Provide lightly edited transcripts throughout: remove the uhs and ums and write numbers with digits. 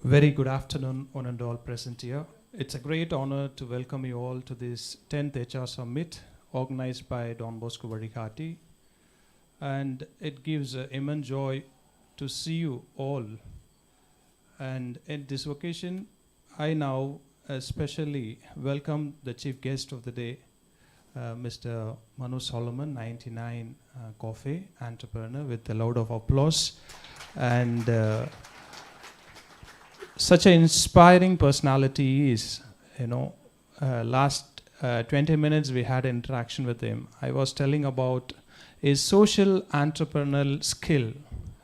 Very good afternoon, one and all present here. It's a great honor to welcome you all to this 10th HR Summit organized by Bosco Vazhikaatti. And it gives immense joy to see you all. And at this occasion, I now especially welcome the chief guest of the day, Mr. Manu Solomon, 99 Coffee entrepreneur, with a loud of applause. And such an inspiring personality is, last 20 minutes we had interaction with him. I was telling about his social entrepreneurial skill,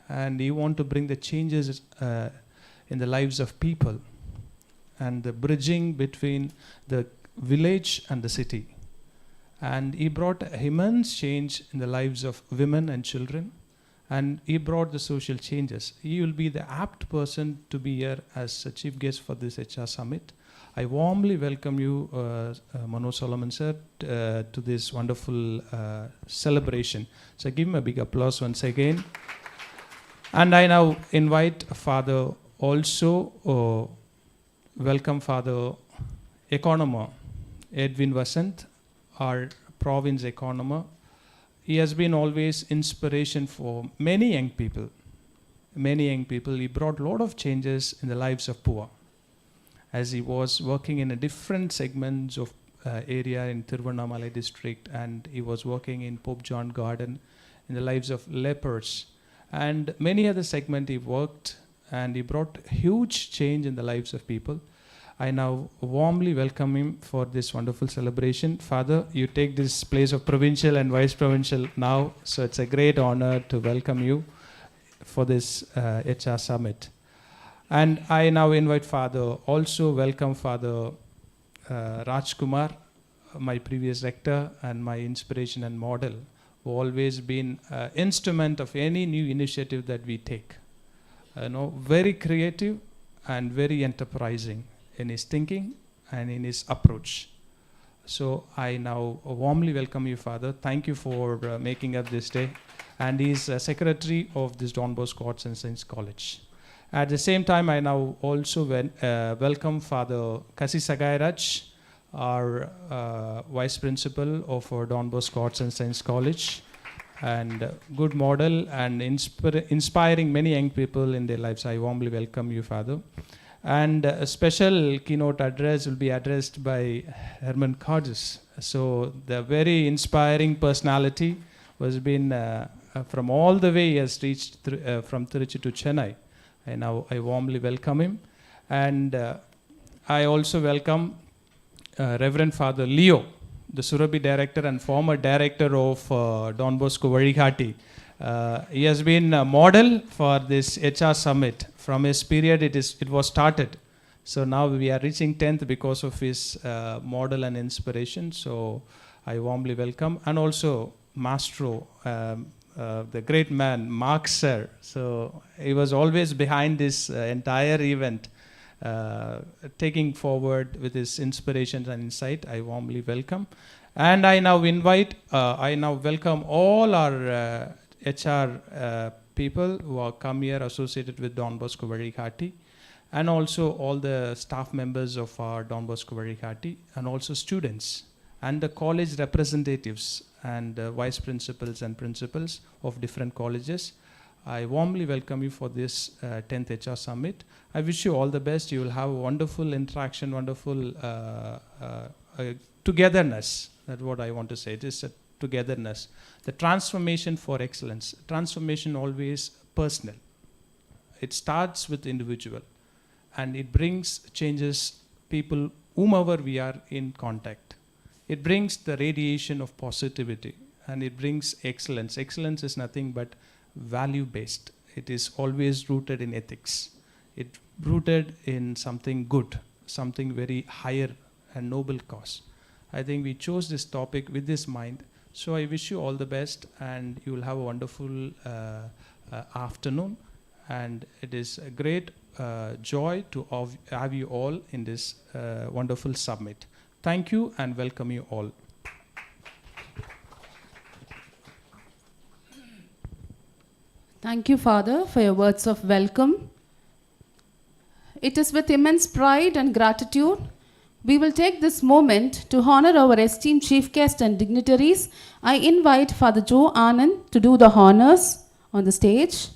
and he want to bring the changes in the lives of people and the bridging between the village and the city. And he brought immense change in the lives of women and children, and he brought the social changes. He will be the apt person to be here as a chief guest for this HR Summit. I warmly welcome you, Manu Solomon sir, to this wonderful celebration. So give him a big applause once again. And I now invite Father also, welcome Father Economer, Edwin Vasant, our province economer. He has been always inspiration for many young people. He brought a lot of changes in the lives of poor, as he was working in a different segments of area in Tiruvannamalai district, and he was working in Pope John Garden in the lives of lepers. And many other segments he worked, and he brought huge change in the lives of people. I now warmly welcome him for this wonderful celebration. Father, you take this place of provincial and vice provincial now, so it's a great honor to welcome you for this HR Summit. And I now invite Father, also welcome Father Rajkumar, my previous rector and my inspiration and model, who always been instrument of any new initiative that we take. Very creative and very enterprising in his thinking and in his approach. So I now warmly welcome you, Father. Thank you for making up this day. And he's secretary of this Don Bosco Arts and Science College. At the same time, I now also welcome Father Kasi Sagairaj, our vice principal of our Don Bosco Arts and Science College, and good model and inspiring many young people in their lives. I warmly welcome you, Father. And a special keynote address will be addressed by Herman Carges. So the very inspiring personality was been from all the way he has reached from Tiruchi to Chennai. And now I warmly welcome him. And I also welcome Reverend Father Leo, the Surabhi director and former director of Don Bosco Vazhikaatti. He has been a model for this HR Summit. From his period, it was started. So now we are reaching 10th because of his model and inspiration. So I warmly welcome. And also Mastro, the great man, Mark Sir. So he was always behind this entire event, taking forward with his inspirations and insight. I warmly welcome. And I now welcome all our HR people who are come here associated with Don Bosco Vazhikaatti, and also all the staff members of our Don Bosco Vazhikaatti, and also students and the college representatives and vice principals and principals of different colleges. I warmly welcome you for this 10th HR Summit. I wish you all the best. You will have a wonderful interaction, wonderful togetherness. That's what I want to say. It is a togetherness. The transformation for excellence. Transformation always personal. It starts with individual, and it brings changes people whomever we are in contact. It brings the radiation of positivity, and it brings excellence. Excellence is nothing but value-based. It is always rooted in ethics. It rooted in something good, something very higher and noble cause. I think we chose this topic with this mind. So I wish you all the best, and you will have a wonderful afternoon. And it is a great joy to have you all in this wonderful summit. Thank you and welcome you all. Thank you, Father, for your words of welcome. it is with immense pride and gratitude we will take this moment to honor our esteemed chief guest and dignitaries. I invite Father Joe Anand to do the honors on the stage.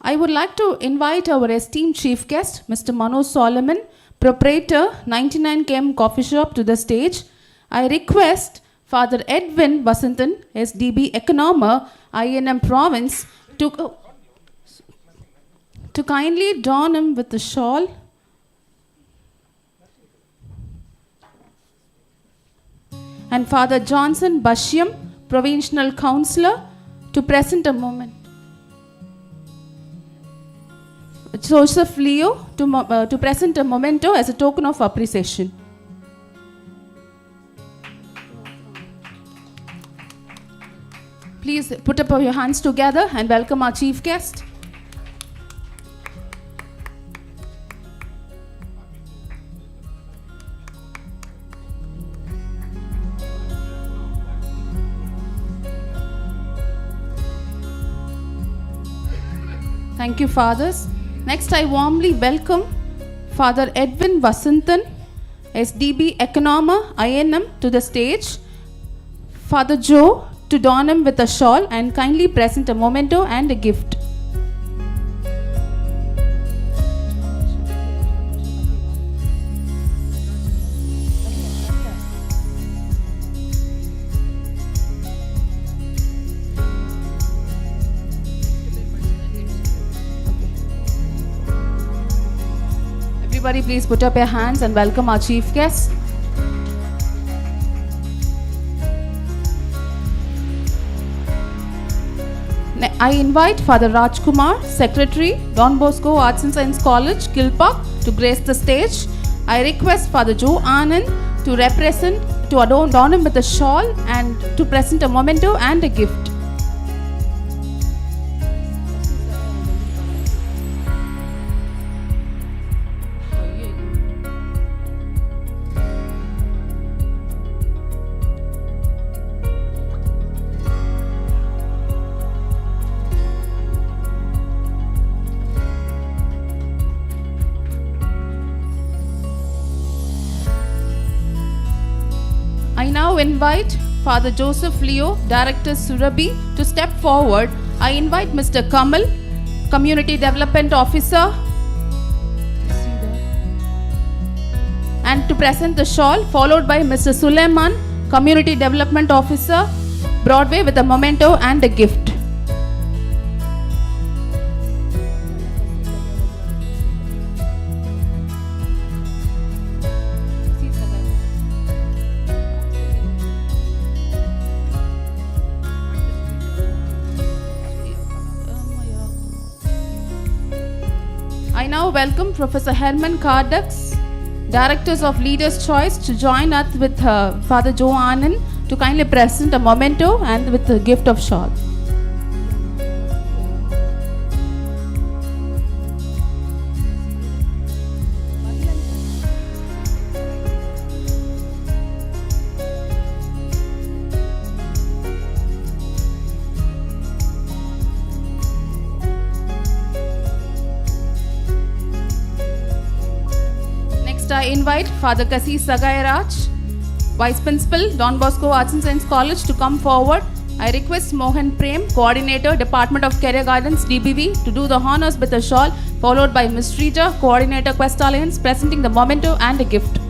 I would like to invite our esteemed chief guest, Mr. Manoj Solomon, proprietor 99km Coffee Shop, to the stage. I request Father Edwin Vasantan, SDB Economer, INM Province, to kindly don him with the shawl. And Father Johnson Bashyam, Provincial Councillor, to present a moment. Joseph Leo to present a memento as a token of appreciation. Please put up your hands together and welcome our chief guest. Thank you, fathers. Next, I warmly welcome Father Edwin Vasantan, SDB Economer, INM, to the stage. Father Joe to don him with a shawl and kindly present a memento and a gift. Everybody please put up your hands and welcome our chief guest. I invite Father Rajkumar, Secretary, Don Bosco Arts and Science College, Kilpauk, to grace the stage. I request Father Joe Anand to adorn him with a shawl and to present a memento and a gift. I now invite Father Joseph Leo, Director Surabhi, to step forward. I invite Mr. Kamal, Community Development Officer, and to present the shawl, followed by Mr. Suleiman, Community Development Officer, Broadway, with a memento and a gift. I now welcome Professor Herman Kardux, Directors of Leaders' Choice, to join us with Father Joe Anand to kindly present a memento and with the gift of shawl. I invite Father Kasi Sagairaj, Vice Principal, Don Bosco Arts and Science College, to come forward. I request Mohan Prem, Coordinator, Department of Career Guidance, DBV, to do the honors with a shawl, followed by Ms. Rita, Coordinator, Quest Alliance, presenting the memento and a gift.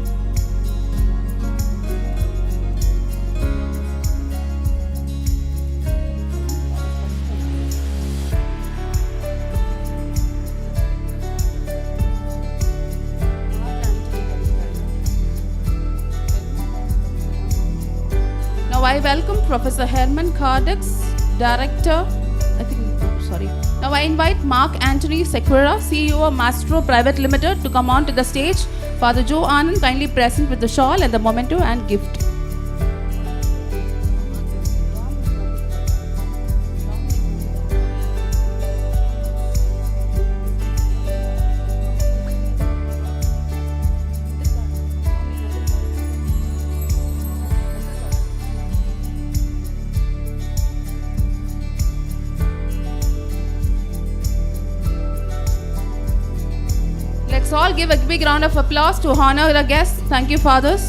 I welcome Professor Herman Kardux, Director, Now I invite Mark Anthony Sequeira, CEO of Mastro Private Limited, to come on to the stage. Father Joe Anand kindly present with the shawl and the memento and gift. all give a big round of applause to honor the guests. Thank you, fathers.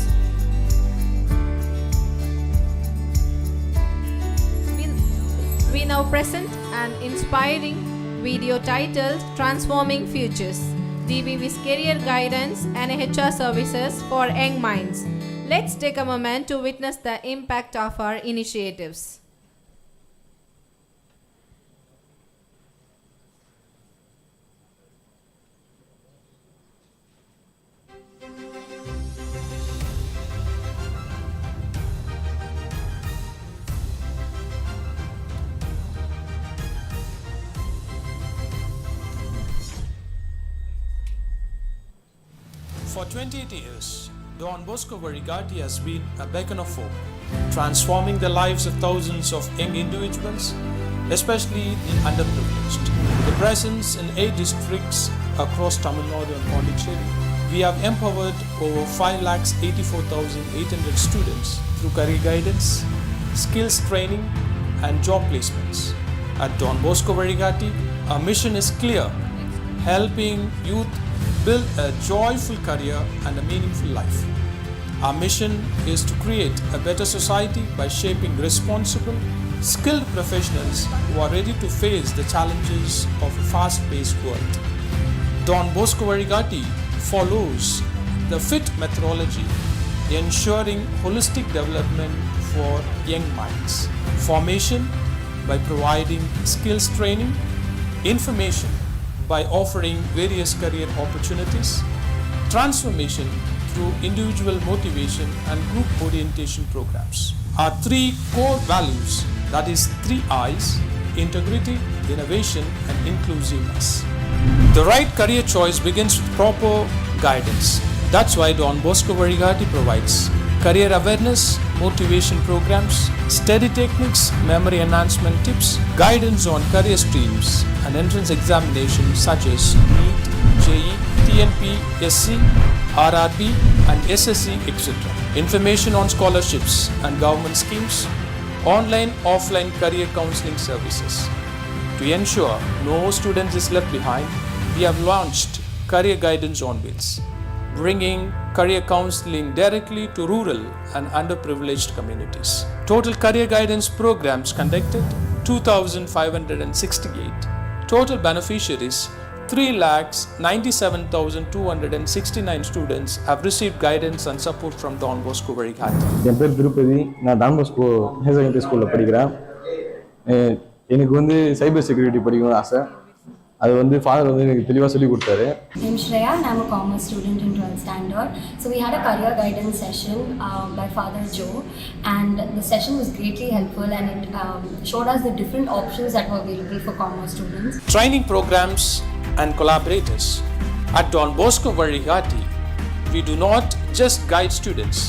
We now present an inspiring video titled Transforming Futures, DBV's Career Guidance and HR Services for Young Minds. Let's take a moment to witness the impact of our initiatives. For 28 years, Don Bosco Vazhikaatti has been a beacon of hope, transforming the lives of thousands of young individuals, especially the underprivileged. With the presence in 8 districts across Tamil Nadu and Pondicherry, we have empowered over 584,800 students through career guidance, skills training, and job placements. At Don Bosco Vazhikaatti, our mission is clear: helping youth build a joyful career and a meaningful life. Our mission is to create a better society by shaping responsible, skilled professionals who are ready to face the challenges of a fast-paced world. Don Bosco Vazhikaatti follows the FIT methodology, ensuring holistic development for young minds. Formation by providing skills training, information by offering various career opportunities, transformation through individual motivation and group orientation programs. Our 3 core values, that is 3 I's: integrity, innovation, and inclusiveness. The right career choice begins with proper guidance. That's why Don Bosco Vazhikaatti provides career awareness, motivation programs, study techniques, memory enhancement tips, guidance on career streams, and entrance examinations such as NEET, JEE, TNP, SC, RRB, and SSC, etc. Information on scholarships and government schemes, online, offline career counseling services. To ensure no student is left behind, we have launched Career Guidance on Wheels, bringing career counseling directly to rural and underprivileged communities. Total career guidance programs conducted 2,568. Total beneficiaries 3,97,269 students have received guidance and support from Don Bosco Vazhikaatti. என் பேர் திருப்பதி. நான் Don Bosco higher secondary ஸ்கூலில் படிக்கிறேன். எனக்கு cyber security படிக்கணும்னு ஆசை. அது father எனக்கு தெளிவாக சொல்லி கொடுத்தாரு. I'm Shreya and I'm a commerce student in 12th standard. So we had a career guidance session by Father Joe, and the session was greatly helpful, and it showed us the different options that were available for commerce students. Training programs and collaborators. At Don Bosco Vazhikaatti, we do not just guide students,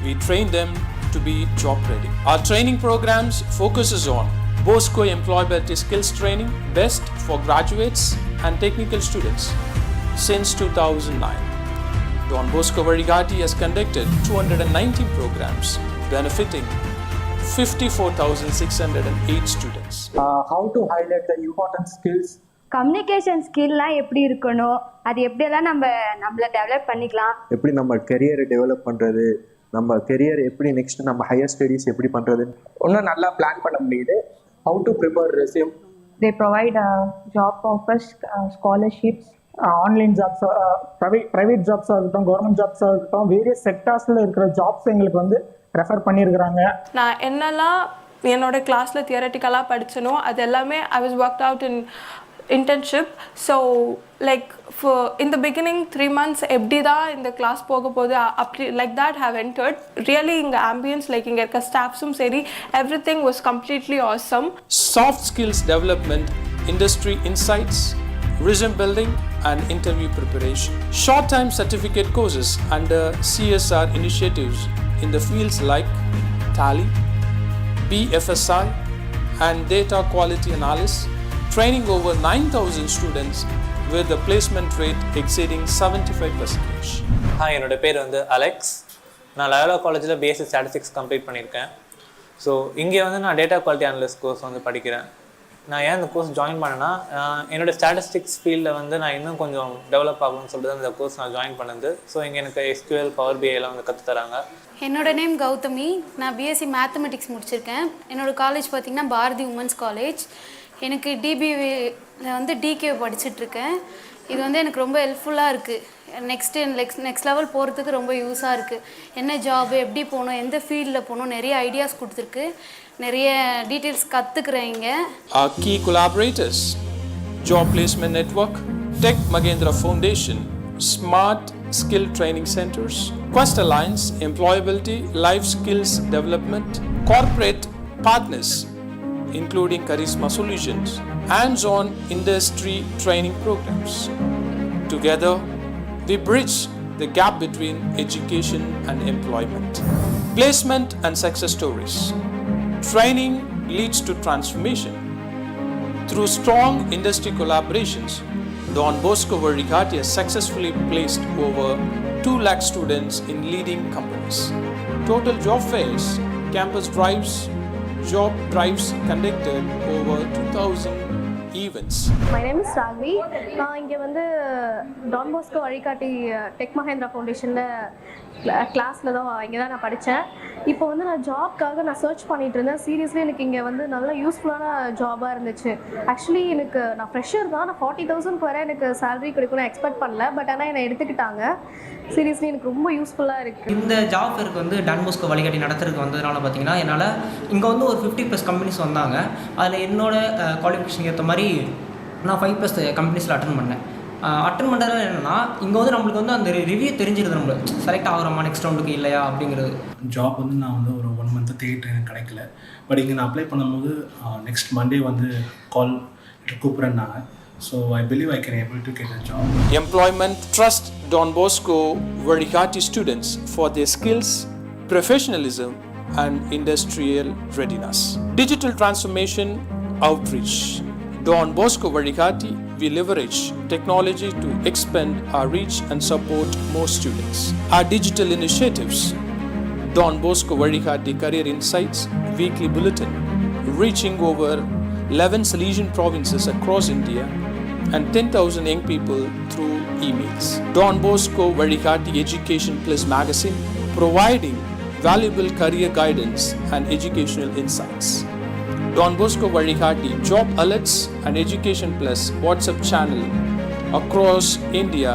we train them to be job ready. Our training programs focuses on Bosco Employability Skills Training, best for graduates and technical students. Since 2009, Don Bosco Vazhikaatti has conducted 219 programs benefiting 54,608 students. How to highlight the important skills? Communication ஸ்கில்லாம் எப்படி இருக்கணும், அது எப்படியெல்லாம் நம்மளை develop பண்ணிக்கலாம், எப்படி நம்ம கெரியரை develop பண்ணுறது, நம்ம கெரியர் எப்படி நெக்ஸ்ட் நம்ம ஹையர் ஸ்டடீஸ் எப்படி பண்ணுறது இன்னும் நல்லா பிளான் பண்ண முடியுது. How to prepare resume? They provide job offers, scholarships, online jobs, private ஜாப்ஸாக இருக்கட்டும், கவர்மெண்ட் ஜாப்ஸாக இருக்கட்டும், வேரியஸ் செக்டார்ஸில் இருக்கிற ஜாப்ஸ் எங்களுக்கு ரெஃபர் பண்ணியிருக்கிறாங்க. நான் என்னெல்லாம் என்னோட கிளாஸில் தியரட்டிக்கலாக படிச்சனோ அது எல்லாமே I was worked out in internship. So like for in the beginning 3 months எப்படி தான் இந்த கிளாஸ் போக போகுது அப்படி like that have entered. Really இங்கே ambience like இங்கே இருக்க ஸ்டாஃப்ஸும் சரி everything was completely awesome. Soft skills development, industry insights, resume building and interview preparation. Short time certificate courses under CSR initiatives in the fields like Tally, BFSI and data quality analysis. Training over 9,000 students with a placement rate exceeding 75%. Hi, என்னோட பேர் Alex. நான் Loyola காலேஜில் BSc statistics complete பண்ணியிருக்கேன். So இங்கே நான் data quality analyst course படிக்கிறேன். நான் ஏன் இந்த கோர்ஸ் ஜாயின் பண்ணேன்னா என்னோடய ஸ்டாட்டிஸ்டிக்ஸ் ஃபீல்டில் வந்து நான் இன்னும் கொஞ்சம் டெவலப் ஆகணும்னு சொல்லிட்டு தான் இந்த கோர்ஸ் நான் ஜாயின் பண்ணது. ஸோ இங்கே எனக்கு SQL பவர் BI எல்லாம் வந்து கற்றுத்தராங்க. என்னோட நேம் கௌதமி. நான் பிஎஸ்சி மேத்தமெட்டிக்ஸ் முடிச்சிருக்கேன். என்னோடய காலேஜ் பார்த்திங்கன்னா பாரதி உமன்ஸ் காலேஜ். எனக்கு DBVல வந்து DK படிச்சுட்ருக்கேன். இது வந்து எனக்கு ரொம்ப ஹெல்ப்ஃபுல்லாக இருக்குது. நெக்ஸ்ட் லெவல் போகிறதுக்கு ரொம்ப யூஸாக இருக்குது. என்ன ஜாபு, எப்படி போகணும், எந்த ஃபீல்டில் போகணும், நிறைய ஐடியாஸ் கொடுத்துருக்கு. நிறைய டீட்டெயில்ஸ் கற்றுக்குறேன் இங்கே. Our key collaborators: Job Placement Network, Tech Magendra Foundation, Smart Skill Training Centers, Quest Alliance, Employability, Life Skills Development, corporate partners including Charisma Solutions, hands-on industry training programs. Together, we bridge the gap between education and employment. Placement and success stories. Training leads to transformation. Through strong industry collaborations, Don Bosco Vazhikaatti has successfully placed over 2 lakh students in leading companies. Total job fairs, campus drives, job drives conducted over 2000 events. My name is Ragvi. நான் இங்கே வந்து Don Bosco வழிகாட்டி tech Mahindra ஃபவுண்டேஷனில் கிளாஸில் தான் இங்கே தான் நான் படித்தேன். இப்போ வந்து நான் ஜாப்க்காக நான் சர்ச் பண்ணிகிட்டு இருந்தேன். சீரியஸ்லி எனக்கு இங்கே வந்து நல்ல யூஸ்ஃபுல்லான ஜாபாக இருந்துச்சு. ஆக்சுவலி எனக்கு நான் ஃப்ரெஷர் தான். நான் 40,000 வரை எனக்கு சேலரி கிடைக்கும்னு எக்ஸ்பெக்ட் பண்ணல. பட் ஆனால் என்னை எடுத்துக்கிட்டாங்க. சீரியஸ்லி எனக்கு ரொம்ப யூஸ்ஃபுல்லாக இருக்குது. இந்த ஜாப் ஃபேருக்கு வந்து டான் போஸ்கோ வழிகாட்டி நடத்துறதுக்கு வந்ததுனால பார்த்தீங்கன்னா என்னால் இங்கே வந்து ஒரு 50+ கம்பெனிஸ் வந்தாங்க. அதில் என்னோடய குவாலிஃபிகேஷன் ஏற்ற மாதிரி நான் 5+ கம்பெனிஸில் அட்டன் பண்ணேன். அட்டன் பண்ணுறது என்னென்னா இங்கே வந்து நம்மளுக்கு வந்து அந்த ரிவ்யூ தெரிஞ்சிருது, நம்மளுக்கு செலக்ட் ஆகிறோமா நெக்ஸ்ட் ரவுண்டுக்கு இல்லையா அப்படிங்கிறது. ஜாப் வந்து நான் வந்து ஒரு 1 மந்த்து தேடிட்டு எனக்கு கிடைக்கல. பட் இங்கே நான் அப்ளை பண்ணும்போது நெக்ஸ்ட் மண்டே வந்து கால் கூப்பிட்றேன்னாங்க. So I believe I can able to get a job. Employment trust Don Bosco Vazhikaatti students for their skills, professionalism and industrial readiness. Digital transformation outreach. Don Bosco Vazhikaatti, we leverage technology to expand our reach and support more students. Our digital initiatives: Don Bosco Vazhikaatti Career Insights weekly bulletin, reaching over 11 Salesian provinces across India and 10,000 young people through emails. Don Bosco Vazhikaatti Education Plus magazine, providing valuable career guidance and educational insights. Don Bosco Vazhikaatti Job Alerts and Education Plus WhatsApp channel across India,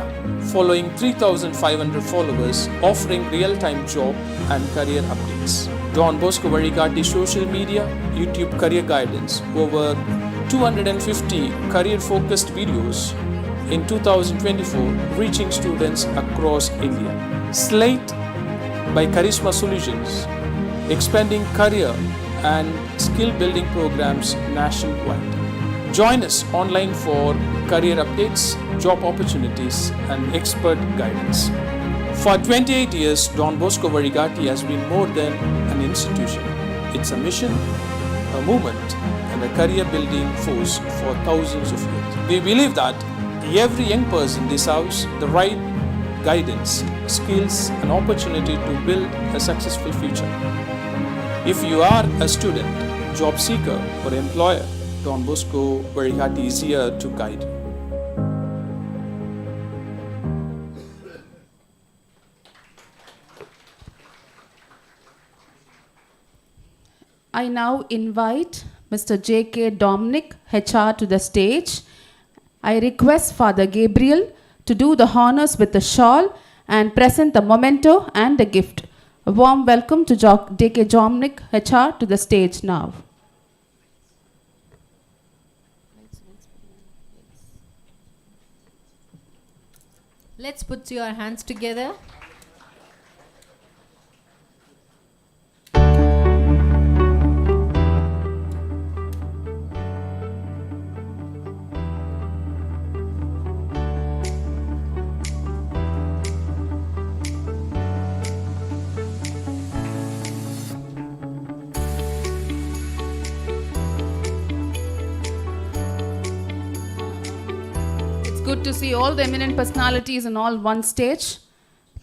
following 3,500 followers, offering real-time job and career updates. Don Bosco Vazhikaatti social media, YouTube career guidance, over 250 career-focused videos in 2024, reaching students across India. Slate by Charisma Solutions, expanding career and skill-building programs nationwide. Join us online for career updates, job opportunities, and expert guidance. For 28 years, Don Bosco Vazhikaatti has been more than an institution. It's a mission, a movement, and a career-building force for thousands of youth. We believe that every young person deserves the right guidance, skills, and opportunity to build a successful future. If you are a student, job seeker, or employer, Don Bosco Vazhikaatti is here to guide you. I now invite Mr. J.K. Dominic, HR, to the stage. I request Father Gabriel to do the honors with the shawl and present the memento and the gift. A warm welcome to J.K. Dominic, HR, to the stage now. Let's put your hands together. Good to see all the eminent personalities in all one stage.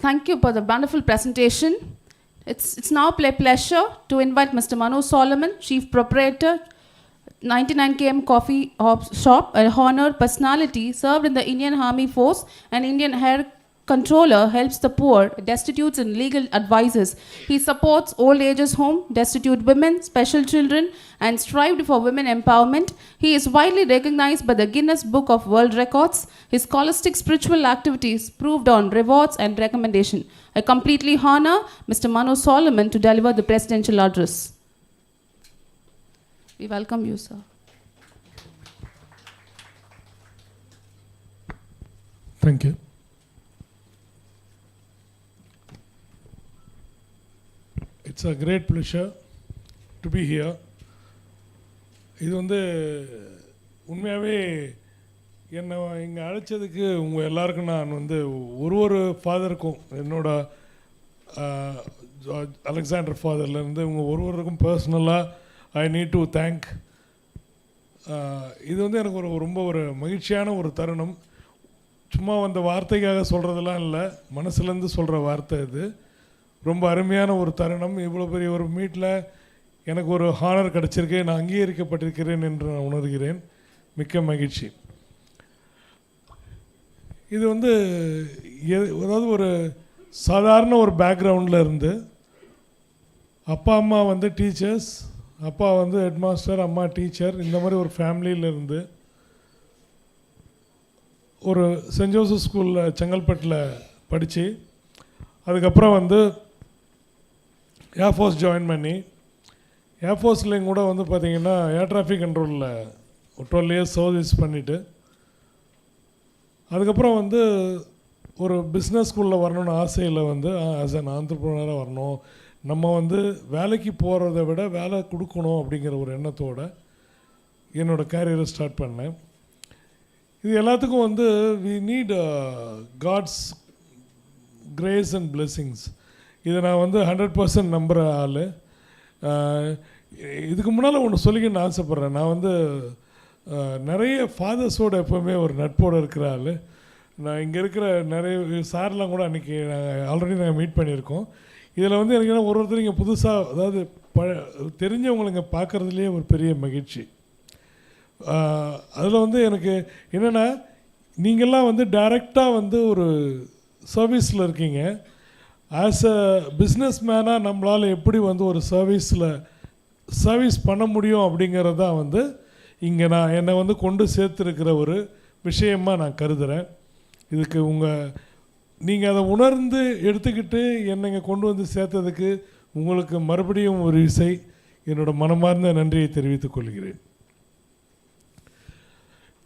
Thank you for the wonderful presentation. It's now a pleasure to invite Mr. Manu Solomon, Chief Proprietor, 99 km coffee shop, a honored personality, served in the Indian Army Force, an Indian Air Controller, helps the poor, destitutes and legal advisors. He supports old ages home, destitute women, special children, and strived for women empowerment. He is widely recognized by the Guinness Book of World Records. His scholastic spiritual activities proved on rewards and recommendation. I completely honor Mr. Manu Solomon to deliver the presidential address. We welcome you, sir. Thank you. It's a great pleasure to be here. இது வந்து உண்மையாகவே என்னை இங்கே அழைச்சதுக்கு உங்கள் எல்லாருக்கும் நான் வந்து ஒரு ஃபாதருக்கும் என்னோட அலெக்சாண்டர் ஃபாதர்லேருந்து உங்கள் ஒருவருக்கும் பர்சனலாக ஐ நீட் டு தேங்க். இது வந்து எனக்கு ரொம்ப மகிழ்ச்சியான ஒரு தருணம். சும்மா அந்த வார்த்தைக்காக சொல்கிறதெல்லாம் இல்லை, மனசுலேருந்து சொல்கிற வார்த்தை இது. ரொம்ப அருமையான ஒரு தருணம். இவ்வளோ பெரிய ஒரு மீட்டில் எனக்கு ஒரு ஹானர் கிடச்சிருக்கு, நான் அங்கீகரிக்கப்பட்டிருக்கிறேன் என்று நான் உணர்கிறேன். மிக்க மகிழ்ச்சி. இது வந்து அதாவது ஒரு சாதாரண ஒரு பேக்ரவுண்டில் இருந்து, அப்பா அம்மா வந்து டீச்சர்ஸ், அப்பா வந்து ஹெட் மாஸ்டர், அம்மா டீச்சர், இந்த மாதிரி ஒரு ஃபேமிலியிலேருந்து ஒரு சென்ட் ஜோசப் ஸ்கூலில் செங்கல்பட்டில் படித்து அதுக்கப்புறம் வந்து ஏர்ஃபோர்ஸ் ஜாயின் பண்ணி ஏர்ஃபோர்ஸ்லேயும் கூட வந்து பார்த்திங்கன்னா ஏர் டிராஃபிக் கண்ட்ரோலில் 12 இயர்ஸ் சர்வீஸ் பண்ணிவிட்டு அதுக்கப்புறம் வந்து ஒரு பிஸ்னஸ் ஸ்கூலில் வரணும்னு ஆசையில் வந்து ஆஸ் அன் ஆண்டர்ப்ரனராக வரணும், நம்ம வந்து வேலைக்கு போகிறத விட வேலை கொடுக்கணும் அப்படிங்கிற ஒரு எண்ணத்தோடு என்னோடய கேரியரை ஸ்டார்ட் பண்ணேன். இது எல்லாத்துக்கும் வந்து we need God's grace and blessings. இதை நான் வந்து 100% நம்புகிற ஆள். இதுக்கு முன்னால் ஒன்று சொல்லிக்கணும்னு ஆசைப்பட்றேன். நான் வந்து நிறைய ஃபாதர்ஸோடு எப்போவுமே ஒரு நட்போடு இருக்கிற ஆள். நான் இங்கே இருக்கிற நிறைய சார்லாம் கூட அன்றைக்கி ஆல்ரெடி நாங்கள் மீட் பண்ணியிருக்கோம். இதில் வந்து எனக்கு என்ன ஒருத்தர் இங்கே புதுசாக, அதாவது தெரிஞ்சவங்களை இங்கே பார்க்குறதுலேயே ஒரு பெரிய மகிழ்ச்சி. அதில் வந்து எனக்கு என்னென்னா, நீங்கள்லாம் வந்து டைரெக்டாக வந்து ஒரு சர்வீஸில் இருக்கீங்க. ஆஸ் அ பிஸ்னஸ் மேனாக நம்மளால் எப்படி வந்து ஒரு சர்வீஸ் பண்ண முடியும் அப்படிங்கிறது தான் வந்து இங்கே என்னை வந்து கொண்டு சேர்த்துருக்கிற ஒரு விஷயமாக நான் கருதுகிறேன். இதுக்கு நீங்கள் அதை உணர்ந்து எடுத்துக்கிட்டு என்னை கொண்டு வந்து சேர்த்ததுக்கு உங்களுக்கு மறுபடியும் ஒரு இசை என்னோடய மனமார்ந்த நன்றியை தெரிவித்துக் கொள்கிறேன்.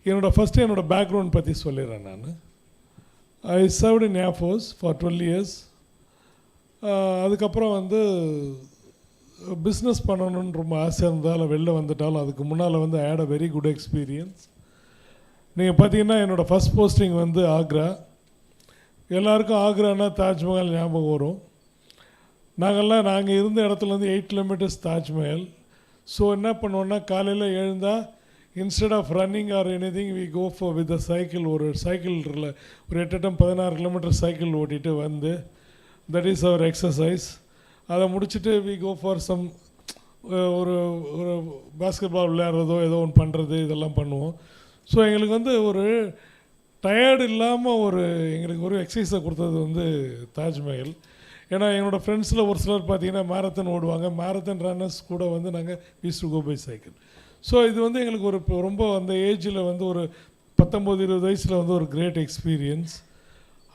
என்னோடய பேக்ரவுண்ட் பற்றி சொல்லிடுறேன். நான் I served in air force for 12 years. அதுக்கப்புறம் வந்து பிஸ்னஸ் பண்ணணுன்னு ரொம்ப ஆசை இருந்தாலும் வெளில வந்துட்டாலும் அதுக்கு முன்னால் வந்து I had a very good experience. நீங்கள் பார்த்தீங்கன்னா என்னோடய ஃபஸ்ட் போஸ்டிங் வந்து ஆக்ரா. எல்லாருக்கும் ஆக்ரானா தாஜ்மஹால் ஞாபகம் வரும். நாங்கள் இருந்த இடத்துலேருந்து 8 kilometers தாஜ்மஹால். ஸோ என்ன பண்ணுவோன்னா, காலையில் எழுந்தால் instead of running or anything we go for with a cycle. ஒரு 8-16 kilometers சைக்கிள் ஓட்டிகிட்டு வந்து, தட் இஸ் அவர் எக்ஸசைஸ். அதை முடிச்சுட்டு வி கோ ஃபார் சம் ஒரு பாஸ்கெட் பால் விளையாடுறதோ ஏதோ ஒன்று பண்ணுறது, இதெல்லாம் பண்ணுவோம். ஸோ எங்களுக்கு வந்து ஒரு டயர்டு இல்லாமல் எங்களுக்கு ஒரு எக்ஸசைஸை கொடுத்தது வந்து தாஜ்மஹால். ஏன்னா என்னோடய ஃப்ரெண்ட்ஸில் ஒரு சிலர் பார்த்திங்கன்னா மேரத்தான் ஓடுவாங்க. மேரத்தான் ரன்னர்ஸ் கூட வந்து நாங்கள் use to go by cycle. So இது வந்து எங்களுக்கு ரொம்ப அந்த ஏஜில் வந்து ஒரு 19-20 வயசில் வந்து ஒரு கிரேட் எக்ஸ்பீரியன்ஸ்.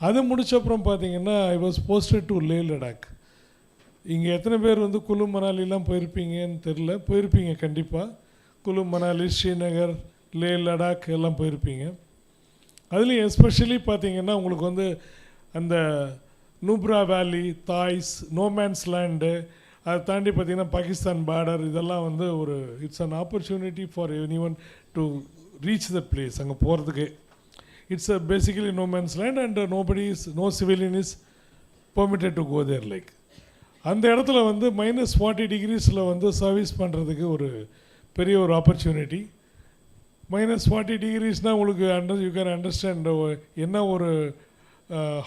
அது முடிச்சப்புறம் பார்த்திங்கன்னா I was posted to Leh Ladakh. இங்கே எத்தனை பேர் வந்து குலு மணாலிலாம் போயிருப்பீங்கன்னு தெரில, போயிருப்பீங்க கண்டிப்பாக. குலு மணாலி, ஸ்ரீநகர், லே லடாக் எல்லாம் போயிருப்பீங்க. அதுலேயும் எஸ்பெஷலி பார்த்திங்கன்னா உங்களுக்கு வந்து அந்த நூப்ரா வேலி, தாய்ஸ், நோமேன்ஸ் லேண்டு, அதை தாண்டி பார்த்திங்கன்னா பாகிஸ்தான் பார்டர், இதெல்லாம் வந்து it's an opportunity for anyone to reach that place. அங்கே போகிறதுக்கு it's a basically no man's land and no civilian is permitted to go there. Like அந்த இடத்துல வந்து -40 degreesல வந்து சர்வீஸ் பண்ணுறதுக்கு ஒரு பெரிய ஒரு ஆப்பர்ச்சுனிட்டி. -40 degreesனால் உங்களுக்கு யூ கேன் அண்டர்ஸ்டாண்ட் என்ன ஒரு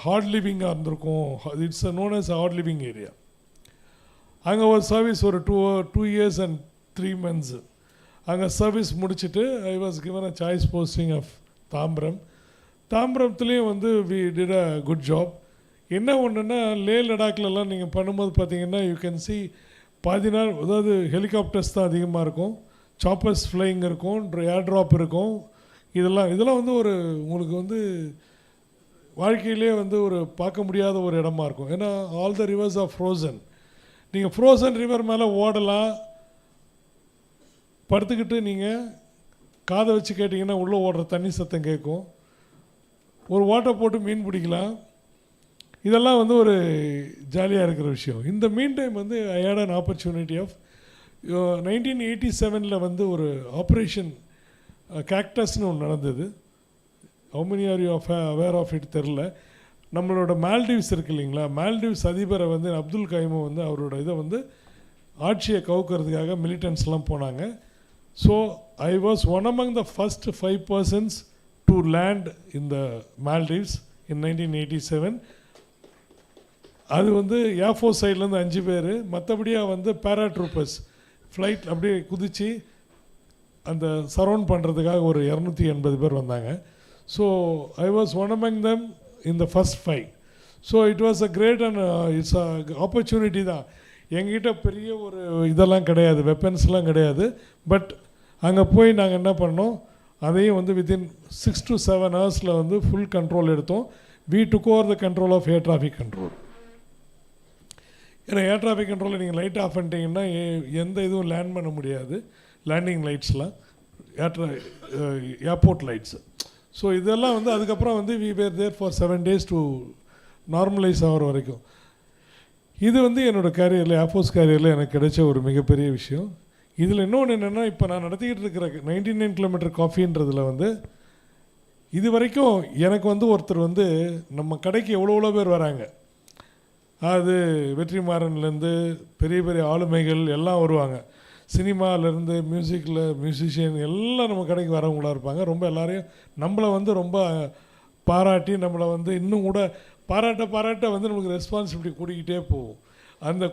ஹார்ட் லிவிங்காக இருந்திருக்கும். It's known as hard living area. அங்கே ஒரு சர்வீஸ் ஒரு 2 years and 3 months. அங்கே சர்வீஸ் முடிச்சுட்டு I was given a choice posting of தாம்பரத்துலேயும் வந்து we did a good job. என்ன ஒன்றுன்னா லே லடாக்லலாம் நீங்கள் பண்ணும்போது பார்த்தீங்கன்னா யூ கேன் சி பாதி நாள் அதாவது ஹெலிகாப்டர்ஸ் தான் அதிகமாக இருக்கும், சாப்பர்ஸ் ஃப்ளைங் இருக்கும், ஏர் ட்ராப் இருக்கும். இதெல்லாம் வந்து ஒரு உங்களுக்கு வந்து வாழ்க்கையிலே வந்து ஒரு பார்க்க முடியாத ஒரு இடமா இருக்கும். ஏன்னா all the rivers are frozen. நீங்கள் ஃப்ரோசன் ரிவர் மேலே ஓடலாம், படுத்துக்கிட்டு நீங்கள் காதை வச்சு கேட்டிங்கன்னா உள்ளே ஓடுற தண்ணி சத்தம் கேட்கும், ஒரு ஓட்டை போட்டு மீன் பிடிக்கலாம். இதெல்லாம் வந்து ஒரு ஜாலியாக இருக்கிற விஷயம். இந்த மீன் டைம் வந்து I had an opportunity of 1987 வந்து ஒரு ஆப்ரேஷன் கேக்டஸ்னு ஒன்று நடந்தது. How many are you aware of it தெரில. நம்மளோட மால்டீவ்ஸ் இருக்கு இல்லைங்களா, மால்டீவ்ஸ் அதிபரை வந்து அப்துல் கயீம் வந்து அவரோட இதை வந்து ஆட்சியை கவுக்கிறதுக்காக மிலிட்டன்ஸ்லாம் போனாங்க. So I was one among the first 5 persons to land in the Maldives இன் 1987. அது வந்து ஏர்ஃபோர்ஸ் சைட்லேருந்து 5 பேர், மற்றபடியாக வந்து பேராட்ரூப்பர்ஸ் ஃப்ளைட் அப்படியே குதித்து அந்த சரவுண்ட் பண்ணுறதுக்காக ஒரு 280 பேர் வந்தாங்க. So I was one among them in the first 5. So it was a great and it's a opportunity தான். எங்ககிட்ட பெரிய ஒரு இதெல்லாம் கிடையாது, வெப்பன்ஸ்லாம் கிடையாது. பட் அங்கே போய் நாங்கள் என்ன பண்ணோம், அதையும் வந்து வித்தின் 6 to 7 hours வந்து ஃபுல் கண்ட்ரோல் எடுத்தோம். We took over the control of air traffic control. ஏன்னா ஏர் டிராஃபிக் கண்ட்ரோலில் நீங்கள் லைட் ஆஃப் பண்ணிட்டீங்கன்னா எந்த இதுவும் லேண்ட் பண்ண முடியாது. லேண்டிங் லைட்ஸ்லாம் ஏர்போர்ட் லைட்ஸு. ஸோ இதெல்லாம் வந்து அதுக்கப்புறம் வந்து we were there for 7 days to normalise ஆகிற வரைக்கும். இது வந்து என்னோடய கேரியரில், ஏர்ஃபோர்ஸ் கேரியரில் எனக்கு கிடைச்ச ஒரு மிகப்பெரிய விஷயம். இதில் இன்னொன்று என்னென்னா, இப்போ நான் நடத்திக்கிட்டு இருக்கிற 99 கிலோமீட்டர் காஃபின்றதில் வந்து இது வரைக்கும் எனக்கு வந்து ஒருத்தர் வந்து நம்ம கடைக்கு எவ்வளோ பேர் வராங்க, அது வெற்றிமாறன்லேருந்து பெரிய பெரிய ஆளுமைகள் எல்லாம் வருவாங்க, சினிமாவிலேருந்து மியூசிஷியன் எல்லாம் நம்ம கடைக்கு வரவங்களாக இருப்பாங்க. ரொம்ப எல்லாரையும் நம்மளை வந்து ரொம்ப பாராட்டி நம்மளை வந்து இன்னும் கூட பாராட்ட வந்து நமக்கு ரெஸ்பான்சிபிலிட்டி கூடிக்கிட்டே போகும். அந்த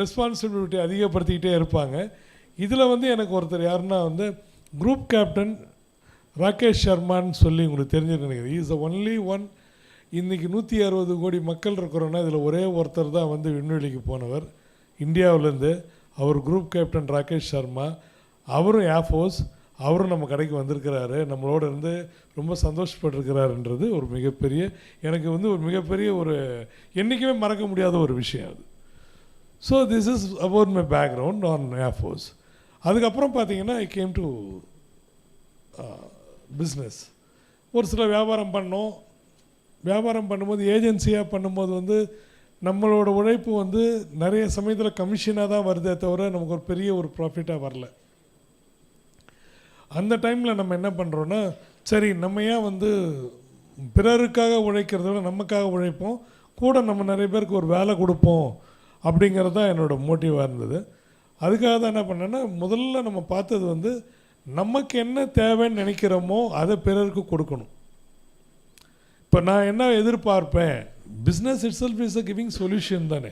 ரெஸ்பான்சிபிலிட்டி அதிகப்படுத்திக்கிட்டே இருப்பாங்க. இதில் வந்து எனக்கு ஒருத்தர் யாருன்னா வந்து குரூப் கேப்டன் ராகேஷ் சர்மான்னு சொல்லி உங்களுக்கு தெரிஞ்சுட்டு நினைக்கிறேன். Is the only one. இன்றைக்கி 160 கோடி மக்கள் இருக்கிறோன்னா இதில் ஒரே ஒருத்தர் தான் வந்து விண்வெளிக்கு போனவர் இந்தியாவிலேருந்து. அவர் குரூப் கேப்டன் ராகேஷ் சர்மா. அவரும் ஏர்ஃபோர்ஸ், அவரும் நம்ம கடைக்கு வந்திருக்கிறாரு, நம்மளோட இருந்து ரொம்ப சந்தோஷப்பட்டிருக்கிறாருன்றது ஒரு மிகப்பெரிய, எனக்கு வந்து ஒரு மிகப்பெரிய ஒரு என்றைக்குமே மறக்க முடியாத ஒரு விஷயம் அது. So this is about my background on air force. அதுக்கப்புறம் பார்த்தீங்கன்னா ஐ கேம் டு பிஸ்னஸ். ஒரு சில வியாபாரம் பண்ணோம். வியாபாரம் பண்ணும்போது ஏஜென்சியாக பண்ணும்போது வந்து நம்மளோட உழைப்பு வந்து நிறைய சமயத்தில் கமிஷனாக தான் வருதே தவிர நமக்கு ஒரு பெரிய ஒரு ப்ராஃபிட்டாக வரல. அந்த டைமில் நம்ம என்ன பண்ணுறோன்னா, சரி நம்ம ஏன் வந்து பிறருக்காக உழைக்கிறத விட நமக்காக உழைப்போம், கூட நம்ம நிறைய பேருக்கு ஒரு வேலை கொடுப்போம் அப்படிங்கிறது தான் என்னோடய மோட்டிவாக இருந்தது. அதுக்காக தான் என்ன பண்ணேன்னா, முதல்ல நம்ம பார்த்தது வந்து நமக்கு என்ன தேவைன்னு நினைக்கிறோமோ அதை பிறருக்கு கொடுக்கணும். இப்போ நான் என்ன எதிர்பார்ப்பேன், business itself is a giving solution தானே,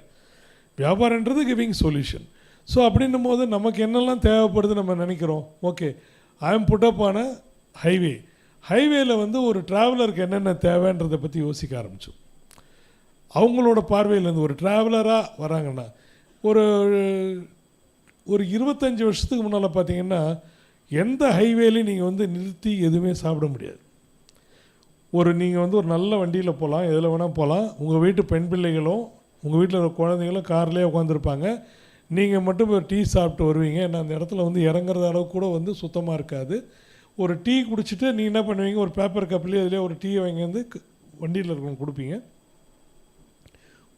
வியாபாரன்றது கிவிங் சொல்யூஷன். ஸோ அப்படின்னும் போது நமக்கு என்னெல்லாம் தேவைப்படுது நம்ம நினைக்கிறோம். Okay, I am put up on ஹைவேல வந்து ஒரு ட்ராவலருக்கு என்னென்ன தேவைன்றதை பற்றி யோசிக்க ஆரம்பித்தோம். அவங்களோட பார்வையிலேருந்து ஒரு ட்ராவலராக வராங்கன்னா, ஒரு 25 வருஷத்துக்கு முன்னால் பார்த்தீங்கன்னா எந்த ஹைவேலையும் நீங்கள் வந்து நிறுத்தி எதுவுமே சாப்பிட முடியாது. நீங்கள் வந்து ஒரு நல்ல வண்டியில் போகலாம், எதில் வேணால் போகலாம். உங்கள் வீட்டு பெண் பிள்ளைகளும் உங்கள் வீட்டில் இருக்கிற குழந்தைங்களும் கார்லேயே உட்காந்துருப்பாங்க. நீங்கள் மட்டும் ஒரு டீ சாப்பிட்டு வருவீங்க. ஏன்னா அந்த இடத்துல வந்து இறங்குறது அளவு கூட வந்து சுத்தமாக இருக்காது. ஒரு டீ குடிச்சிட்டு நீங்கள் என்ன பண்ணுவீங்க, ஒரு பேப்பர் கப்லேயே அதிலே ஒரு டீ வாங்கி வந்து வண்டியில் இருக்கவங்க கொடுப்பீங்க.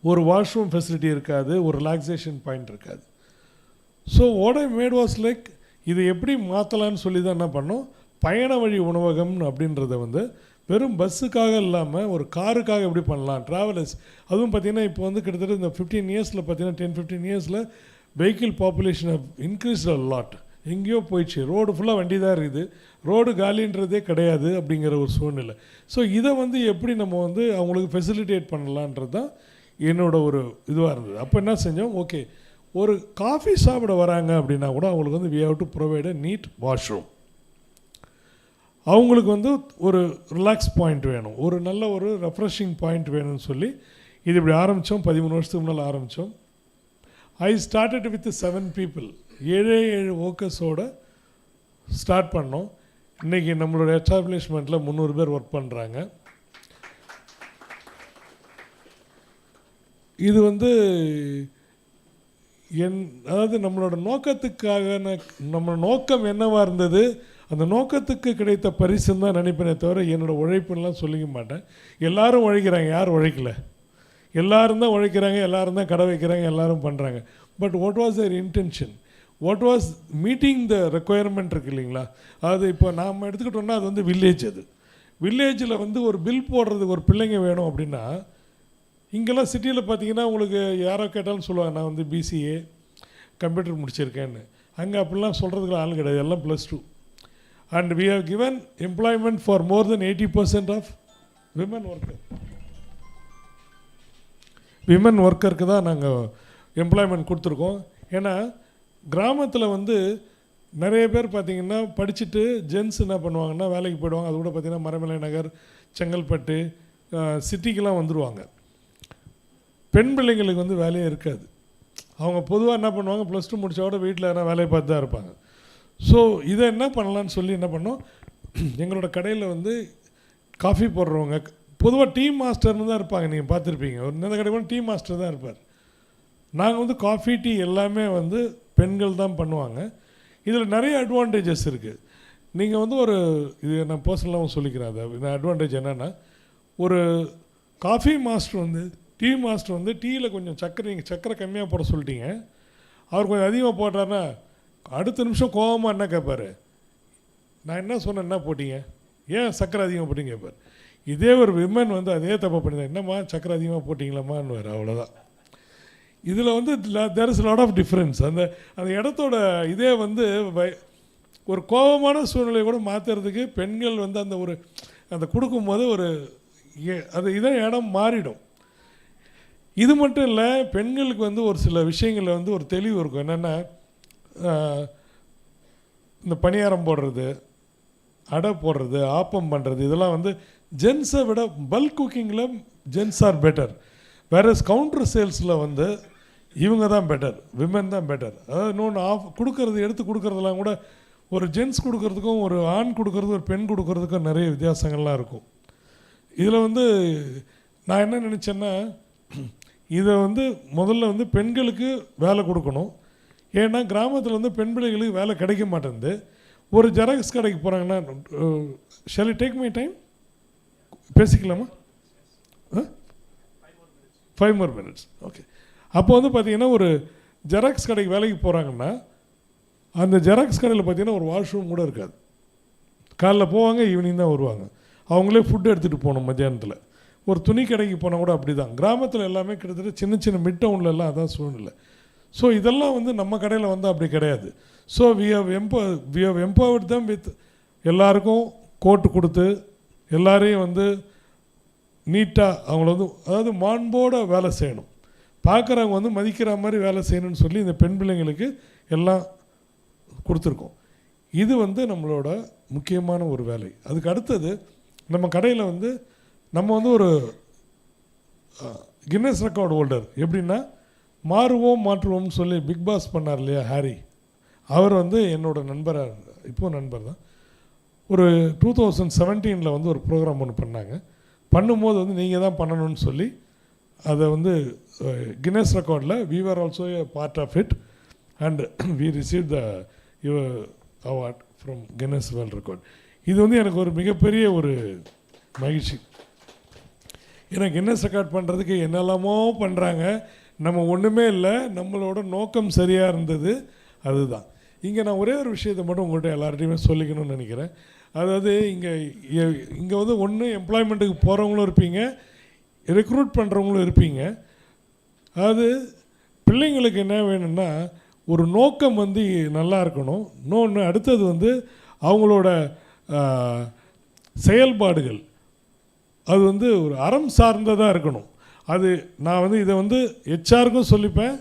ஒரு வாஷ்ரூம் ஃபெசிலிட்டி இருக்காது, ஒரு ரிலாக்ஸேஷன் பாயிண்ட் இருக்காது. So what I made was like, இது எப்படி மாற்றலான்னு சொல்லி தான் என்ன பண்ணோம், பயண வழி உணவகம் அப்படின்றத வந்து வெறும் பஸ்ஸுக்காக இல்லாமல் ஒரு காருக்காக எப்படி பண்ணலாம், ட்ராவலர்ஸ். அதுவும் பார்த்திங்கன்னா இப்போ வந்து கிட்டத்தட்ட இந்த 15 இயர்ஸில் பார்த்தீங்கன்னா 10-15 இயர்ஸில் vehicle population increased a lot. எங்கேயோ போயிடுச்சு, ரோடு ஃபுல்லாக வண்டி தான் இருக்குது, ரோடு காலின்றதே கிடையாது அப்படிங்கிற ஒரு சூழ்நிலை. ஸோ இதை வந்து எப்படி நம்ம வந்து அவங்களுக்கு ஃபெசிலிட்டேட் பண்ணலான்றது தான் என்னோட ஒரு இதுவாக இருந்தது. அப்போ என்ன செஞ்சோம், ஓகே ஒரு காஃபி சாப்பிட வராங்க அப்படின்னா கூட அவங்களுக்கு வந்து we have to provide a neat washroom. அவங்களுக்கு வந்து ஒரு ரிலாக்ஸ் பாயிண்ட் வேணும், ஒரு நல்ல ஒரு ரெஃப்ரெஷிங் பாயிண்ட் வேணும்னு சொல்லி இது இப்படி ஆரம்பித்தோம். 13 வருஷத்துக்கு முன்னால் ஆரம்பித்தோம். ஐ ஸ்டார்டட் வித் 7 people, 7 ஒர்க்கர்ஸோடு ஸ்டார்ட் பண்ணோம். இன்றைக்கி நம்மளோட எஸ்டாப்ளிஷ்மெண்ட்டில் 300 பேர் ஒர்க் பண்ணுறாங்க. இது வந்து அதாவது நம்மளோட நோக்கத்துக்காக நம்ம நோக்கம் என்னவாக இருந்தது, அந்த நோக்கத்துக்கு கிடைத்த பரிசுன்னு தான் நினைப்பேனே தவிர என்னோடய உழைப்புலாம் சொல்லிக்க மாட்டேன். எல்லோரும் உழைக்கிறாங்க, யார் உழைக்கல? எல்லோரும் தான் உழைக்கிறாங்க, எல்லோரும் தான் கடை வைக்கிறாங்க, எல்லோரும் பண்ணுறாங்க. But what was there intention, what was meeting the requirement இருக்குது இல்லைங்களா? அது இப்போ நாம் எடுத்துக்கிட்டோம்னா அது வந்து வில்லேஜ். அது வில்லேஜில் வந்து ஒரு பில் போடுறதுக்கு ஒரு பிள்ளைங்க வேணும் அப்படின்னா, இங்கெல்லாம் சிட்டியில் பார்த்தீங்கன்னா உங்களுக்கு யாரோ கேட்டாலும் சொல்லுவாங்க நான் வந்து பிசிஏ கம்ப்யூட்டர் முடிச்சிருக்கேன்னு. அங்கே அப்படிலாம் சொல்கிறதுக்கு ஆள் கிடையாது, எல்லாம் +2. And we have given employment for more than 80% of women worker. Women ஒர்க்கருக்கு தான் நாங்கள் எம்ப்ளாய்மெண்ட் கொடுத்துருக்கோம். ஏன்னா கிராமத்தில் வந்து நிறைய பேர் பார்த்திங்கன்னா படிச்சுட்டு ஜென்ஸ் என்ன பண்ணுவாங்கன்னா வேலைக்கு போயிடுவாங்க. அது கூட பார்த்திங்கன்னா மரமலை நகர், செங்கல்பட்டு, சிட்டிக்கெலாம் வந்துடுவாங்க. பெண் பிள்ளைங்களுக்கு வந்து வேலையே இருக்காது. அவங்க பொதுவாக என்ன பண்ணுவாங்க, +2 முடித்தோட வீட்டில் எதனா வேலையை பார்த்து தான் இருப்பாங்க. ஸோ இதை என்ன பண்ணலான்னு சொல்லி என்ன பண்ணோம், எங்களோட கடையில் வந்து காஃபி போடுறவங்க பொதுவாக டீ மாஸ்டர்னு தான் இருப்பாங்க. நீங்கள் பார்த்துருப்பீங்க, ஒரு இந்த கடை கூட டீ மாஸ்டர் தான் இருப்பார். நாங்கள் வந்து காஃபி டீ எல்லாமே வந்து பெண்கள் தான் பண்ணுவாங்க. இதில் நிறைய அட்வான்டேஜஸ் இருக்குது. நீங்கள் வந்து ஒரு இது நான் பர்சனலாகவும் சொல்லிக்கிறேன். அது இந்த அட்வான்டேஜ் என்னென்னா, ஒரு காஃபி மாஸ்டர் வந்து டீ மாஸ்டர் வந்து டீயில் கொஞ்சம் நீங்கள் சர்க்கரை கம்மியாக போட சொல்லிட்டீங்க, அவர் கொஞ்சம் அதிகமாக போட்டார்னா அடுத்த நிமிஷம் கோபமாக என்ன கேட்பார், நான் என்ன சொன்னேன், என்ன போட்டிங்க, ஏன் சர்க்கரை அதிகமாக போட்டிங்க கேட்பார். இதே ஒரு விமன் வந்து அதே தப்பை பண்ணிதான், என்னம்மா சர்க்கரை அதிகமாக போட்டிங்களாம்மான்னு வேறு, அவ்வளோதான். இதில் வந்து there is lot of difference. அந்த இடத்தோட இதே வந்து ஒரு கோபமான சூழ்நிலையை கூட மாற்றுறதுக்கு பெண்கள் வந்து அந்த கொடுக்கும்போது ஒரு அது இதே இடம் மாறிடும். இது மட்டும் இல்லை, பெண்களுக்கு வந்து ஒரு சில விஷயங்களில் வந்து ஒரு தெளிவு இருக்கும். என்னென்னா, இந்த பணியாரம் போடுறது, அடை போடுறது, ஆப்பம் பண்ணுறது, இதெல்லாம் வந்து ஜென்ஸை விட பல்க் குக்கிங்கில் ஜென்ஸ் ஆர் பெட்டர். வேறு கவுண்டர் சேல்ஸில் வந்து இவங்க தான் பெட்டர், விமன் தான் பெட்டர். அதாவது இன்னொன்று கொடுக்கறது, எடுத்து கொடுக்குறதுலாம் கூட ஒரு ஜென்ஸ் கொடுக்குறதுக்கும் ஒரு ஆண் கொடுக்குறதுக்கும் ஒரு பெண் கொடுக்குறதுக்கும் நிறைய வித்தியாசங்கள்லாம் இருக்கும். இதில் வந்து நான் என்ன நினச்சேன்னா, இதை வந்து முதல்ல வந்து பெண்களுக்கு வேலை கொடுக்கணும். ஏன்னா கிராமத்தில் வந்து பெண் பிள்ளைகளுக்கு வேலை கிடைக்க மாட்டேங்குது. ஒரு ஜெராக்ஸ் கடைக்கு போகிறாங்கன்னா, shall I take my time, பேசிக்கலாமா? 5 more minutes, ஓகே. அப்போ வந்து பார்த்திங்கன்னா ஒரு ஜெராக்ஸ் கடைக்கு வேலைக்கு போகிறாங்கன்னா, அந்த ஜெராக்ஸ் கடையில் பார்த்திங்கன்னா ஒரு வாஷ்ரூம் கூட இருக்காது. காலைல போவாங்க, ஈவினிங் தான் வருவாங்க. அவங்களே ஃபுட்டு எடுத்துகிட்டு போகணும் மத்தியானத்தில். ஒரு துணி கடைக்கு போனால் கூட அப்படி தான். கிராமத்தில் எல்லாமே கிட்டத்தட்ட சின்ன சின்ன மிட் டவுன்லலாம் அதான் சூழ்நிலை. ஸோ இதெல்லாம் வந்து நம்ம கடையில் வந்து அப்படி கிடையாது. So we have empowered them with எல்லாருக்கும் கோட்டு கொடுத்து எல்லாரையும் வந்து நீட்டாக அவங்கள வந்து, அதாவது மாண்போடு வேலை செய்யணும், பார்க்குறவங்க வந்து மதிக்கிற மாதிரி வேலை செய்யணும்னு சொல்லி இந்த பெண் பிள்ளைங்களுக்கு எல்லாம் கொடுத்துருக்கோம். இது வந்து நம்மளோட முக்கியமான ஒரு வேலை. அதுக்கு அடுத்தது நம்ம கடையில் வந்து நம்ம வந்து ஒரு கின்னஸ் ரெக்கார்டு ஹோல்டர். எப்படின்னா, மாறுவோம் மாற்றுவோம்னு சொல்லி பிக் பாஸ் பண்ணார் இல்லையா ஹாரி, அவர் வந்து என்னோட நண்பராக, இப்போது நண்பர் தான். ஒரு 2017 வந்து ஒரு ப்ரோக்ராம் ஒன்று பண்ணாங்க. பண்ணும்போது வந்து நீங்கள் தான் பண்ணணும்னு சொல்லி அதை வந்து கின்னஸ் ரெக்கார்டில் we are also a part of it and we receive the award from Guinness world record. இது வந்து எனக்கு ஒரு மிகப்பெரிய ஒரு மகிழ்ச்சி. ஏன்னா கின்னஸ் ரெக்கார்ட் பண்ணுறதுக்கு என்னெல்லாமோ பண்ணுறாங்க, நம்ம ஒன்றுமே இல்லை, நம்மளோட நோக்கம் சரியாக இருந்தது, அதுதான். இங்கே நான் ஒரே ஒரு விஷயத்தை மட்டும் உங்கள்கிட்ட எல்லார்ட்டையுமே சொல்லிக்கணும்னு நினைக்கிறேன். அதாவது இங்கே வந்து ஒன்று எம்ப்ளாய்மெண்ட்டுக்கு போகிறவங்களும் இருப்பீங்க, ரெக்ரூட் பண்ணுறவங்களும் இருப்பீங்க. அதாவது பிள்ளைங்களுக்கு என்ன வேணும்னா, ஒரு நோக்கம் வந்து நல்லா இருக்கணும். இன்னொன்று அடுத்தது வந்து அவங்களோட செயல்பாடுகள் அது வந்து ஒரு அறம் சார்ந்ததாக இருக்கணும். அது நான் வந்து இதை வந்து ஹெச்ஆருக்கும் சொல்லிப்பேன்,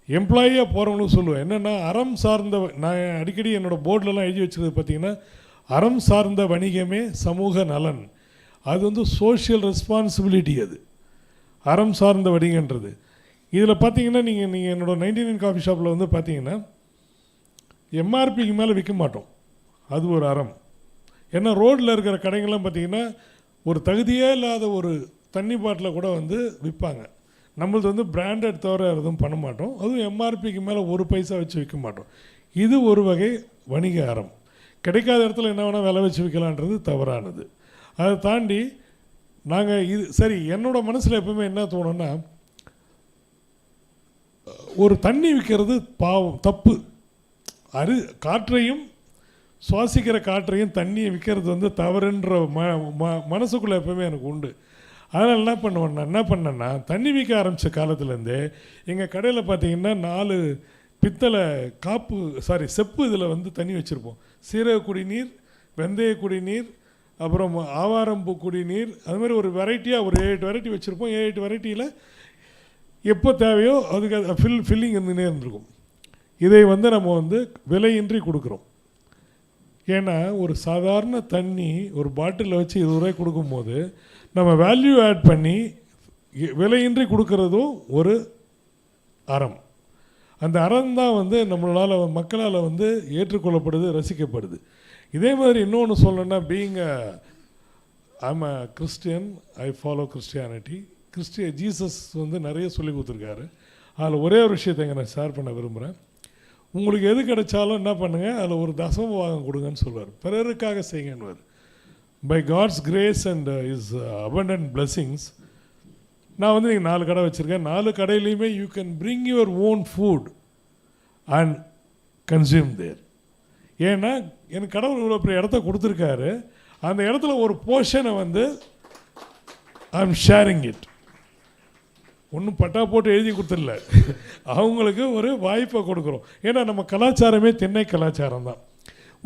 எம்ப்ளாயியாக போகிறவங்களும் சொல்லுவேன் என்னென்னா அறம் சார்ந்த, நான் அடிக்கடி என்னோடய போர்டிலலாம் எழுதி வச்சுருக்கிறது பார்த்திங்கன்னா, அறம் சார்ந்த வணிகமே சமூக நலன். அது வந்து சோஷியல் ரெஸ்பான்சிபிலிட்டி. அது அறம் சார்ந்த வணிகன்றது. இதில் பார்த்தீங்கன்னா நீங்கள் என்னோடய 99 காஃபி ஷாப்பில் வந்து பார்த்தீங்கன்னா எம்ஆர்பிக்கு மேலே விற்க மாட்டோம். அது ஒரு அறம். ஏன்னா ரோட்டில் இருக்கிற கடைகள்லாம் பார்த்திங்கன்னா ஒரு தகுதியே இல்லாத ஒரு தண்ணி பாட்டில் கூட வந்து விற்பாங்க. நம்மளது வந்து பிராண்டட் தவிர எதுவும் பண்ண மாட்டோம். அதுவும் எம்ஆர்பிக்கு மேலே ஒரு பைசா வச்சு விற்க மாட்டோம். இது ஒரு வகை வணிக அறம். கிடைக்காத இடத்துல என்ன வேணால் விலை வச்சு விற்கலான்றது தவறானது. அதை தாண்டி நாங்கள் இது சரி, என்னோடய மனசில் எப்பவுமே என்ன தோணுன்னா, ஒரு தண்ணி விற்கிறது பாவம், தப்பு. காற்றையும் சுவாசிக்கிற காற்றையும் தண்ணியை விற்கிறது வந்து தவறுன்ற மனசுக்குள்ளே எப்பவுமே எனக்கு உண்டு. அதனால் என்ன பண்ணேன்னா தண்ணி விற்க ஆரம்பித்த காலத்துலேருந்தே எங்கள் கடையில் பார்த்திங்கன்னா 4 பித்தளை செப்பு இதில் வந்து தண்ணி வச்சுருப்போம். சீரக குடிநீர், வெந்தய குடிநீர், அப்புறம் ஆவாரம்பூ குடிநீர், அதுமாதிரி ஒரு வெரைட்டியாக ஒரு 7-8 வெரைட்டி வச்சுருப்போம். 7-8 வெரைட்டியில் எப்போ தேவையோ அதுக்கு ஃபில்லிங் இருந்துகிட்டே இருந்திருக்கும். இதை வந்து நம்ம வந்து விலையின்றி கொடுக்குறோம். ஏன்னா ஒரு சாதாரண தண்ணி ஒரு பாட்டிலில் வச்சு 20 ரூபாய் கொடுக்கும்போது நம்ம வேல்யூ ஆட் பண்ணி விலையின்றி கொடுக்கறதும் ஒரு அறம். அந்த அறம் தான் வந்து நம்மளால் மக்களால் வந்து ஏற்றுக்கொள்ளப்படுது, ரசிக்கப்படுது. இதே மாதிரி இன்னொன்று சொல்லணுன்னா, being I'm a Christian, I follow Christianity. Jesus வந்து நிறைய சொல்லி கொடுத்துருக்காரு. அதில் ஒரே ஒரு விஷயத்தை நான் ஷேர் பண்ண விரும்புகிறேன். உங்களுக்கு எது கிடைச்சாலும் என்ன பண்ணுங்கள், அதில் ஒரு தசமபாகம் கொடுங்கன்னு சொல்லுவார். பிறருக்காக செய்யுங்கன்னுவார். By God's grace and is abundant blessings. நான் வந்து நீங்கள் 4 கடை வச்சுருக்கேன். 4 கடையிலையுமே you can bring your own food and consume there. ஏன்னா எனக்கு கடவுள் இவ்வளோ பெரிய இடத்த கொடுத்துருக்காரு. அந்த இடத்துல ஒரு போர்ஷனை வந்து ஐ எம் ஷேரிங் இட். ஒன்றும் பட்டா போட்டு எழுதி கொடுத்துடல, அவங்களுக்கு ஒரு வாய்ப்பை கொடுக்குறோம். ஏன்னா நம்ம கலாச்சாரமே திண்ணை கலாச்சாரம் தான்.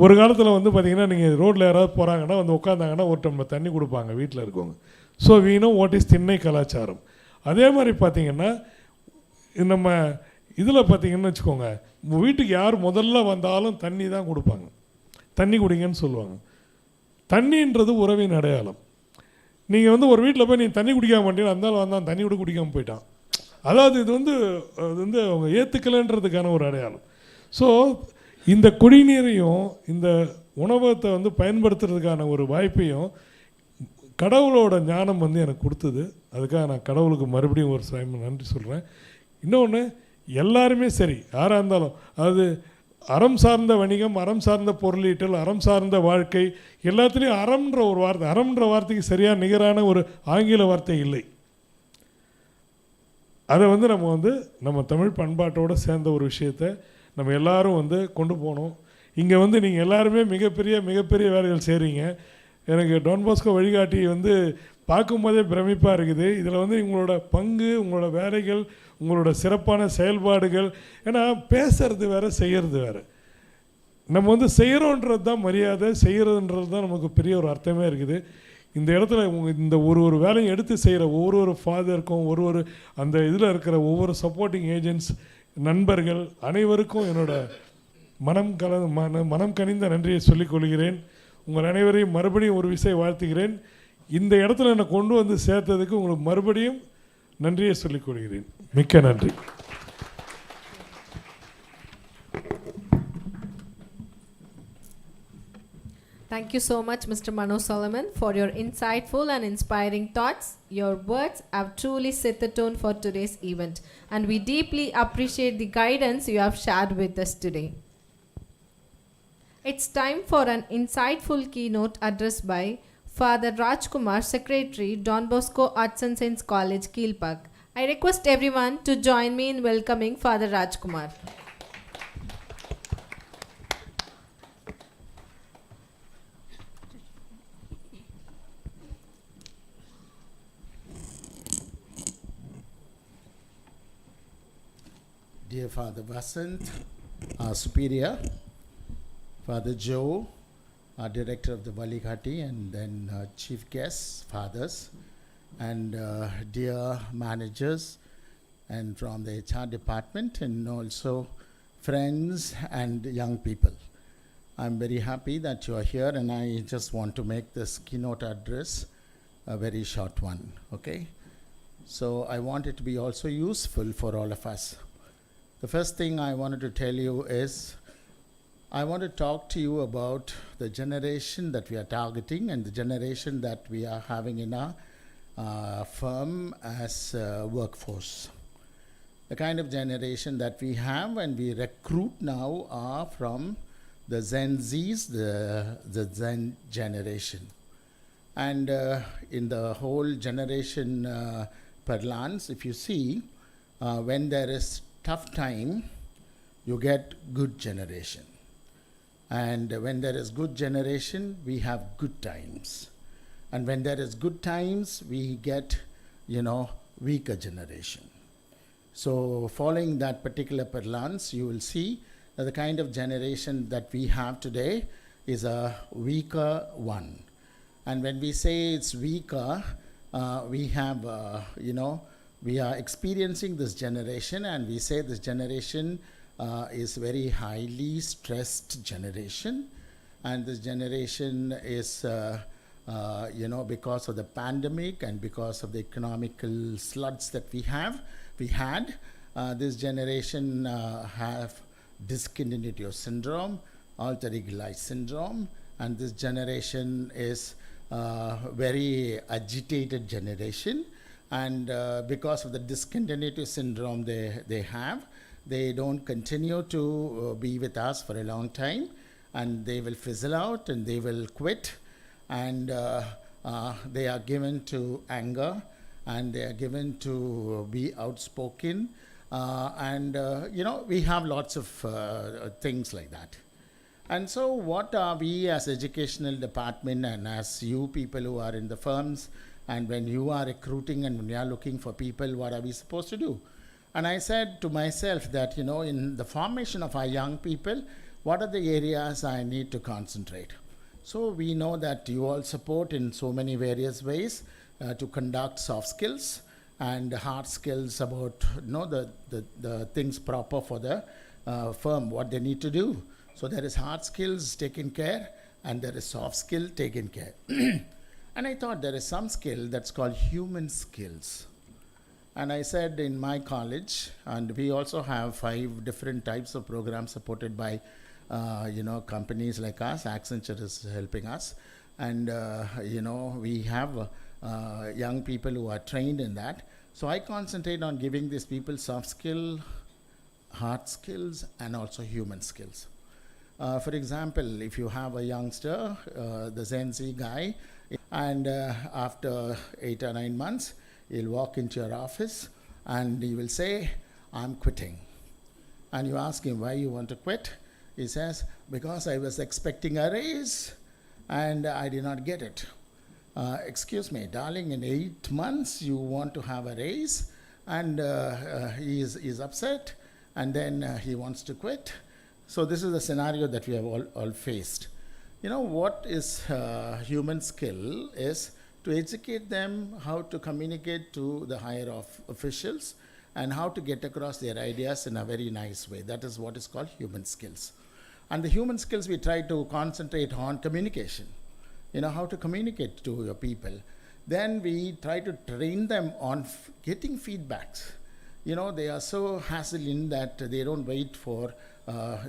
ஒரு காலத்தில் வந்து பார்த்திங்கன்னா, நீங்கள் ரோட்டில் யாராவது போகிறாங்கன்னா வந்து உட்காந்தாங்கன்னா ஒரு டம்ளர் தண்ணி கொடுப்பாங்க வீட்டில் இருக்கவங்க. So we know what is திண்ணை கலாச்சாரம். அதே மாதிரி பார்த்திங்கன்னா நம்ம இதில் பார்த்திங்கன்னு வச்சுக்கோங்க, வீட்டுக்கு யார் முதல்ல வந்தாலும் தண்ணி தான் கொடுப்பாங்க. தண்ணி குடிங்கன்னு சொல்லுவாங்க. தண்ணின்றது உறவின் அடையாளம். நீங்கள் வந்து ஒரு வீட்டில் போய் நீங்கள் தண்ணி குடிக்காம மாட்டீங்க, இருந்தாலும் வந்தான் தண்ணி கூட குடிக்காமல் போயிட்டான். அதாவது இது வந்து அவங்க ஏற்றுக்கலைன்றதுக்கான ஒரு அடையாளம். ஸோ இந்த குடிநீரையும் இந்த உணவகத்தை வந்து பயன்படுத்துறதுக்கான ஒரு வாய்ப்பையும் கடவுளோட ஞானம் வந்து எனக்கு கொடுத்தது. அதுக்காக நான் கடவுளுக்கு மறுபடியும் ஒரு நன்றி சொல்கிறேன். இன்னொன்று, எல்லாருமே சரி யாராக இருந்தாலும், அதாவது அறம் சார்ந்த வணிகம், அறம் சார்ந்த பொருளீட்டல், அறம் சார்ந்த வாழ்க்கை, எல்லாத்துலேயும் அறம்ன்ற ஒரு வார்த்தை, அறம்ன்ற வார்த்தைக்கு சரியாக நிகரான ஒரு ஆங்கில வார்த்தை இல்லை. அதை வந்து நம்ம தமிழ் பண்பாட்டோடு சேர்ந்த ஒரு விஷயத்தை நம்ம எல்லாரும் வந்து கொண்டு போகணும். இங்கே வந்து நீங்கள் எல்லாருமே மிகப்பெரிய வேலைகள் செய்கிறீங்க. எனக்கு டான் பாஸ்கோ வழிகாட்டி வந்து பார்க்கும்போதே பிரமிப்பாக இருக்குது. இதில் வந்து உங்களோட பங்கு, உங்களோட வேலைகள், உங்களோட சிறப்பான செயல்பாடுகள். ஏன்னா பேசுறது வேறு, செய்கிறது வேறு. நம்ம வந்து செய்கிறோன்றது தான் மரியாதை, செய்கிறதுன்றது தான் நமக்கு பெரிய ஒரு அர்த்தமே இருக்குது. இந்த இடத்துல இந்த ஒரு வேலையை எடுத்து செய்கிற ஒவ்வொரு ஃபாதருக்கும், ஒரு அந்த இதில் இருக்கிற ஒவ்வொரு சப்போர்ட்டிங் ஏஜென்ட்ஸ், நண்பர்கள் அனைவருக்கும் என்னோட மனம் கனிந்த நன்றியை சொல்லிக் கொள்கிறேன். உங்கள் அனைவரையும் மறுபடியும் ஒரு விஷயம் வாழ்த்துகிறேன். இந்த இடத்துல என்னை கொண்டு வந்து சேர்த்ததுக்கு உங்களுக்கு மறுபடியும் நன்றியை சொல்லிக் கொள்கிறேன். மிக்க நன்றி. Thank you so much, Mr. Mano Solomon, for your insightful and inspiring thoughts. Your words have truly set the tone for today's event, and we deeply appreciate the guidance you have shared with us today. It's time for an insightful keynote address by Father Rajkumar, Secretary, Don Bosco Arts and Science College, Kilpauk. I request everyone to join me in welcoming Father Rajkumar. Dear Father Vasant, our Superior, Father Joe, our Director of the Vazhikaatti, and then Chief Guests, Fathers, and dear managers, and from the HR department, and also friends and young people. I'm very happy that you are here, and I just want to make this keynote address a very short one, okay? So I want it to be also useful for all of us. The first thing I wanted to tell you is, I want to talk to you about the generation that we are targeting and the generation that we are having in our firm as a workforce. The kind of generation that we have and we recruit now are from the Gen Zs, the Zen generation. And in the whole generation parlance, if you see, when there is tough time, you get good generation. And when there is good generation, we have good times. And when there is good times, we get, weaker generation. So following that particular parlance, you will see that the kind of generation that we have today is a weaker one. And when we say it's weaker, we have, we are experiencing this generation, and we say this generation is very highly stressed generation. And this generation is, because of the pandemic and because of the economical slumps that we had, this generation have discontinuity syndrome, alter ego life syndrome, and this generation is very agitated generation. And because of the discontinuity syndrome they have, they don't continue to be with us for a long time, and they will fizzle out and they will quit, and they are given to anger, and they are given to be outspoken, and we have lots of things like that. And so what are we as educational department and as you people who are in the firms, and when you are recruiting and when you are looking for people, what are we supposed to do? And I said to myself that, in the formation of our young people, what are the areas I need to concentrate? So we know that you all support in so many various ways to conduct soft skills and hard skills about the things proper for the firm, what they need to do. So there is hard skills taken care, and there is soft skill taken care. And I thought there is some skill that's called human skills. And I said in my college, and we also have 5 different types of programs supported by companies like us. Accenture is helping us, and we have young people who are trained in that. So I concentrate on giving these people soft skill, hard skills, and also human skills. For example, if you have a youngster, the Gen Z guy, and after 8 or 9 months, he'll walk into your office and he will say, I'm quitting. And you ask him, why you want to quit? He says, because I was expecting a raise and I did not get it. Excuse me, darling, in 8 months you want to have a raise, and he is upset, and then he wants to quit. So this is the scenario that we have all faced. What is human skill is to educate them how to communicate to the higher officials and how to get across their ideas in a very nice way. That is what is called human skills. And the human skills, we try to concentrate on communication, how to communicate to your people. Then we try to train them on getting feedbacks. They are so hassling that they don't wait for,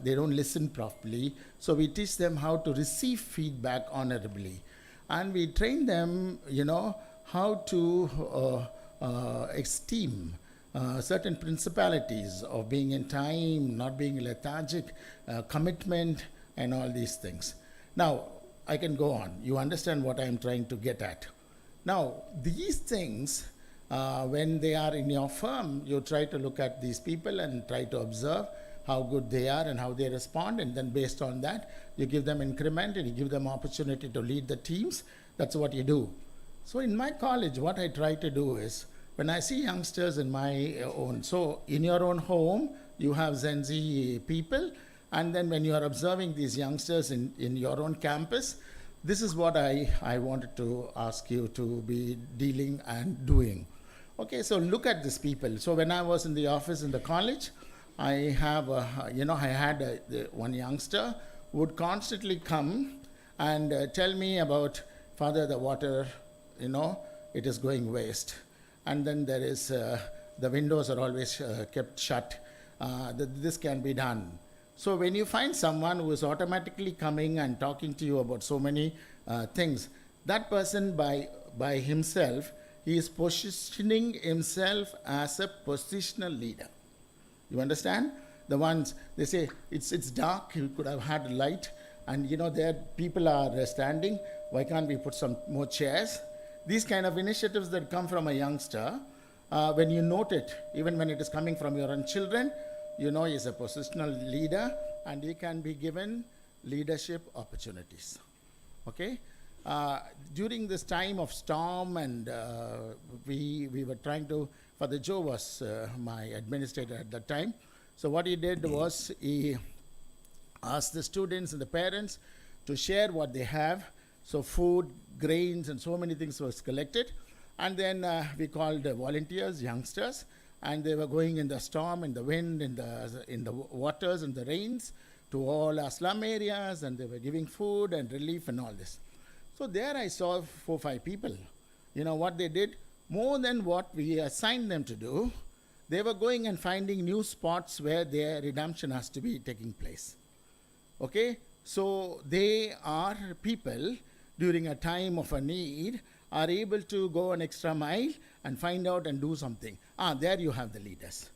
they don't listen properly. So we teach them how to receive feedback honorably. And we train them, how to esteem certain principalities of being in time, not being lethargic, commitment, and all these things. Now, I can go on. You understand what I'm trying to get at. Now, these things, when they are in your firm, you try to look at these people and try to observe how good they are and how they respond, and then based on that, you give them increment and you give them opportunity to lead the teams. That's what you do. So in my college, what I try to do is, when I see youngsters in my own, so in your own home, you have Gen Z people, and then when you are observing these youngsters in your own campus, this is what I wanted to ask you to be dealing and doing. Okay, so look at these people. So when I was in the office in the college, I have, I had one youngster who would constantly come and tell me about, Father, the water, it is going waste. And then there is, the windows are always kept shut. This can be done. So when you find someone who is automatically coming and talking to you about so many things, that person by himself, he is positioning himself as a positional leader. You understand? The ones, they say, it's dark, you could have had light, and there people are standing, why can't we put some more chairs? These kind of initiatives that come from a youngster, when you note it, even when it is coming from your own children, he's a positional leader, and he can be given leadership opportunities. Okay? During this time of storm, and we were trying to, Father Joe was my administrator at that time. So what he did was he asked the students and the parents to share what they have. So food, grains, and so many things was collected. And then we called volunteers, youngsters, and they were going in the storm, in the wind, in the waters, and the rains to all our slum areas, and they were giving food and relief and all this. So there I saw 4 or 5 people. What they did, more than what we assigned them to do, they were going and finding new spots where their redemption has to be taking place. Okay? So they are people, during a time of a need, are able to go an extra mile and find out and do something. There you have the leaders.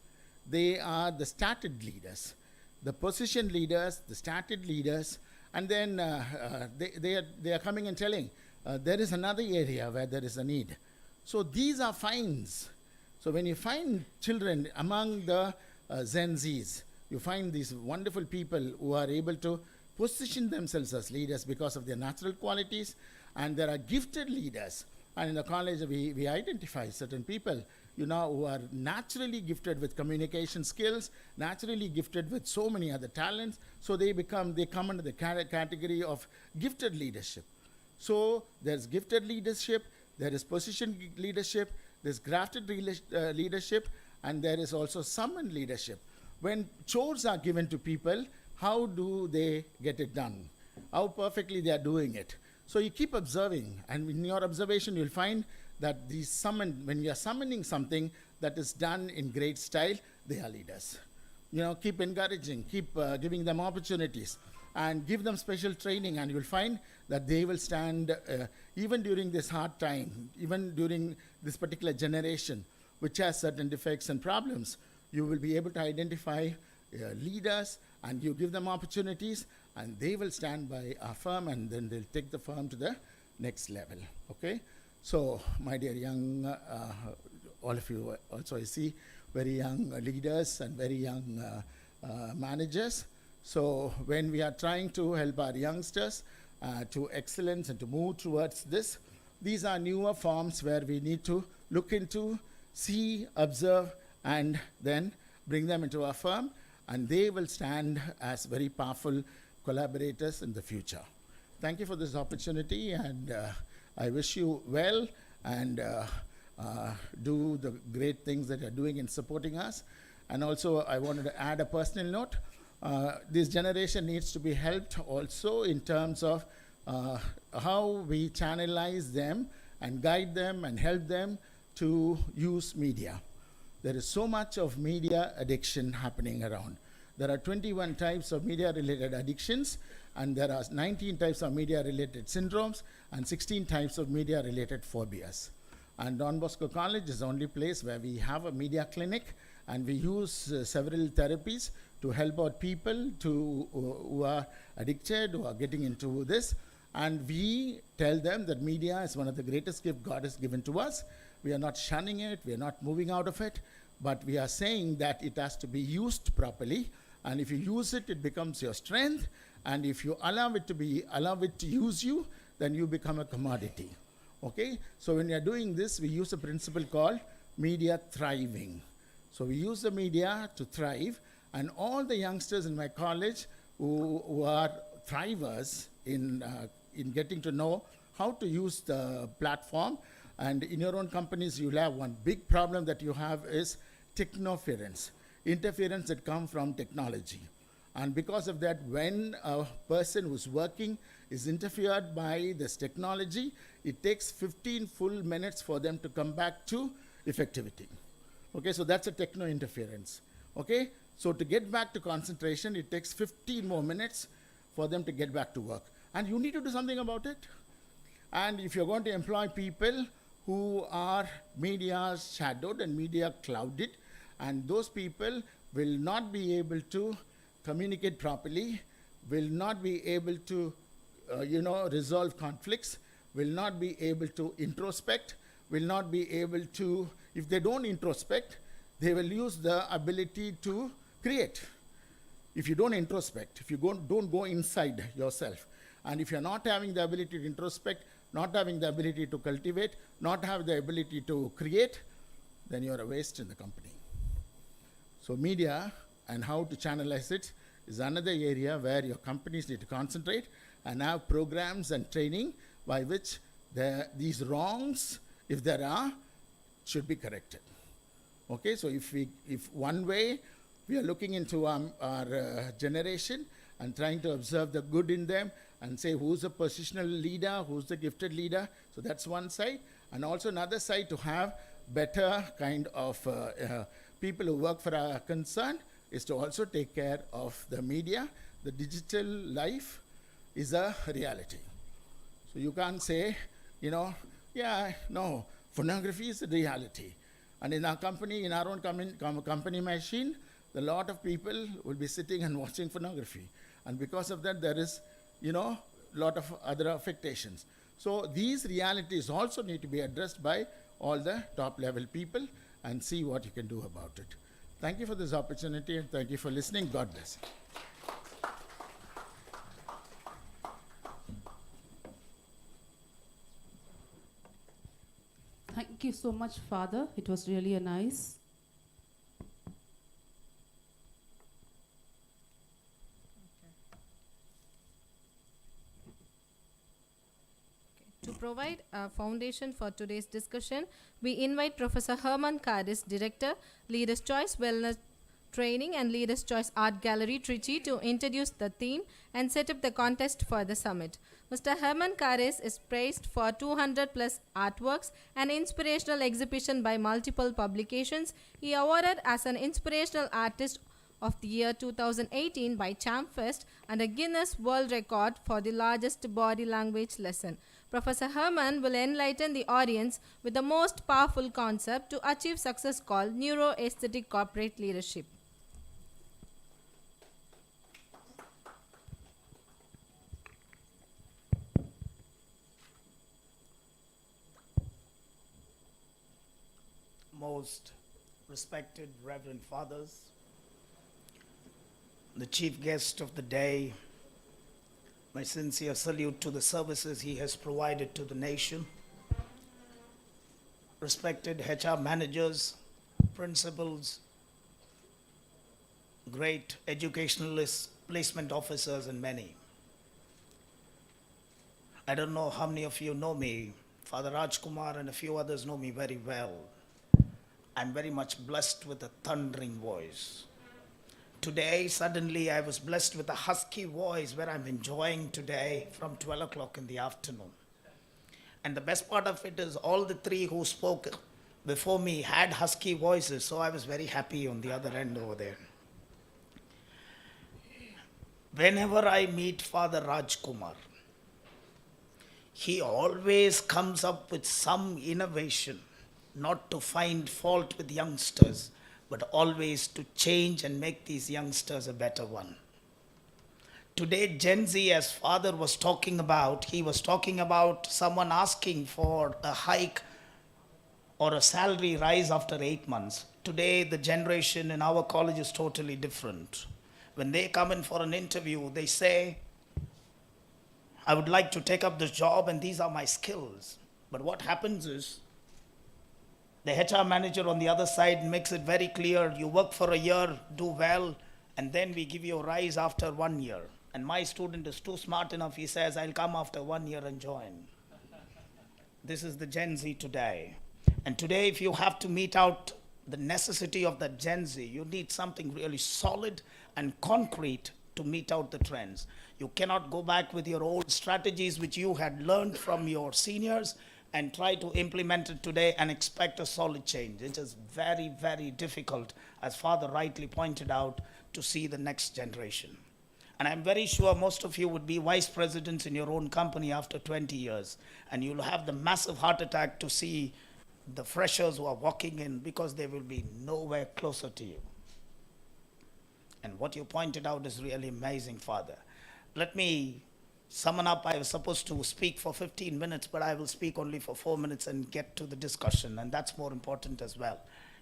They are the started leaders, the position leaders, the started leaders, and then they are coming and telling, there is another area where there is a need. So these are finds. So when you find children among the Gen Zs, you find these wonderful people who are able to position themselves as leaders because of their natural qualities, and there are gifted leaders. And in the college, we identify certain people, who are naturally gifted with communication skills, naturally gifted with so many other talents. So they come under the category of gifted leadership. So there's gifted leadership, there is position leadership, there's grafted leadership, and there is also summoned leadership. When chores are given to people, how do they get it done? How perfectly they are doing it. So you keep observing, and in your observation, you'll find that when you are summoning something that is done in great style, they are leaders. Keep encouraging, keep giving them opportunities, and give them special training, and you'll find that they will stand even during this hard time, even during this particular generation, which has certain defects and problems. You will be able to identify leaders, and you give them opportunities, and they will stand by our firm, and then they'll take the firm to the next level. Okay? So, my dear young, all of you also I see very young leaders and very young managers. So when we are trying to help our youngsters to excellence and to move towards this, these are newer forms where we need to look into, see, observe, and then bring them into our firm, and they will stand as very powerful collaborators in the future. Thank you for this opportunity, and I wish you well, and do the great things that you're doing in supporting us. And also, I wanted to add a personal note. This generation needs to be helped also in terms of how we channelize them and guide them and help them to use media. There is so much of media addiction happening around. There are 21 types of media-related addictions, and there are 19 types of media-related syndromes, and 16 types of media-related phobias. And Don Bosco College is the only place where we have a media clinic, and we use several therapies to help out people who are addicted, who are getting into this. And we tell them that media is one of the greatest gifts God has given to us. We are not shunning it, we are not moving out of it, but we are saying that it has to be used properly. And if you use it, it becomes your strength. And if you allow it to use you, then you become a commodity. Okay? So when we are doing this, we use a principle called media thriving. So we use the media to thrive, and all the youngsters in my college who are thrivers in getting to know how to use the platform, And in your own companies, you'll have one big problem that you have is technoference, interference that come from technology. And because of that, when a person who's working is interfered by this technology, it takes 15 full minutes for them to come back to effectivity. Okay, so that's a techno interference. Okay, so to get back to concentration, it takes 15 more minutes for them to get back to work. And you need to do something about it. And if you're going to employ people who are media shadowed and media clouded, and those people will not be able to communicate properly, will not be able to resolve conflicts, will not be able to introspect, will not be able to, if they don't introspect, they will use the ability to create. If you don't introspect, if you don't go inside yourself, and if you're not having the ability to introspect, not having the ability to cultivate, not have the ability to create, then you're a waste in the company. So media and how to channelize it is another area where your companies need to concentrate and have programs and training by which these wrongs, if there are, should be corrected. Okay, so if one way we are looking into our generation and trying to observe the good in them and say who's the positional leader, who's the gifted leader, so that's one side. And also another side to have better kind of people who work for our concern is to also take care of the media. The digital life is a reality. So you can't say, pornography is a reality. And in our company, in our own company machine, a lot of people will be sitting and watching pornography. And because of that, there is, a lot of other affectations. So these realities also need to be addressed by all the top level people and see what you can do about it. Thank you for this opportunity and thank you for listening. God bless you. Thank you so much, Father. It was really a nice. To provide a foundation for today's discussion, we invite Professor Herman Karis, Director, Leaders' Choice Wellness Training and Leaders' Choice Art Gallery, Trichy, to introduce the theme and set up the contest for the summit. Mr. Herman Karis is praised for 200 plus artworks, an inspirational exhibition by multiple publications. He awarded as an Inspirational Artist of the Year 2018 by Champfest and a Guinness World Record for the largest body language lesson. Professor Herman will enlighten the audience with the most powerful concept to achieve success called Neuro-aesthetic corporate leadership. Most respected Reverend Fathers, the chief guest of the day, my sincere salute to the services he has provided to the nation. Respected HR managers, principals, great educationalists, placement officers, and many. I don't know how many of you know me. Father Rajkumar and a few others know me very well. I'm very much blessed with a thundering voice. Today, suddenly, I was blessed with a husky voice where I'm enjoying today from 12 o'clock in the afternoon. And the best part of it is all the three who spoke before me had husky voices, so I was very happy on the other end over there. Whenever I meet Father Rajkumar, he always comes up with some innovation, not to find fault with youngsters, but always to change and make these youngsters a better one. Today, Gen Z, as Father was talking about, he was talking about someone asking for a hike or a salary rise after 8 months. Today, the generation in our college is totally different. When they come in for an interview, they say, I would like to take up this job and these are my skills. But what happens is, the HR manager on the other side makes it very clear, you work for a year, do well, and then we give you a rise after 1 year. And my student is too smart enough, he says, I'll come after 1 year and join. This is the Gen Z today. And today, if you have to meet out the necessity of that Gen Z, you need something really solid and concrete to meet out the trends. You cannot go back with your old strategies which you had learned from your seniors and try to implement it today and expect a solid change. It is very, very difficult, as Father rightly pointed out, to see the next generation. And I'm very sure most of you would be vice presidents in your own company after 20 years, and you'll have the massive heart attack to see the freshers who are walking in, because they will be nowhere closer to you. And what you pointed out is really amazing, Father. Let me summon up. I was supposed to speak for 15 minutes, but I will speak only for 4 minutes and get to the discussion, and that's more important as well.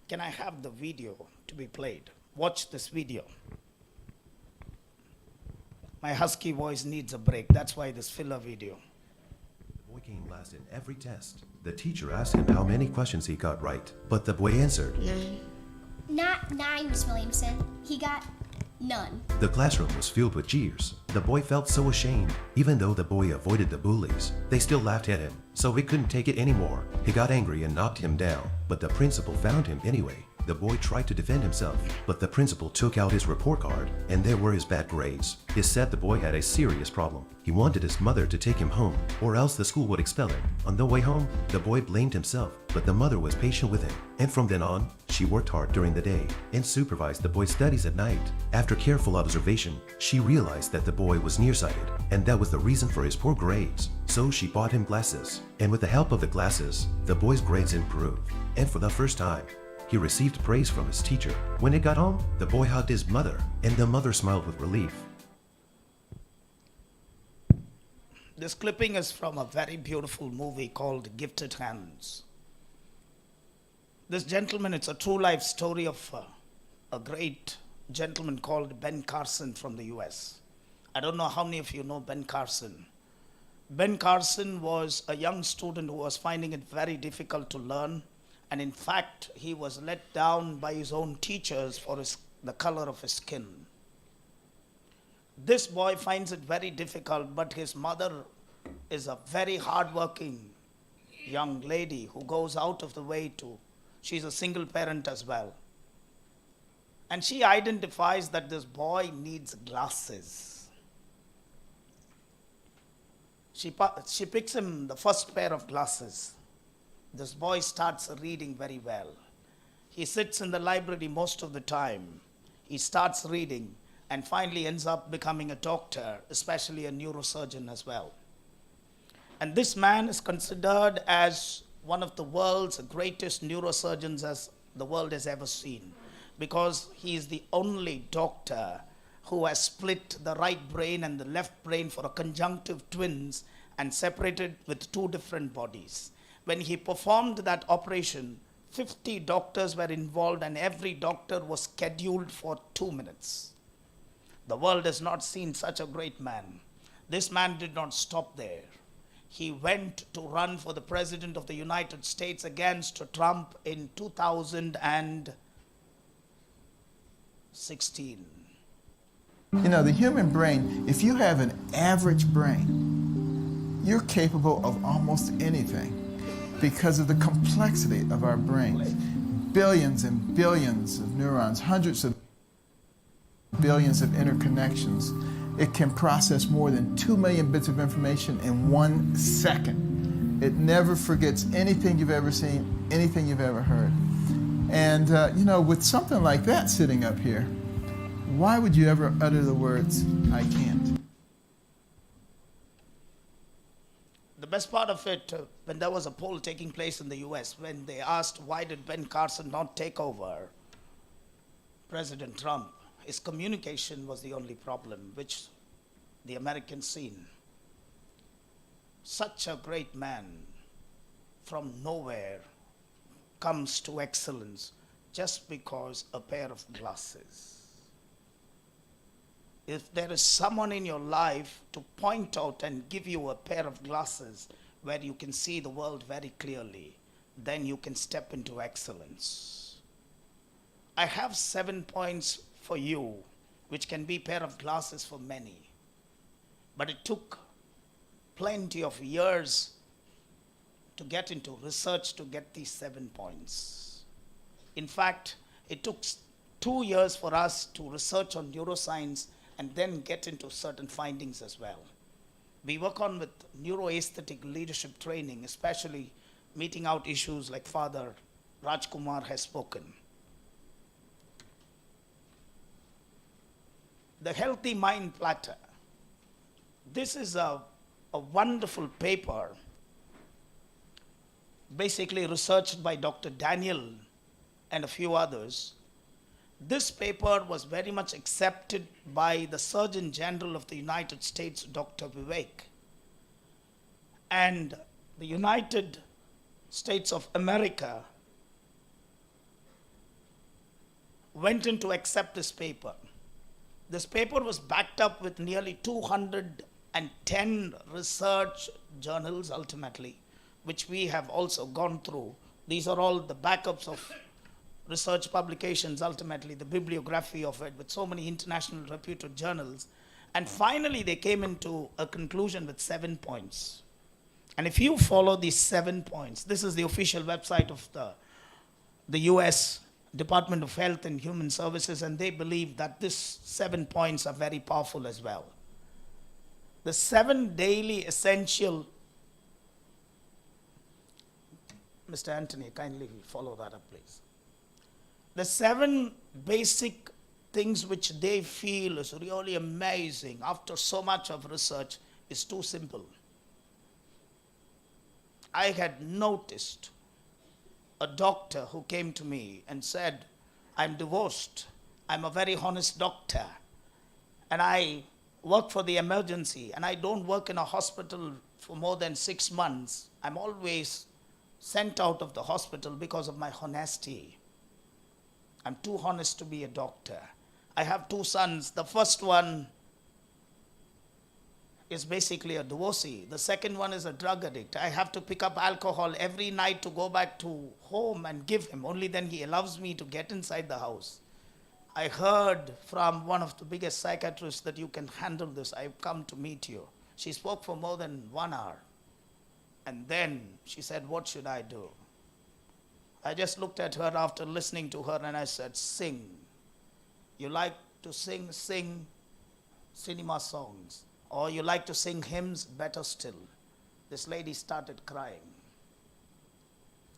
Can I have the video to be played? Watch this video. My husky voice needs a break. That's why this filler video. The boy came last in every test. The teacher asked him how many questions he got right, but the boy answered, None. Not 9, Miss Williamson. He got none. The classroom was filled with jeers. The boy felt so ashamed. Even though the boy avoided the bullies, they still laughed at him, so he couldn't take it anymore. He got angry and knocked him down, but the principal found him anyway. The boy tried to defend himself, but the principal took out his report card, and there were his bad grades. He said the boy had a serious problem. He wanted his mother to take him home, or else the school would expel him. On the way home, the boy blamed himself, but the mother was patient with him. And from then on, she worked hard during the day and supervised the boy's studies at night. After careful observation, she realized that the boy was nearsighted, and that was the reason for his poor grades. So she bought him glasses, and with the help of the glasses, the boy's grades improved. And for the first time, he received praise from his teacher. When he got home, the boy hugged his mother, and the mother smiled with relief. This clipping is from a very beautiful movie called Gifted Hands. This gentleman, it's a true life story of a great gentleman called Ben Carson from the US. I don't know how many of you know Ben Carson. Ben Carson was a young student who was finding it very difficult to learn. And in fact, he was let down by his own teachers for the color of his skin. This boy finds it very difficult, but his mother is a very hardworking young lady who goes out of the way she's a single parent as well. And she identifies that this boy needs glasses. She picks him the first pair of glasses. This boy starts reading very well. He sits in the library most of the time. He starts reading and finally ends up becoming a doctor, especially a neurosurgeon as well. And this man is considered as one of the world's greatest neurosurgeons as the world has ever seen, because he is the only doctor who has split the right brain and the left brain for a conjunctive twins and separated with 2 different bodies. When he performed that operation, 50 doctors were involved and every doctor was scheduled for 2 minutes. The world has not seen such a great man. This man did not stop there. He went to run for the President of the United States against Trump in 2016. You know, the human brain, if you have an average brain, you're capable of almost anything because of the complexity of our brains. Billions and billions of neurons, hundreds of billions of interconnections. It can process more than 2 million bits of information in 1 second. It never forgets anything you've ever seen, anything you've ever heard. And, you know, with something like that sitting up here, why would you ever utter the words, I can't? The best part of it, when there was a poll taking place in the US, when they asked why did Ben Carson not take over President Trump, his communication was the only problem, which the Americans seen. Such a great man from nowhere comes to excellence just because a pair of glasses. If there is someone in your life to point out and give you a pair of glasses where you can see the world very clearly, then you can step into excellence. I have 7 points for you, which can be a pair of glasses for many. But it took plenty of years to get into research to get these 7 points. In fact, it took 2 years for us to research on neuroscience and then get into certain findings as well. We work on with neuro-aesthetic leadership training, especially meeting out issues like Father Rajkumar has spoken. The Healthy Mind Platter. This is a wonderful paper, basically researched by Dr. Daniel and a few others. This paper was very much accepted by the Surgeon General of the United States, Dr. Vivek, and the United States of America went in to accept this paper. This paper was backed up with nearly 210 research journals ultimately, which we have also gone through. These are all the backups of research publications, ultimately the bibliography of it with so many international reputed journals. And finally they came into a conclusion with 7 points. And if you follow these 7 points, this is the official website of the US Department of Health and Human Services, and they believe that these 7 points are very powerful as well. The 7 daily essential, Mr. Anthony, kindly follow that up, please. The 7 basic things which they feel is really amazing after so much of research is too simple. I had noticed a doctor who came to me and said, I'm divorced, I'm a very honest doctor, and I work for the emergency, and I don't work in a hospital for more than 6 months. I'm always sent out of the hospital because of my honesty. I'm too honest to be a doctor. I have 2 sons. The first one is basically a divorcee. The second one is a drug addict. I have to pick up alcohol every night to go back to home and give him. Only then he allows me to get inside the house. I heard from one of the biggest psychiatrists that you can handle this. I've come to meet you. She spoke for more than 1 hour. And then she said, what should I do? I just looked at her after listening to her and I said, sing. You like to sing, sing cinema songs. Or you like to sing hymns, better still. This lady started crying.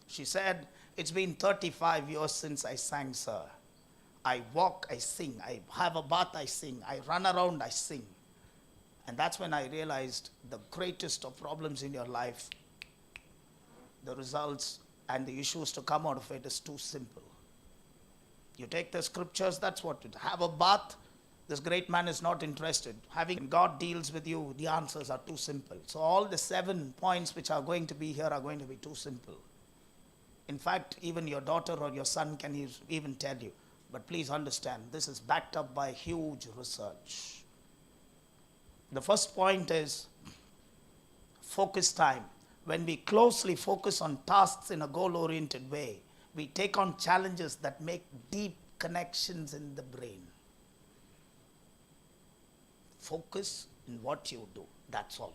She said, it's been 35 years since I sang, sir. I walk, I sing. I have a bath, I sing. I run around, I sing. And that's when I realized the greatest of problems in your life, the results and the issues to come out of it is too simple. You take the scriptures, that's what it is. Have a bath. This great man is not interested. Having God deals with you, the answers are too simple. So all the 7 points which are going to be here are going to be too simple. In fact, even your daughter or your son can even tell you. But please understand, this is backed up by huge research. The first point is focus time. When we closely focus on tasks in a goal-oriented way, we take on challenges that make deep connections in the brain. Focus in what you do, that's all.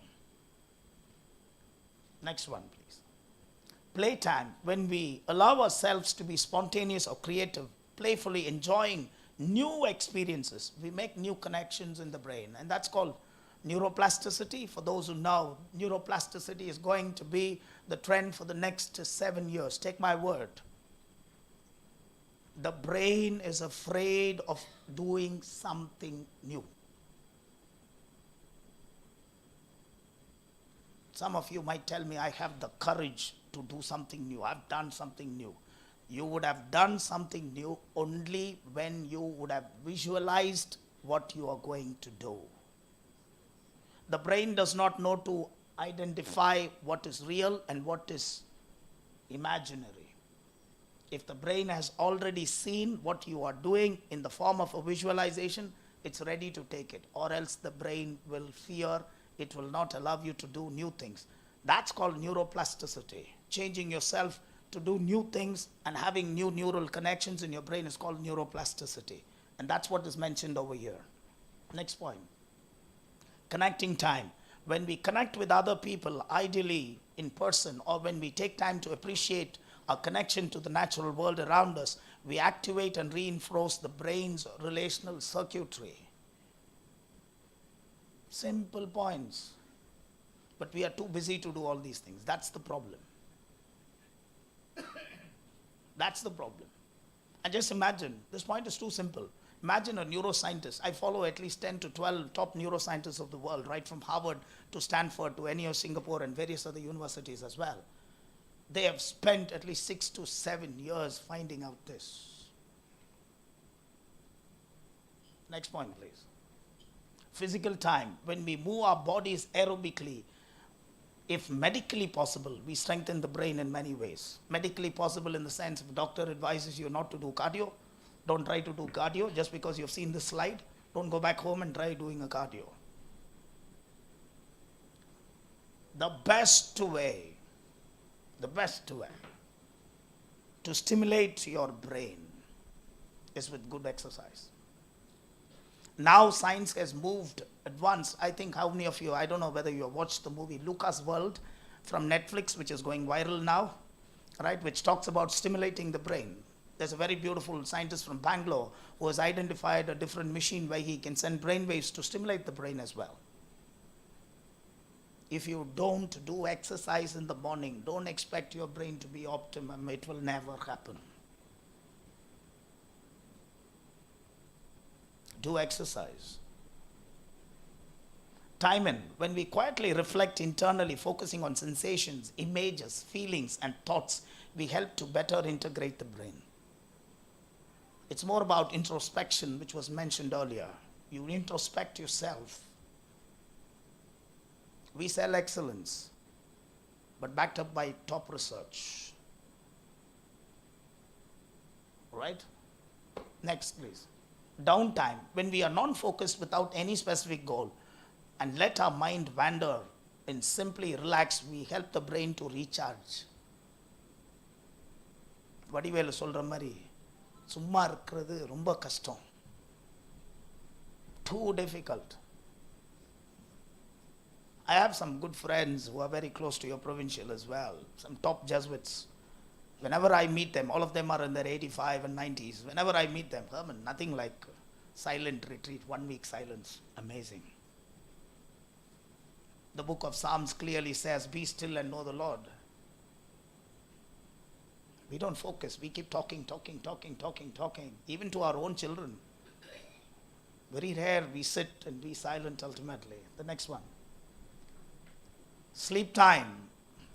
Next one, please. Playtime. When we allow ourselves to be spontaneous or creative, playfully enjoying new experiences, we make new connections in the brain, and that's called neuroplasticity. For those who know, neuroplasticity is going to be the trend for the next 7 years. Take my word. The brain is afraid of doing something new. Some of you might tell me, I have the courage to do something new. I've done something new. You would have done something new only when you would have visualized what you are going to do. The brain does not know to identify what is real and what is imaginary. If the brain has already seen what you are doing in the form of a visualization, it's ready to take it, or else the brain will fear. It will not allow you to do new things. That's called neuroplasticity. Changing yourself to do new things and having new neural connections in your brain is called neuroplasticity. And that's what is mentioned over here. Next point. Connecting time. When we connect with other people, ideally in person, or when we take time to appreciate our connection to the natural world around us, we activate and reinforce the brain's relational circuitry. Simple points. But we are too busy to do all these things. That's the problem. That's the problem. And just imagine, this point is too simple. Imagine a neuroscientist. I follow at least 10 to 12 top neuroscientists of the world, right from Harvard to Stanford to NEO Singapore and various other universities as well. They have spent at least 6 to 7 years finding out this. Next point, please. Physical time. When we move our bodies aerobically, if medically possible, we strengthen the brain in many ways. Medically possible in the sense, if a doctor advises you not to do cardio, don't try to do cardio just because you've seen this slide. Don't go back home and try doing a cardio. The best way to stimulate your brain is with good exercise. Now science has moved advanced. I think how many of you, I don't know whether you have watched the movie Lucas World from Netflix, which is going viral now, right, which talks about stimulating the brain. There's a very beautiful scientist from Bangalore who has identified a different machine where he can send brain waves to stimulate the brain as well. If you don't do exercise in the morning, don't expect your brain to be optimum. It will never happen. Do exercise. Time in. When we quietly reflect internally, focusing on sensations, images, feelings, and thoughts, we help to better integrate the brain. It's more about introspection, which was mentioned earlier. You introspect yourself. We sell excellence, but backed up by top research. Right? Next, please. Downtime. When we are non-focused without any specific goal and let our mind wander and simply relax, we help the brain to recharge. Vadivelu சொல்ற மாதிரி சும்மா இருக்கிறது ரொம்ப கஷ்டம். Too difficult. I have some good friends who are very close to your provincial as well, some top Jesuits. Whenever I meet them, all of them are in their 85 and 90s. Whenever I meet them, Herman, nothing like silent retreat, 1 week silence. Amazing. The book of Psalms clearly says, be still and know the Lord. We don't focus. We keep talking. Even to our own children. Very rare we sit and be silent ultimately. The next one. Sleep time.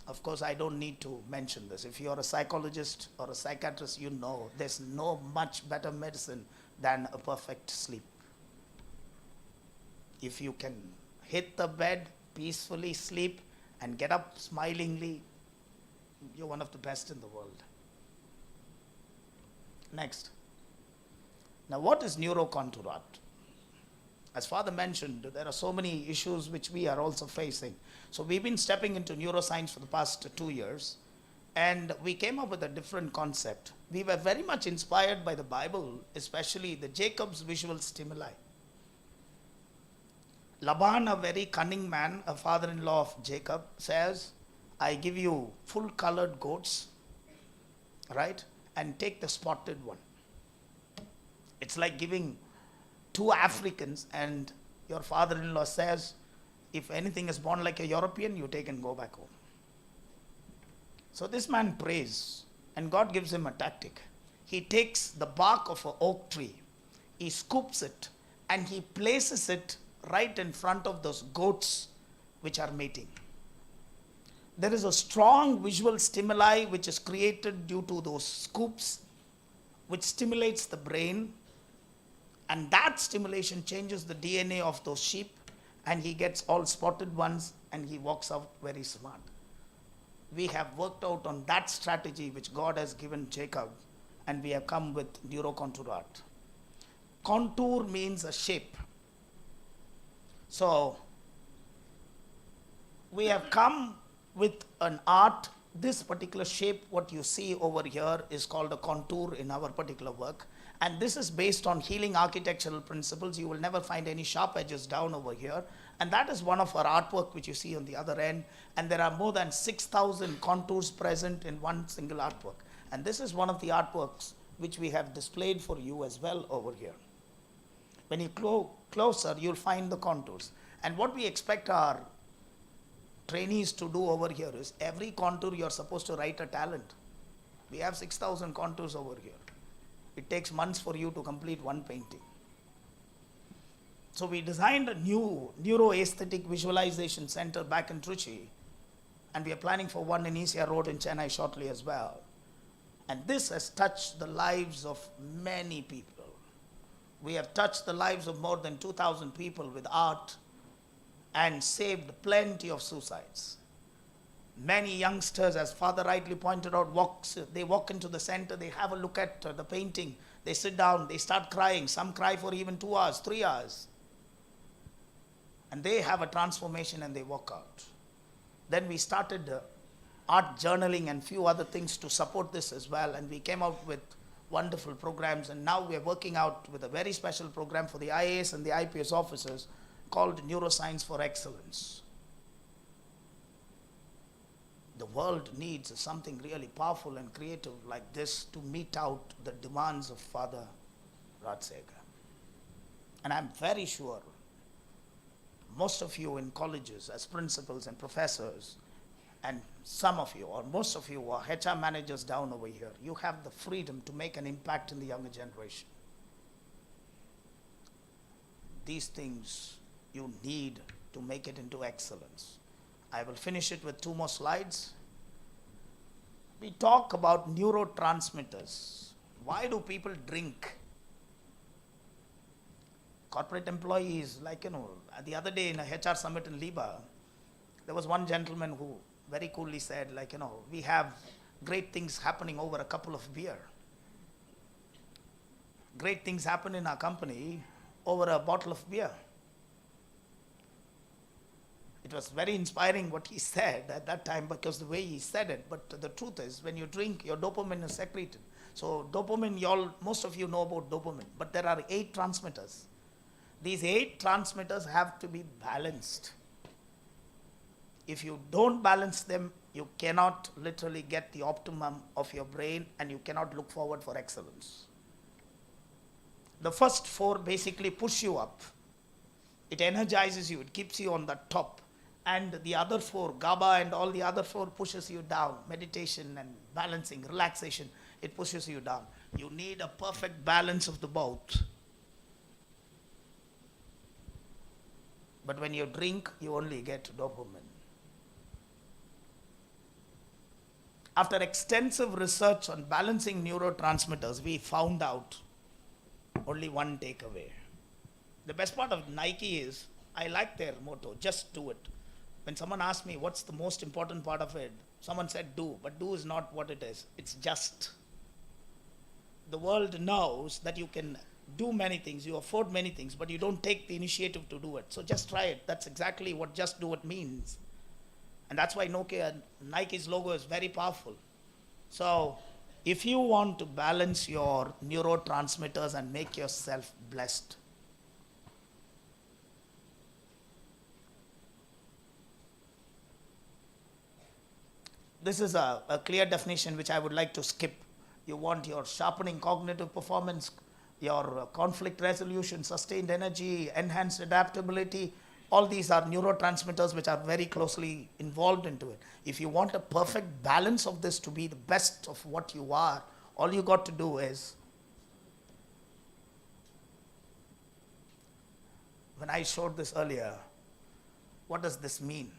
Of course, I don't need to mention this. If you're a psychologist or a psychiatrist, you know there's no much better medicine than a perfect sleep. If you can hit the bed, peacefully sleep, and get up smilingly, you're one of the best in the world. Next. Now, what is neurocontour art? As Father mentioned, there are so many issues which we are also facing. So we've been stepping into neuroscience for the past 2 years, and we came up with a different concept. We were very much inspired by the Bible, especially the Jacob's visual stimuli. Laban, a very cunning man, a father-in-law of Jacob, says, I give you full-colored goats, right, and take the spotted one. It's like giving 2 Africans, and your father-in-law says, if anything is born like a European, you take and go back home. So this man prays, and God gives him a tactic. He takes the bark of an oak tree, he scoops it, and he places it right in front of those goats which are mating. There is a strong visual stimuli which is created due to those scoops, which stimulates the brain, and that stimulation changes the DNA of those sheep, and he gets all spotted ones, and he walks out very smart. We have worked out on that strategy which God has given Jacob, and we have come with neurocontour art. Contour means a shape. So we have come with an art. This particular shape, what you see over here, is called a contour in our particular work. And this is based on healing architectural principles. You will never find any sharp edges down over here. And that is one of our artwork which you see on the other end. And there are more than 6,000 contours present in one single artwork. And this is one of the artworks which we have displayed for you as well over here. When you go closer, you'll find the contours. And what we expect our trainees to do over here is every contour you're supposed to write a talent. We have 6,000 contours over here. It takes months for you to complete one painting. So we designed a new Neuro-aesthetic visualization center back in Trichy, and we are planning for one in East Road in Chennai shortly as well. And this has touched the lives of many people. We have touched the lives of more than 2,000 people with art and saved plenty of suicides. Many youngsters, as Father rightly pointed out, they walk into the center, they have a look at the painting, they sit down, they start crying. Some cry for even 2 hours, 3 hours. And they have a transformation and they walk out. Then we started art journaling and few other things to support this as well. And we came out with wonderful programs. And now we are working out with a very special program for the IAS and the IPS officers called Neuroscience for Excellence. The world needs something really powerful and creative like this to meet out the demands of Father Vazhikaatti. And I'm very sure most of you in colleges as principals and professors, and some of you or most of you are HR managers down over here, you have the freedom to make an impact in the younger generation. These things you need to make it into excellence. I will finish it with 2 more slides. We talk about neurotransmitters. Why do people drink? Corporate employees, like, the other day in a HR summit in Liba, there was one gentleman who very coolly said, we have great things happening over a couple of beer. Great things happen in our company over a bottle of beer. It was very inspiring what he said at that time because the way he said it. But the truth is, when you drink, your dopamine is secreted. So dopamine, most of you know about dopamine, but there are 8 transmitters. These 8 transmitters have to be balanced. If you don't balance them, you cannot literally get the optimum of your brain and you cannot look forward for excellence. The first 4 basically push you up. It energizes you, it keeps you on the top. And the other 4, GABA and all the other 4 pushes you down. Meditation and balancing, relaxation, it pushes you down. You need a perfect balance of the both. But when you drink, you only get dopamine. After extensive research on balancing neurotransmitters, we found out only one takeaway. The best part of Nike is, I like their motto, just do it. When someone asked me what's the most important part of it, someone said do, but do is not what it is. It's just. The world knows that you can do many things, you afford many things, but you don't take the initiative to do it. So just try it. That's exactly what just do it means. And that's why Nike's logo is very powerful. So if you want to balance your neurotransmitters and make yourself blessed, this is a clear definition which I would like to skip. You want your sharpening cognitive performance, your conflict resolution, sustained energy, enhanced adaptability. All these are neurotransmitters which are very closely involved into it. If you want a perfect balance of this to be the best of what you are, all you got to do is, when I showed this earlier, what does this mean?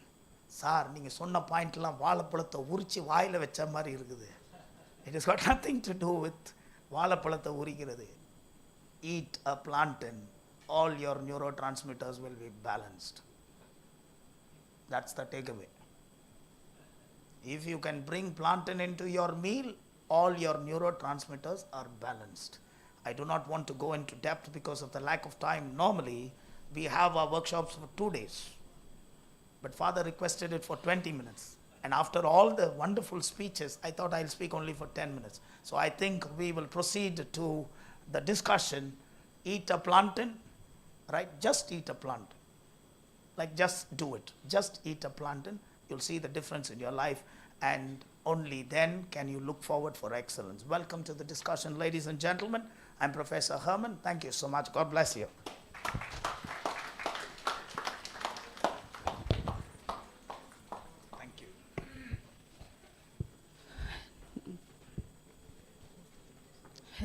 Sir, நீங்கள் சொன்ன பாயிண்ட்லாம் வாழைப்பழத்தை உரிச்சு வாயில் வச்ச மாதிரி இருக்குது. It has got nothing to do with வாழைப்பழத்தை உரிக்கிறது. Eat a plantain, all your neurotransmitters will be balanced. That's the takeaway. If you can bring plantain into your meal, all your neurotransmitters are balanced. I do not want to go into depth because of the lack of time. Normally, we have our workshops for 2 days. But Father requested it for 20 minutes. And after all the wonderful speeches, I thought I'll speak only for 10 minutes. So I think we will proceed to the discussion. Eat a plantain, right? Just eat a plantain. Like, just do it. Just eat a plantain. You'll see the difference in your life, and only then can you look forward for excellence. Welcome to the discussion, ladies and gentlemen. I'm Professor Herman. Thank you so much. God bless you. Thank you.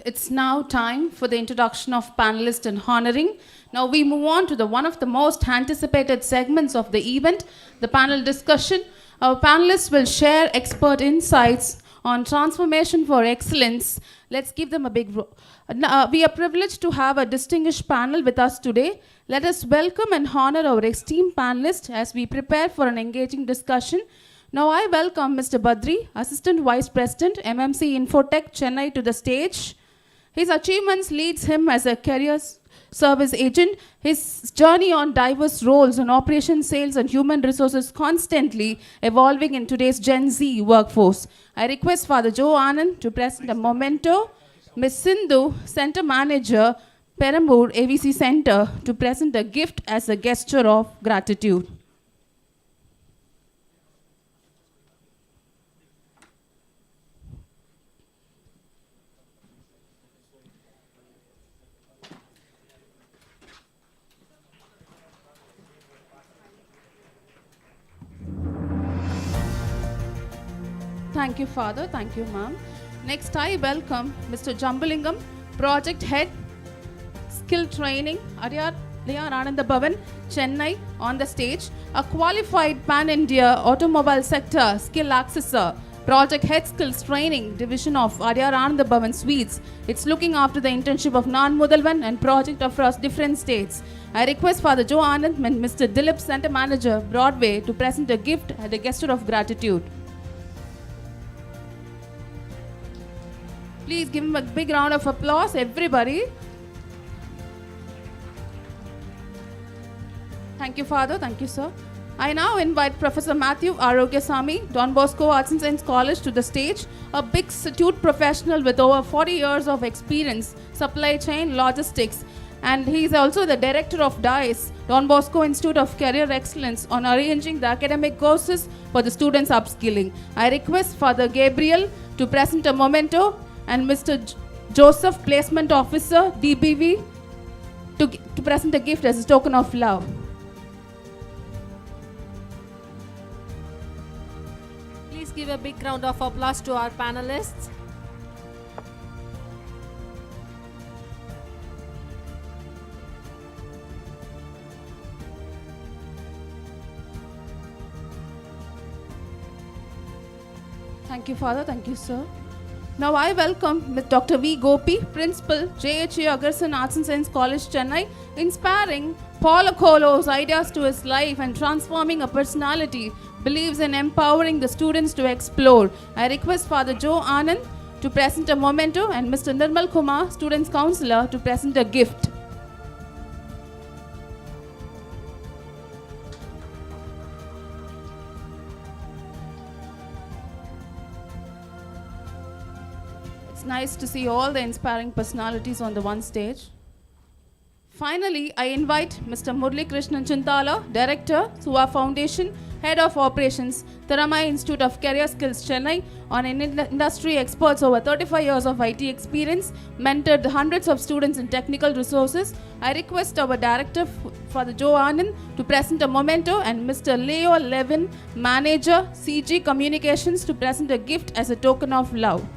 It's now time for the introduction of panelists and honoring. Now we move on to one of the most anticipated segments of the event, the panel discussion. Our panelists will share expert insights on transformation for excellence. Let's give them a big round. We are privileged to have a distinguished panel with us today. Let us welcome and honor our esteemed panelists as we prepare for an engaging discussion. Now I welcome Mr. Badri, Assistant Vice President, MMC Infotech, Chennai, to the stage. His achievements leads him as a career service agent. His journey on diverse roles in operations, sales, and human resources constantly evolving in today's Gen Z workforce. I request Father Joe Anand to present a memento. Ms. Sindhu, Center Manager, Perambur AVC Center, to present a gift as a gesture of gratitude. Thank you, Father. Thank you, Ma'am. Next, I welcome Mr. Jambalingam, Project Head, Skill Training, Adyar Ananda Bhavan, Chennai, on the stage. A qualified Pan-India automobile sector skill accessor, Project Head Skills Training Division of Adyar Ananda Bhavan Sweets. It's looking after the internship of Nan Mudalvan and project across different states. I request Father Joe Anand and Mr. Dilip, Center Manager, Broadway, to present a gift as a gesture of gratitude. Please give him a big round of applause, everybody. Thank you, Father. Thank you, sir. I now invite Professor Matthew Arogyasamy, Don Bosco Arts and Science College, to the stage. A big suit professional with over 40 years of experience, supply chain, logistics. And he is also the director of DICE, Don Bosco Institute of Career Excellence, on arranging the academic courses for the students' upskilling. I request Father Gabriel to present a memento, and Mr. Joseph, Placement Officer, DBV, to present a gift as a token of love. Please give a big round of applause to our panelists. Thank you, Father. Thank you, sir. Now I welcome Dr. V. Gopi, Principal, JHA Agarsen Arts and Science College, Chennai, inspiring Paulo Coelho's ideas to his life and transforming a personality, believes in empowering the students to explore. I request Father Joe Anand to present a memento and Mr. Nirmal Kumar, Students Counselor, to present a gift. Nice to see all the inspiring personalities on the one stage. Finally, I invite Mr. Murli Krishnan Chintala, Director, Suva Foundation, Head of Operations, Tharamai Institute of Career Skills, Chennai, on industry experts over 35 years of IT experience, mentored hundreds of students in technical resources. I request our Director, Father Joe Anand, to present a memento, and Mr. Leo Levin, Manager, CG Communications, to present a gift as a token of love.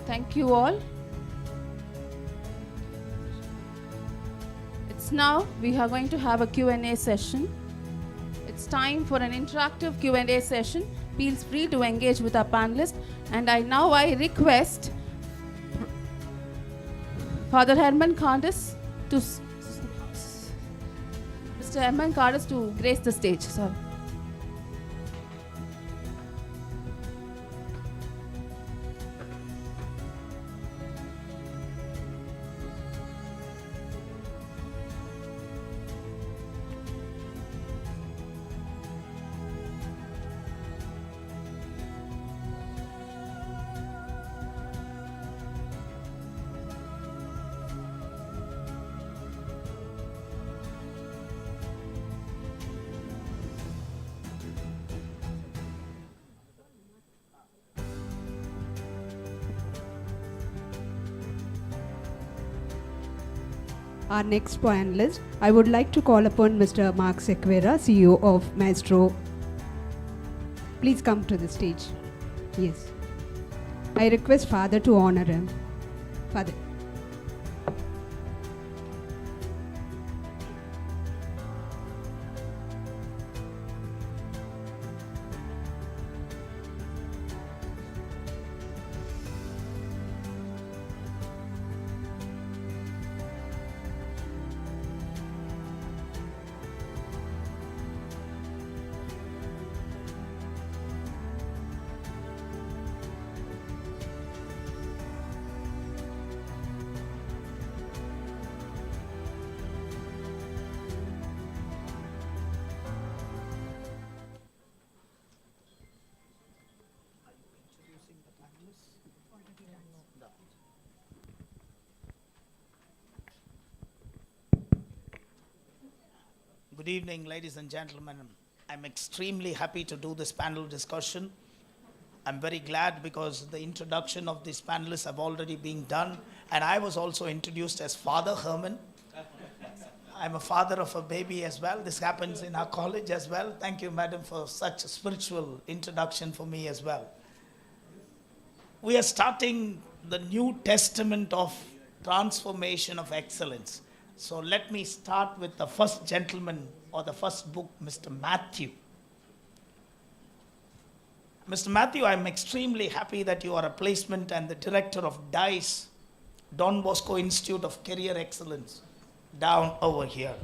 Thank you all. It's now we are going to have a Q&A session. It's time for an interactive Q&A session. Feel free to engage with our panelists. And I request Father Herman Cardis to Mr. Herman Cardis to grace the stage. Sorry. our next panelist, I would like to call upon Mr. Mark Sequeira, CEO of Maestro. Please come to the stage. Yes. I request Father to honor him. Father. Good evening, ladies and gentlemen. I'm extremely happy to do this panel discussion. I'm very glad because the introduction of these panelists have already been done, and I was also introduced as Father Herman. I'm a father of a baby as well. This happens in our college as well. Thank you, madam, for such a spiritual introduction for me as well. We are starting the New Testament of transformation of excellence. So let me start with the first gentleman or the first book, Mr. Matthew. Mr. Matthew, I'm extremely happy that you are a placement and the director of DICE, Don Bosco Institute of Career Excellence, down over here.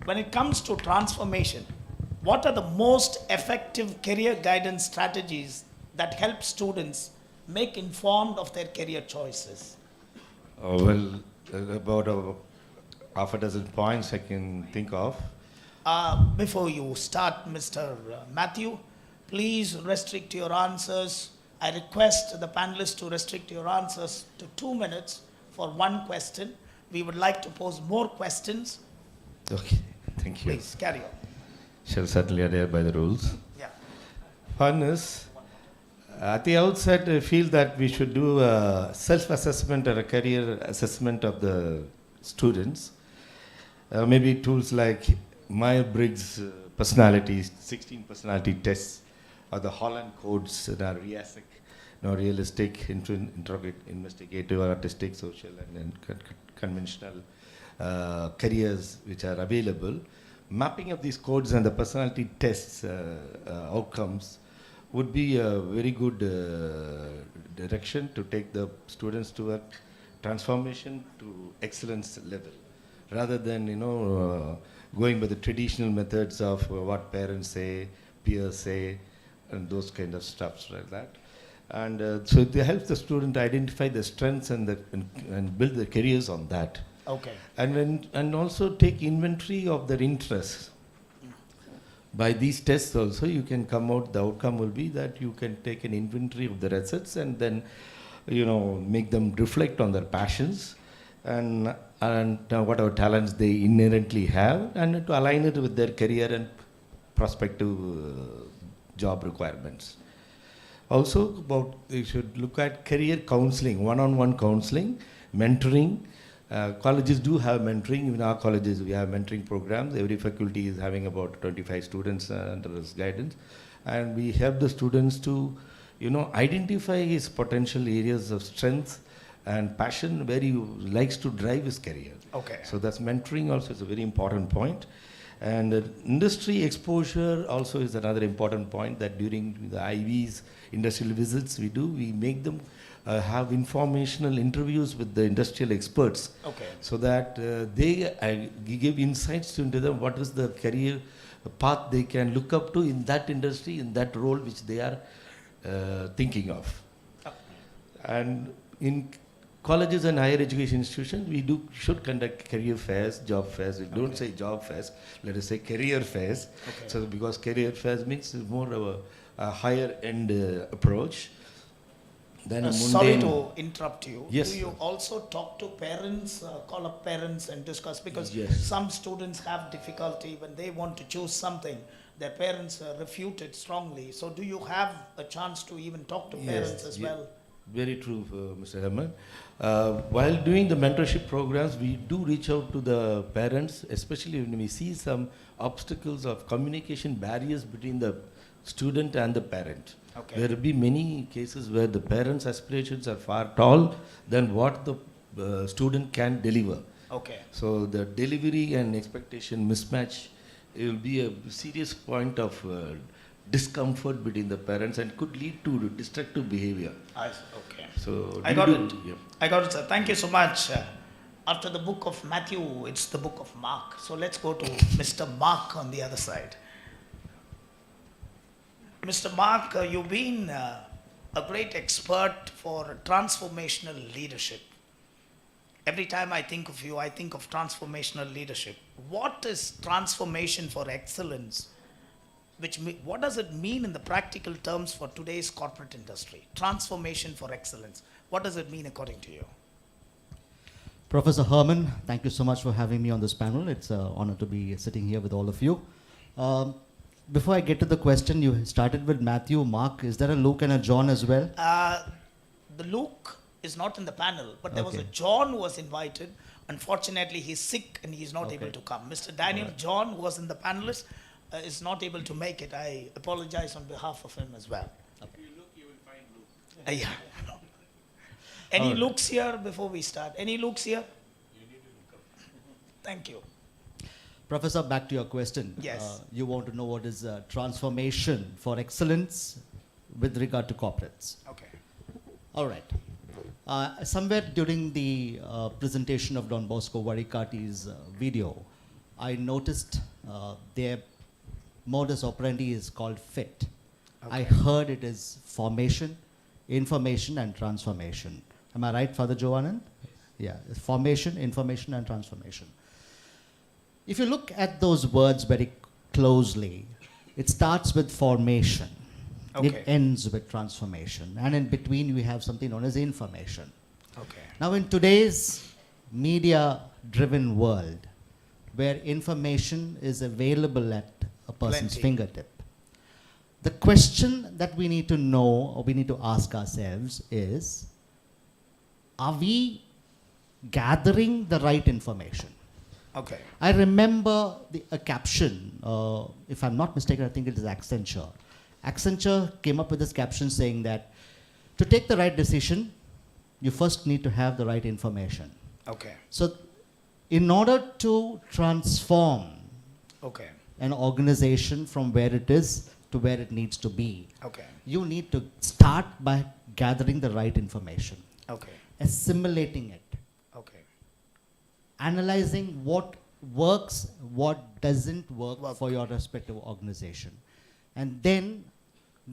When it comes to transformation, what are the most effective career guidance strategies that help students make informed of their career choices? About half a dozen points I can think of. Before you start, Mr. Matthew, please restrict your answers. I request the panelists to restrict your answers to 2 minutes for one question. We would like to pose more questions. Okay, thank you. Please, carry on. Shall certainly adhere by the rules. Yeah. One is, at the outset, I feel that we should do a self-assessment or a career assessment of the students. Maybe tools like Myers-Briggs personality, 16 personality tests, or the Holland codes that are realistic, realistic, investigative, artistic, social, and conventional careers which are available. Mapping of these codes and the personality tests outcomes would be a very good direction to take the students to a transformation to excellence level, rather than going by the traditional methods of what parents say, peers say, and those kind of stuffs like that. And so it helps the student identify the strengths and build their careers on that. Okay. And also take inventory of their interests. By these tests also, you can come out, the outcome will be that you can take an inventory of their assets and then, make them reflect on their passions and whatever talents they inherently have, and to align it with their career and prospective job requirements. Also, you should look at career counseling, one-on-one counseling, mentoring. Colleges do have mentoring. In our colleges, we have mentoring programs. Every faculty is having about 25 students under this guidance. And we help the students to, identify his potential areas of strength and passion where he likes to drive his career. Okay. So that's mentoring also is a very important point. And industry exposure also is another important point, that during the IVs, industrial visits we make them have informational interviews with the industrial experts. Okay. So that they give insights into them, what is the career path they can look up to in that industry, in that role which they are thinking of. And in colleges and higher education institutions, we should conduct career fairs, job fairs. We don't say job fairs, let us say career fairs. Okay. So because career fairs means it's more of a higher end approach than a mundane. Sorry to interrupt you. Yes, Do you sir. also talk to parents, call up parents and discuss? Because Yes. some students have difficulty when they want to choose something. Their parents refute it strongly. So do you have a chance to even talk to parents as well? Very true, Mr. Herman. While doing the mentorship programs, we do reach out to the parents, especially when we see some obstacles of communication barriers between the student and the parent. Okay. There will be many cases where the parents' aspirations are far tall than what the student can deliver. Okay. So the delivery and expectation mismatch will be a serious point of discomfort between the parents and could lead to destructive behavior. Okay. So I got it. I got it, sir. Thank you so much. After the book of Matthew, it's the book of Mark. So let's go to Mr. Mark on the other side. Mr. Mark, you've been a great expert for transformational leadership. Every time I think of you, I think of transformational leadership. What is transformation for excellence? What does it mean in the practical terms for today's corporate industry? Transformation for excellence. What does it mean according to you? Professor Herman, thank you so much for having me on this panel. It's an honor to be sitting here with all of you. Before I get to the question, you started with Matthew, Mark. Is there a Luke and a John as well? The Luke is not in the panel, but there was a John who was invited. Unfortunately, he's sick and he's not able to come. Mr. Daniel John, who was in the panelists, is not able to make it. I apologize on behalf of him as well. If you look, you will find Luke. Yeah. Any Lukes here before we start? Any Lukes here? You need to look up. Thank you. Professor, back to your question. Yes. You want to know what is transformation for excellence with regard to corporates. Okay. All right. Somewhere during the presentation of Don Bosco Vazhikaatti's video, I noticed their modus operandi is called FIT. Okay. I heard it is formation, information, and transformation. Am I right, Father Joannan? Yeah, formation, information, and transformation. If you look at those words very closely, it starts with formation. Okay. It ends with transformation. And in between, we have something known as information. Okay. Now, in today's media-driven world, where information is available at a person's fingertip, the question that we need to know or we need to ask ourselves is, are we gathering the right information? Okay. I remember a caption, if I'm not mistaken, I think it is Accenture. Accenture came up with this caption saying that to take the right decision, you first need to have the right information. Okay. So in order to transform an organization from where it is to where it needs to be, you need to start by gathering the right information, assimilating it, analyzing what works, what doesn't work for your respective organization, and then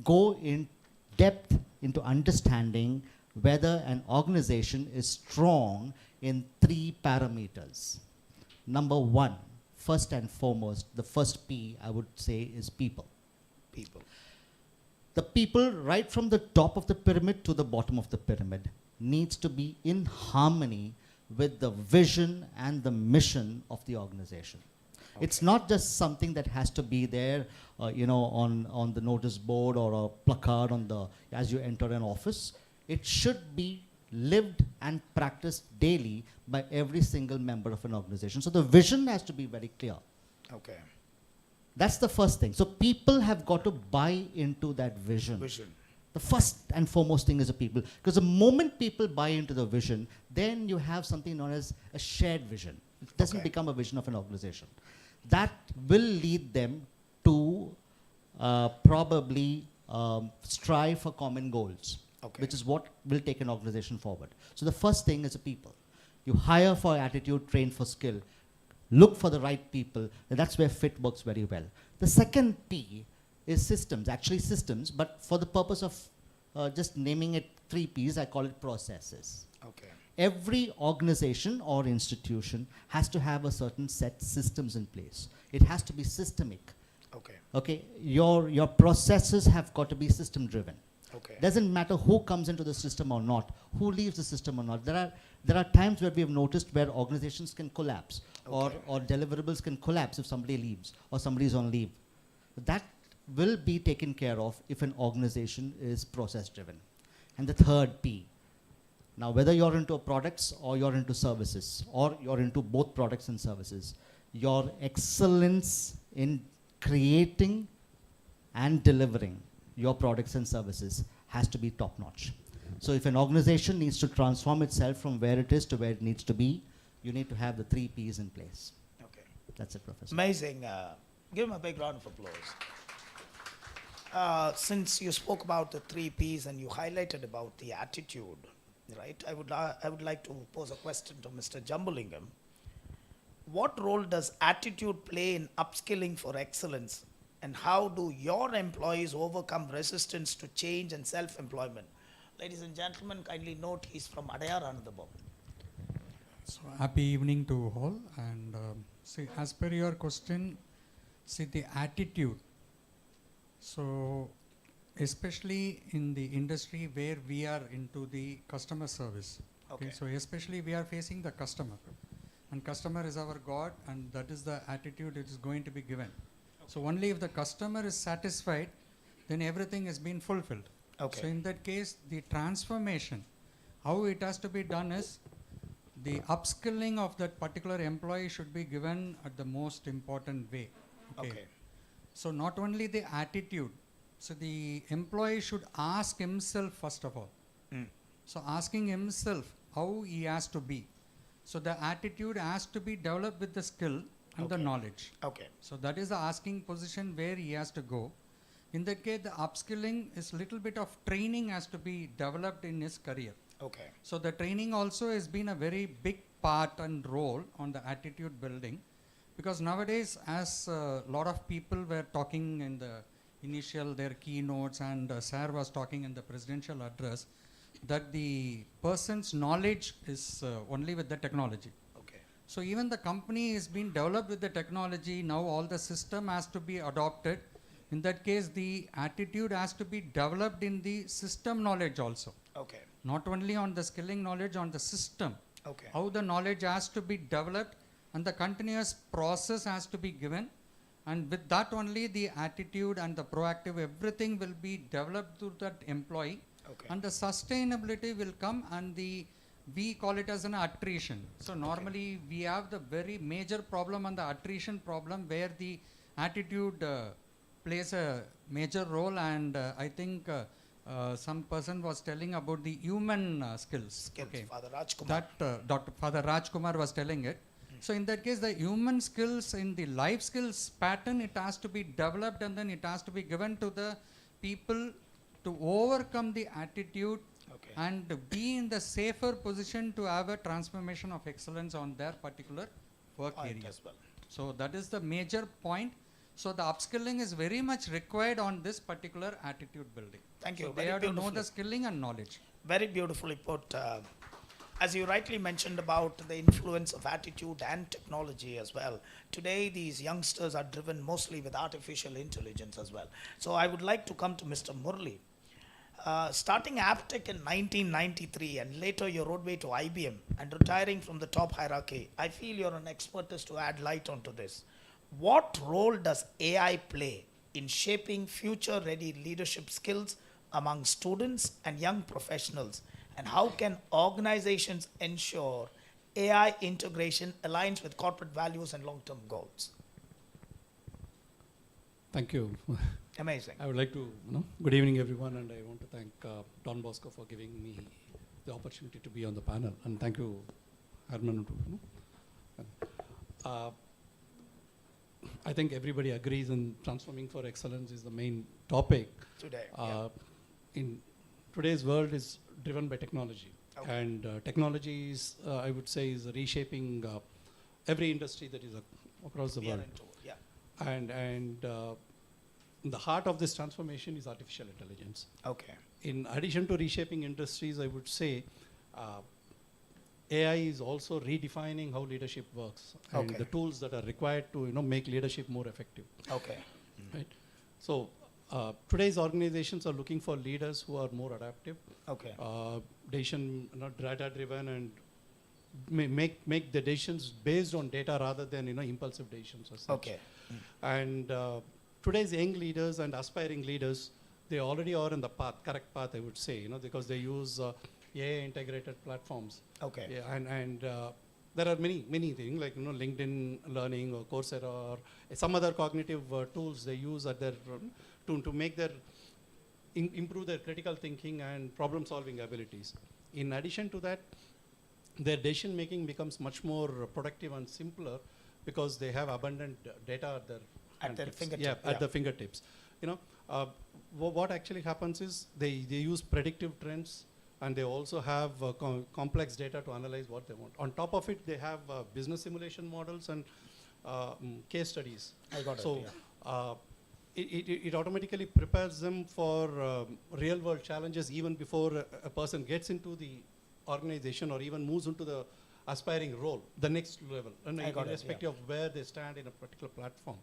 go in depth into understanding whether an organization is strong in 3 parameters. Number 1, first and foremost, the first P I would say is people. People. The people right from the top of the pyramid to the bottom of the pyramid needs to be in harmony with the vision and the mission of the organization. It's not just something that has to be there, on the notice board or a placard as you enter an office. It should be lived and practiced daily by every single member of an organization. So the vision has to be very clear. Okay. That's the first thing. So people have got to buy into that vision. The first and foremost thing is the people. Because the moment people buy into the vision, then you have something known as a shared vision. It doesn't become a vision of an organization. That will lead them to probably strive for common goals, which is what will take an organization forward. So the first thing is the people. You hire for attitude, train for skill. Look for the right people. And that's where FIT works very well. The second P is systems, actually systems, but for the purpose of just naming it 3 Ps, I call it processes. Okay. Every organization or institution has to have a certain set systems in place. It has to be systemic. Okay. Your processes have got to be system driven. Okay. Doesn't matter who comes into the system or not, who leaves the system or not. There are times where we have noticed where organizations can collapse or deliverables can collapse if somebody leaves or somebody is on leave. That will be taken care of if an organization is process driven. and the third P. Now, whether you're into products or you're into services, or you're into both products and services, your excellence in creating and delivering your products and services has to be top-notch. So if an organization needs to transform itself from where it is to where it needs to be, you need to have the 3 Ps in place. Okay. That's it, Professor. Amazing. Give him a big round of applause. Since you spoke about the 3 Ps and you highlighted about the attitude, right? I would like to pose a question to Mr. Jambalingam. What role does attitude play in upskilling for excellence, and how do your employees overcome resistance to change and self-employment? Ladies and gentlemen, kindly note he's from Adayar Anandabam. So happy evening to all, and see, as per your question, see the attitude. So especially in the industry where we are into the customer service. Okay. So especially we are facing the customer, and customer is our God, and that is the attitude it is going to be given. So only if the customer is satisfied, then everything has been fulfilled. Okay. So in that case, the transformation, how it has to be done is, the upskilling of that particular employee should be given at the most important way. Okay. So not only the attitude, so the employee should ask himself first of all. So asking himself how he has to be. So the attitude has to be developed with the skill and the knowledge. Okay. So that is the asking position where he has to go. In that case, the upskilling is little bit of training has to be developed in his career. Okay. So the training also has been a very big part and role on the attitude building, because nowadays, as a lot of people were talking in the initial their keynotes, and Sir was talking in the presidential address, that the person's knowledge is only with the technology. Okay. So even the company is being developed with the technology. Now all the system has to be adopted. In that case, the attitude has to be developed in the system knowledge also. Okay. Not only on the skilling knowledge, on the system. Okay. How the knowledge has to be developed, and the continuous process has to be given. And with that only, the attitude and the proactive, everything will be developed through that employee. Okay. And the sustainability will come, and we call it as an attrition. So normally we have the very major problem on the attrition problem, where the attitude plays a major role, and I think some person was telling about the human skills. Okay. Father Rajkumar. That Dr. Father Rajkumar was telling it. So in that case, the human skills in the life skills pattern, it has to be developed, and then it has to be given to the people to overcome the attitude and be in the safer position to have a transformation of excellence on their particular work area. As well. So that is the major point. So the upskilling is very much required on this particular attitude building. Thank you. So they have to know the skilling and knowledge. Very beautifully put. As you rightly mentioned about the influence of attitude and technology as well, today these youngsters are driven mostly with artificial intelligence as well. So I would like to come to Mr. Murli. Starting Aptech in 1993 and later your roadway to IBM and retiring from the top hierarchy, I feel you're an expertise to add light onto this. What role does AI play in shaping future-ready leadership skills among students and young professionals? And how can organizations ensure AI integration aligns with corporate values and long-term goals? Thank you. Amazing. I would like to, good evening everyone, and I want to thank Don Bosco for giving me the opportunity to be on the panel, and thank you, Herman. I think everybody agrees in transforming for excellence is the main topic. Today, in today's world is driven by technology, and technology is, I would say, is reshaping every industry that is across the world. And the heart of this transformation is artificial intelligence. Okay. In addition to reshaping industries, I would say AI is also redefining how leadership works and the tools that are required to make leadership more effective. Okay. Right. So today's organizations are looking for leaders who are more adaptive, data-driven, and make the decisions based on data rather than impulsive decisions or such. Okay. And today's young leaders and aspiring leaders they already are in the path, correct path, I would say, because they use AI integrated platforms. Okay. Yeah, and there are many things like LinkedIn Learning or Coursera or some other cognitive tools they use at their to make their improve their critical thinking and problem solving abilities. In addition to that, their decision making becomes much more productive and simpler because they have abundant data at their fingertips. At the fingertips. What actually happens is they use predictive trends, and they also have complex data to analyze what they want. On top of it, they have business simulation models and case studies. I got it. So it automatically prepares them for real world challenges even before a person gets into the organization or even moves into the aspiring role, the next level, irrespective of where they stand in a particular platform.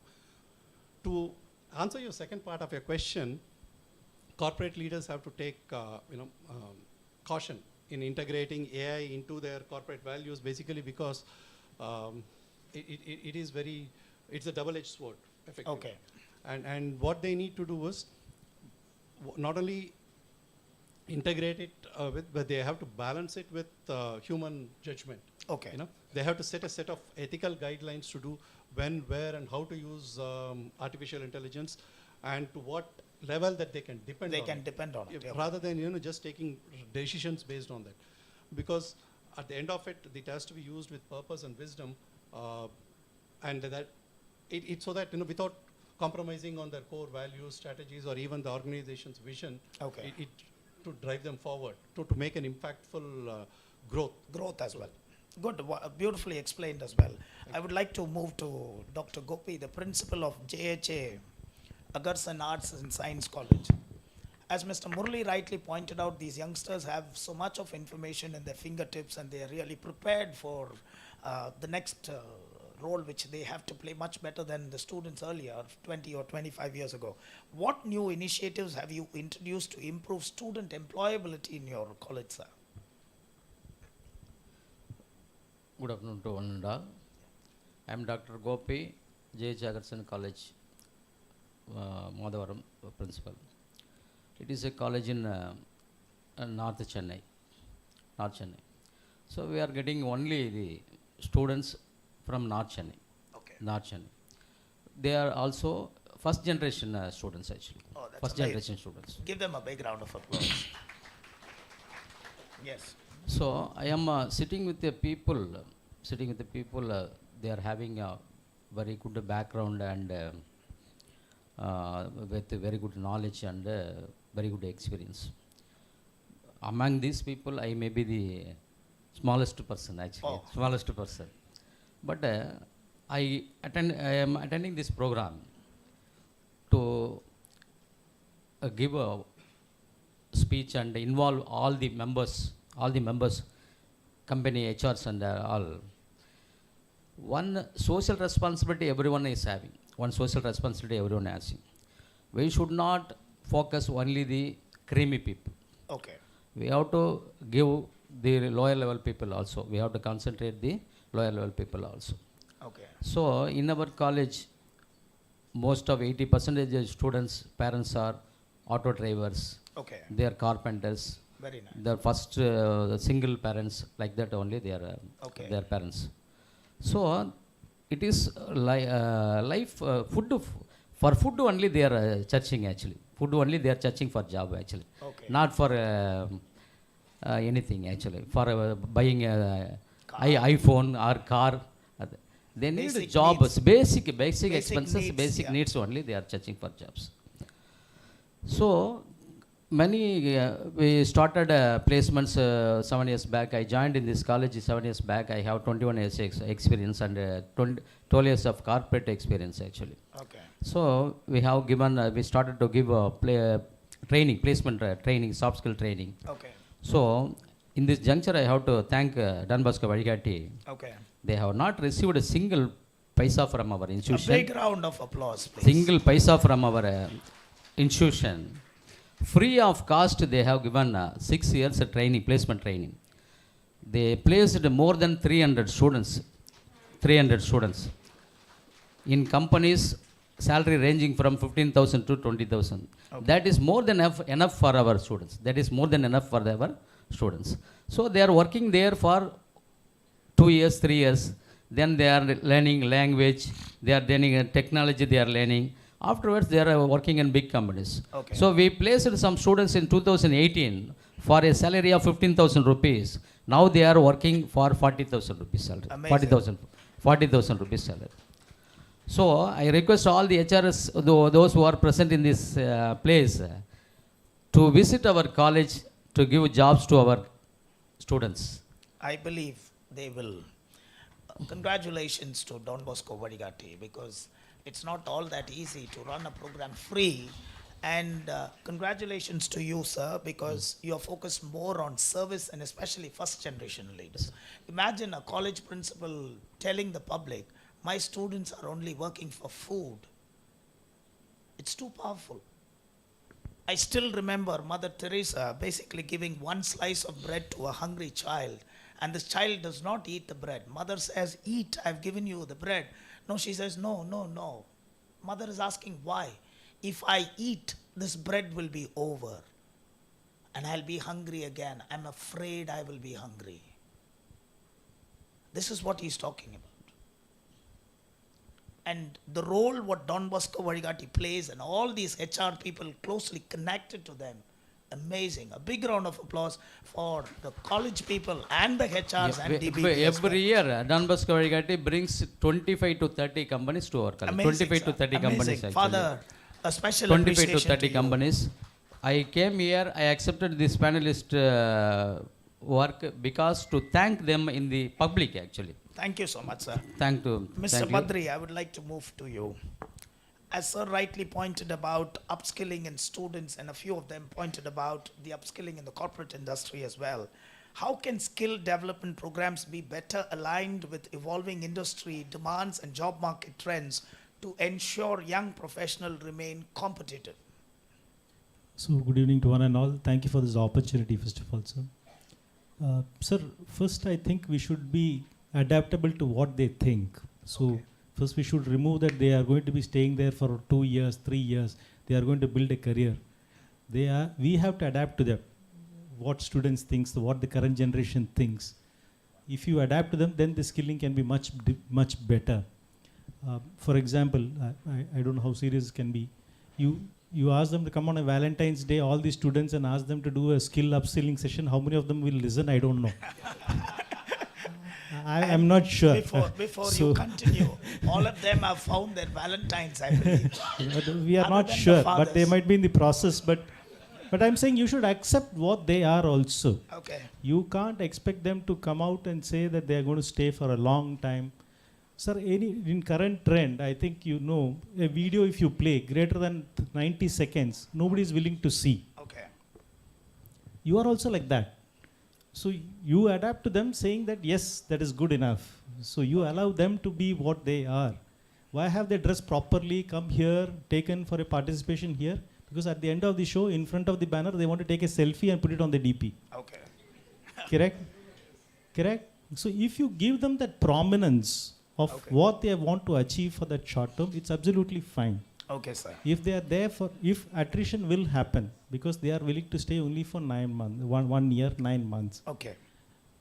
To answer your second part of your question, corporate leaders have to take caution in integrating AI into their corporate values, basically because it's a double-edged sword, effectively. Okay. And what they need to do is not only integrate it but they have to balance it with human judgment. Okay. They have to set a set of ethical guidelines to do when, where, and how to use artificial intelligence, and to what level that they can depend on it, rather than just taking decisions based on that. Because at the end of it, it has to be used with purpose and wisdom, and that it so that without compromising on their core values, strategies, or even the organization's vision, to drive them forward, to make an impactful growth as well. Good, beautifully explained as well. I would like to move to Dr. Gopi, the principal of JHA Agarsen Arts and Science College. As Mr. Murali rightly pointed out, these youngsters have so much of information in their fingertips, and they are really prepared for the next role which they have to play much better than the students earlier, 20 or 25 years ago. What new initiatives have you introduced to improve student employability in your college, sir? Good afternoon to one and all. I am Dr. Gopi, JH Agarsen College, Madhavaram principal. It is a college in North Chennai. So we are getting only the students from North Chennai. Okay. North Chennai. They are also first generation students actually. Oh, that's first amazing. generation students. Give them a big round of applause. Yes. So I am sitting with the people. They are having a very good background and with very good knowledge and very good experience. Among these people, I may be the smallest person actually, smallest person. But I am attending this program to give a speech and involve all the members, company HRs and all. One social responsibility everyone is having. We should not focus only the creamy people. Okay. We have to give the lower level people also. We have to concentrate the lower level people also. Okay. So in our college, most of 80% of students' parents are auto drivers. Okay. They are carpenters. Very nice. The first single parents, like that only they are their parents. So it is life food for food only they are searching actually. Food only they are searching for job actually. Okay. Not for anything actually. For buying iPhone or car. They need Basic jobs, needs. basic expenses, needs, basic needs only they are searching for jobs. So many we started placements 7 years back. I joined in this college 7 years back. I have 21 years experience and 12 years of corporate experience actually. Okay. So we have given we started to give training, placement training, soft skill training. Okay. So in this juncture I have to thank Bosco Vazhikaatti. Okay. They have not received a single paisa from our institution. A big round of applause, please. Single paisa from our institution. Free of cost, they have given 6 years of training, placement training. They placed more than 300 students in companies salary ranging from 15,000 to 20,000. That is more than enough for our students. That is more than enough for our students. So they are working there for 2 years, 3 years. Then they are learning language. They are learning technology. They are learning. Afterwards, they are working in big companies. So we placed some students in 2018 for a salary of 15,000 rupees. Now they are working for 40,000 rupees salary. 40,000 rupees salary. So I request all the HRS, those who are present in this place, to visit our college to give jobs to our students. I believe they will. Congratulations to Don Bosco Vazhikaatti, because it's not all that easy to run a program free. And congratulations to you, sir, because you are focused more on service and especially first generation leaders. Imagine a college principal telling the public, my students are only working for food. It's too powerful. I still remember Mother Teresa basically giving one slice of bread to a hungry child, and this child does not eat the bread. Mother says, eat, I've given you the bread. No, she says, no, no, no. Mother is asking why. If I eat, this bread will be over and I'll be hungry again. I'm afraid I will be hungry. This is what he's talking about. And the role what Don Bosco Vazhikaatti plays and all these HR people closely connected to them, amazing. A big round of applause for the college people and the HRs and DBV. Every year, Don Bosco Vazhikaatti brings 25 to 30 companies to our college. Amazing, 25 to 30 companies actually. Father, a special 25 to 30 to companies. I came here, I accepted this panelist work because to thank them in the public actually. Thank you so much, sir. Mr. Badri, I would like to move to you. As sir rightly pointed about upskilling in students, and a few of them pointed about the upskilling in the corporate industry as well, how can skill development programs be better aligned with evolving industry demands and job market trends to ensure young professionals remain competitive? So good evening to one and all. Thank you for this opportunity, first of all, sir. Sir, first I think we should be adaptable to what they think. So first we should remove that they are going to be staying there for 2 years, 3 years. They are going to build a career. We have to adapt to them. What students think, what the current generation thinks. If you adapt to them, then the skilling can be much better. For example, I don't know how serious it can be. You ask them to come on a Valentine's Day, all the students, and ask them to do a skill upskilling session. How many of them will listen? I don't know. I'm not sure. Before you continue, all of them have found their Valentines, I believe. We are not sure, but they might be in the process. But I'm saying you should accept what they are also. Okay. You can't expect them to come out and say that they are going to stay for a long time. Sir, in current trend, I think you know, a video if you play greater than 90 seconds, nobody is willing to see. Okay. You are also like that. So you adapt to them saying that yes, that is good enough. So you allow them to be what they are. Why have they dressed properly, come here, taken for a participation here? Because at the end of the show, in front of the banner, they want to take a selfie and put it on the DP. Okay. Correct? Correct? So if you give them that prominence of what they want to achieve for that short term, it's absolutely fine. Okay, sir. If they are there if attrition will happen, because they are willing to stay only for 9 months, 1 year, 9 months. Okay.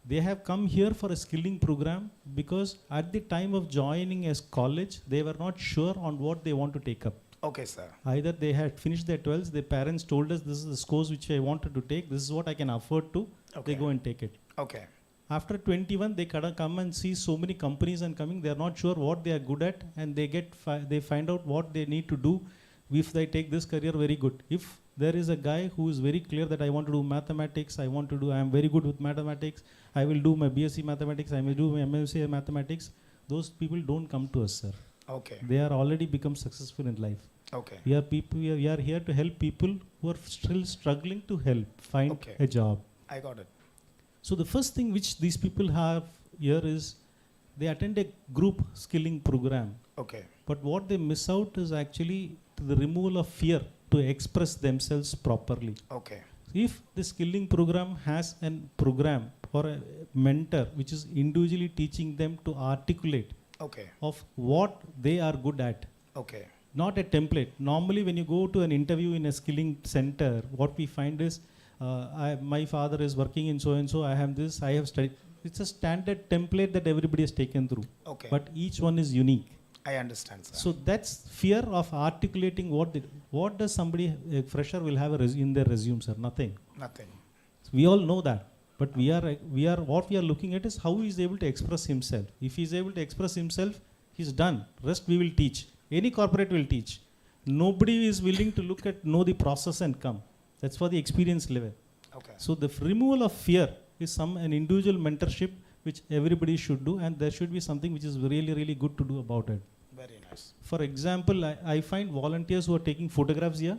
They have come here for a skilling program because at the time of joining a college, they were not sure on what they want to take up. Okay, sir. Either they had finished their 12th, their parents told us this is the scores which I wanted to take, this is what I can afford to, they go and take it. Okay. After 21, they come and see so many companies and coming, they are not sure what they are good at, and they find out what they need to do if they take this career very good. If there is a guy who is very clear that I want to do mathematics, I am very good with mathematics, I will do my BSc mathematics, I will do my MSc mathematics, those people don't come to us, sir. Okay. They are already become successful in life. Okay. We are here to help people who are still struggling to find a job. I got it. So the first thing which these people have here is they attend a group skilling program. Okay. But what they miss out is actually the removal of fear to express themselves properly. Okay. If the skilling program has a program or a mentor which is individually teaching them to articulate of what they are good at, okay, not a template. Normally, when you go to an interview in a skilling center, what we find is, my father is working in so and so. I have this. I have studied. It's a standard template that everybody has taken through. Okay. But each one is unique. I understand, sir. So that's fear of articulating what does somebody, a fresher will have in their resume, sir? Nothing. Nothing. So we all know that. But what we are looking at is how he is able to express himself. If he is able to express himself, he's done. Rest we will teach. Any corporate will teach. Nobody is willing to know the process and come. That's for the experience level. Okay. So the removal of fear is an individual mentorship which everybody should do, and there should be something which is really, really good to do about it. Very nice. For example, I find volunteers who are taking photographs here.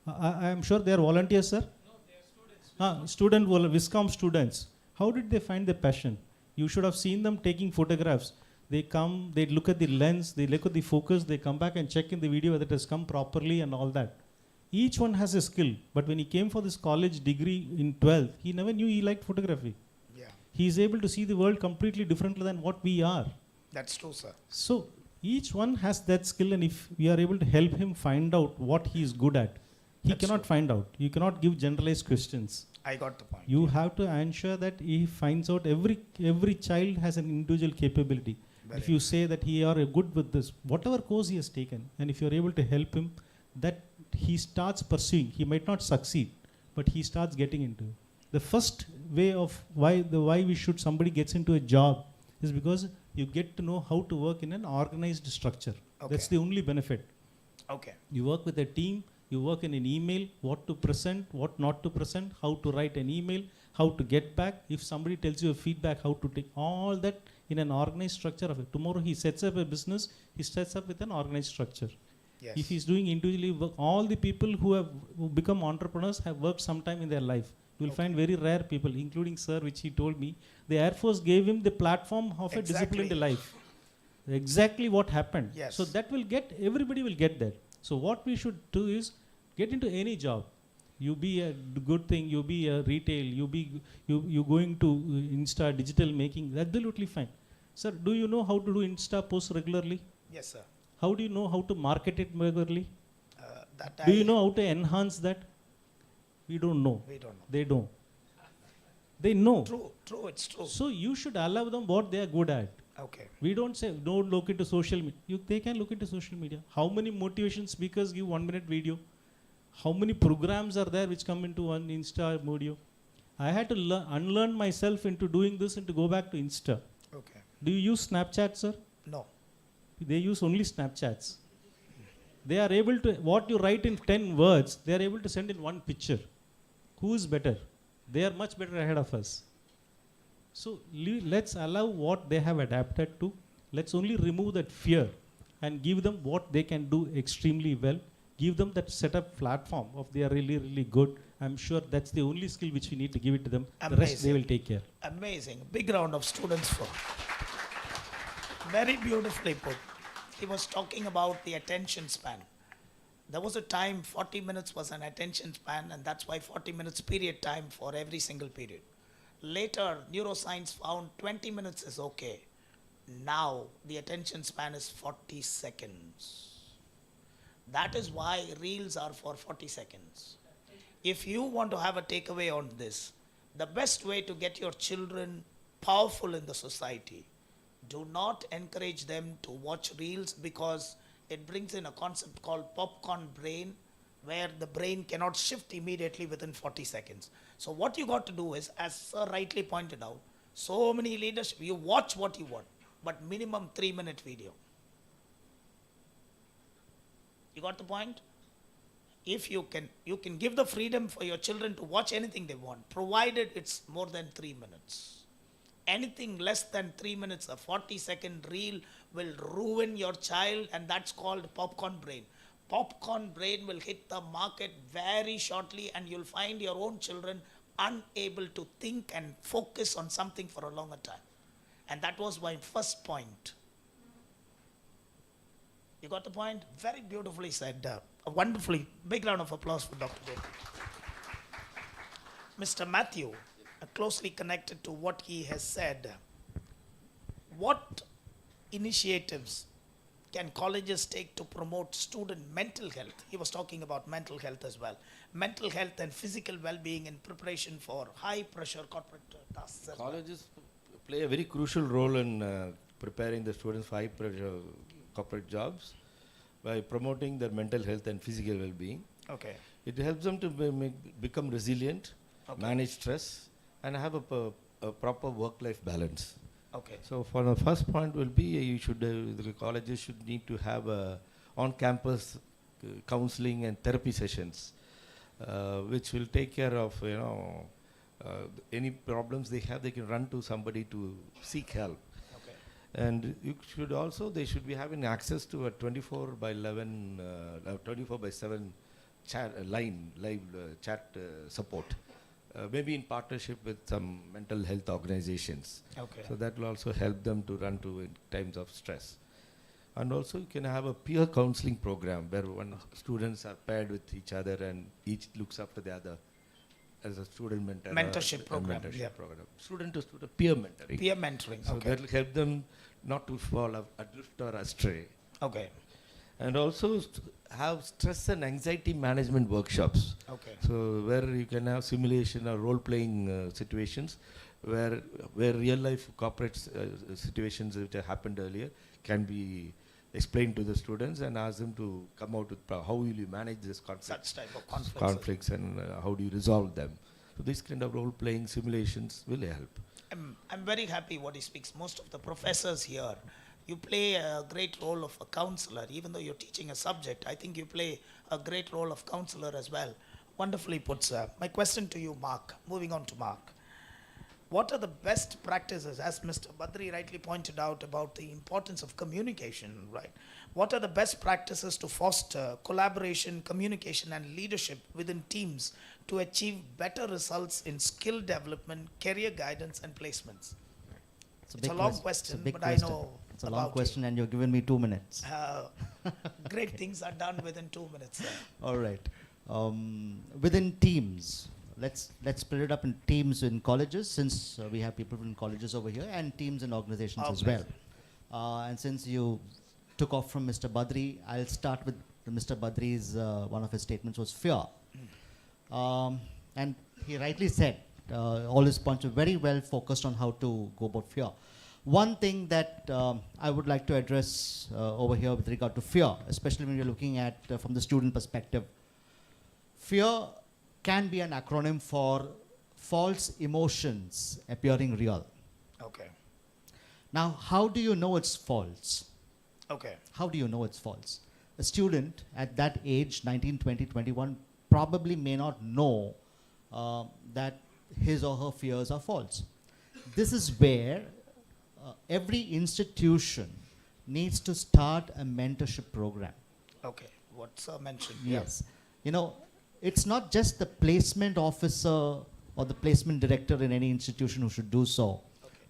I am sure they are volunteers, sir? No, they are students. Viscom students. How did they find their passion? You should have seen them taking photographs. They come, they look at the lens, they look at the focus, they come back and check in the video whether it has come properly and all that. Each one has a skill, but when he came for this college degree in 12th, he never knew he liked photography. Yeah. He is able to see the world completely differently than what we are. That's true, sir. So each one has that skill, and if we are able to help him find out what he is good at, he cannot find out. You cannot give generalized questions. I got the point. You have to ensure that he finds out every child has an individual capability. If you say that he are good with this, whatever course he has taken, and if you are able to help him, that he starts pursuing. He might not succeed, but he starts getting into it. The first way of why somebody gets into a job is because you get to know how to work in an organized structure. Okay. That's the only benefit. Okay. You work with a team, you work in an email, what to present, what not to present, how to write an email, how to get back. If somebody tells you a feedback, how to take all that in an organized structure of it. Tomorrow he sets up a business, he sets up with an organized structure. Yes. If he's doing individually work, all the people who become entrepreneurs have worked sometime in their life. You will find very rare people, including sir, which he told me. The Air Force gave him the platform of a disciplined life. Exactly what happened. Yes. So that will everybody will get that. So what we should do is get into any job. You be a good thing, you be a retail, you going to Insta, digital making, absolutely fine. Sir, do you know how to do Insta posts regularly? Yes, sir. How do you know how to market it regularly? Do you know how to enhance that? We don't know. We don't know. They don't. They know. True, it's true. So you should allow them what they are good at. Okay. We don't say don't look into social media. They can look into social media. How many motivation speakers give 1 minute video? How many programs are there which come into one Insta video? I had to unlearn myself into doing this and to go back to Insta. Okay. Do you use Snapchat, sir? No. They use only Snapchats. They are able to, what you write in 10 words, they are able to send in one picture. Who is better? They are much better ahead of us. So let's allow what they have adapted to. Let's only remove that fear and give them what they can do extremely well. Give them that setup platform of they are really, really good. I'm sure that's the only skill which we need to give it to them. Amazing. The rest they will take care. Amazing. Big round of students for. Very beautifully put. He was talking about the attention span. There was a time 40 minutes was an attention span, and that's why 40 minutes period time for every single period. Later, neuroscience found 20 minutes is okay. Now, the attention span is 40 seconds. That is why reels are for 40 seconds. If you want to have a takeaway on this, the best way to get your children powerful in the society, do not encourage them to watch reels, because it brings in a concept called popcorn brain, where the brain cannot shift immediately within 40 seconds. So what you got to do is, as sir rightly pointed out, so many leadership, you watch what you want, but minimum 3-minute video. You got the point? If you can give the freedom for your children to watch anything they want, provided it's more than 3 minutes. Anything less than 3 minutes, a 40-second reel will ruin your child, and that's called popcorn brain. Popcorn brain will hit the market very shortly, and you'll find your own children unable to think and focus on something for a longer time. And that was my first point. You got the point? Very beautifully said. A wonderfully big round of applause for Dr. Gopi. Mr. Matthew, closely connected to what he has said, what initiatives can colleges take to promote student mental health? He was talking about mental health as well. Mental health and physical well-being in preparation for high-pressure corporate tasks as well. Colleges play a very crucial role in preparing the students for high-pressure corporate jobs by promoting their mental health and physical well-being. Okay. It helps them to become resilient, manage stress, and have a proper work-life balance. Okay. So for the first point will be you should the colleges should need to have on-campus counseling and therapy sessions, which will take care of any problems they have. They can run to somebody to seek help. Okay. And you should also they should be having access to a 24/11, 24/7 chat live chat support. Maybe in partnership with some mental health organizations. Okay. So that will also help them to run to in times of stress. And also you can have a peer counseling program where students are paired with each other and each looks after the other as a student mentor. Mentorship program. Mentorship program. Student to student, peer mentoring. Peer mentoring. So that will help them not to fall adrift or astray. Okay. And also have stress and anxiety management workshops. Okay. So where you can have simulation or role-playing situations where real life corporate situations which have happened earlier can be explained to the students and ask them to come out with how will you manage this conflict, such type of conflicts and how do you resolve them. So this kind of role-playing simulations will help. I'm very happy what he speaks. Most of the professors here, you play a great role of a counselor. Even though you're teaching a subject, I think you play a great role of counselor as well. Wonderfully put, sir. My question to you, Mark, moving on to Mark. What are the best practices, as Mr. Badri rightly pointed out about the importance of communication, right? What are the best practices to foster collaboration, communication, and leadership within teams to achieve better results in skill development, career guidance, and placements? It's a long question, but I know it's a long question, and you're giving me 2 minutes. Great things are done within 2 minutes, sir. All right. Within teams, let's split it up in teams in colleges, since we have people in colleges over here, and teams in organizations as well. And since you took off from Mr. Badri, I'll start with Mr. Badri's, one of his statements was fear. And he rightly said, all his points were very well focused on how to go about fear. One thing that I would like to address over here with regard to fear, especially when you're looking at from the student perspective, fear can be an acronym for false emotions appearing real. Okay. Now, how do you know it's false? Okay. How do you know it's false? A student at that age, 19, 20, 21, probably may not know that his or her fears are false. This is where every institution needs to start a mentorship program. Okay. What's mentioned? Yes. You know, it's not just the placement officer or the placement director in any institution who should do so.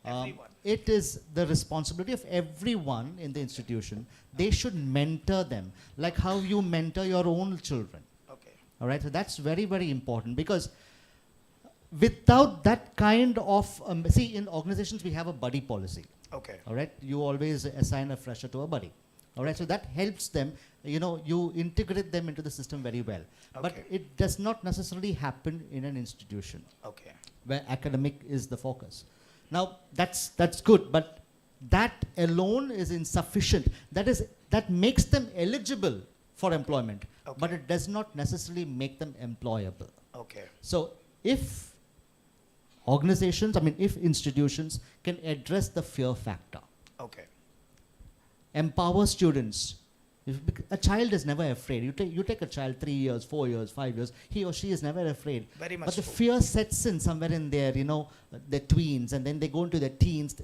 Okay. It is the responsibility of everyone in the institution. They should mentor them, like how you mentor your own children. Okay. All right, so that's very, very important, because without that kind of, see, in organizations we have a buddy policy. Okay. All right, you always assign a fresher to a buddy. All right, so that helps them, you know, you integrate them into the system very well. Okay. But it does not necessarily happen in an institution. Okay. Where academic is the focus. Now, that's good, but that alone is insufficient. That makes them eligible for employment, okay, but it does not necessarily make them employable. Okay. So if organizations, if institutions can address the fear factor, okay, empower students. A child is never afraid. You take a child 3 years, 4 years, 5 years, he or she is never afraid. Very much but the true. fear sets in somewhere in their, their tweens, and then they go into their teens.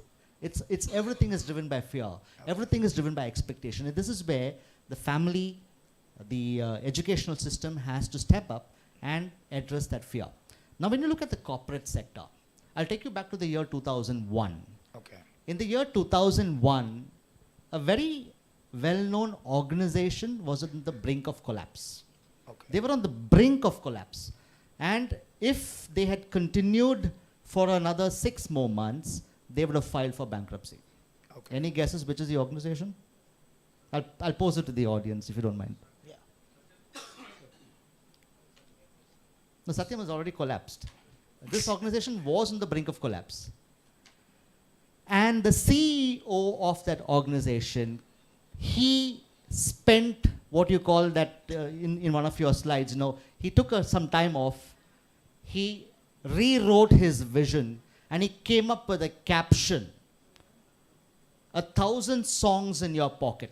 It's everything is driven by fear. Okay. Everything is driven by expectation. And this is where the family, the educational system has to step up and address that fear. Now, when you look at the corporate sector, I'll take you back to the year 2001. Okay. In the year 2001, a very well-known organization was on the brink of collapse. Okay. They were on the brink of collapse. And if they had continued for another 6 more months, they would have filed for bankruptcy. Okay. Any guesses which is the organization? I'll pose it to the audience if you don't mind. Yeah. No, Satyam has already collapsed. This organization was on the brink of collapse. And the CEO of that organization, he spent what you call that in one of your slides, he took some time off, he rewrote his vision, and he came up with a caption, 1,000 songs in your pocket,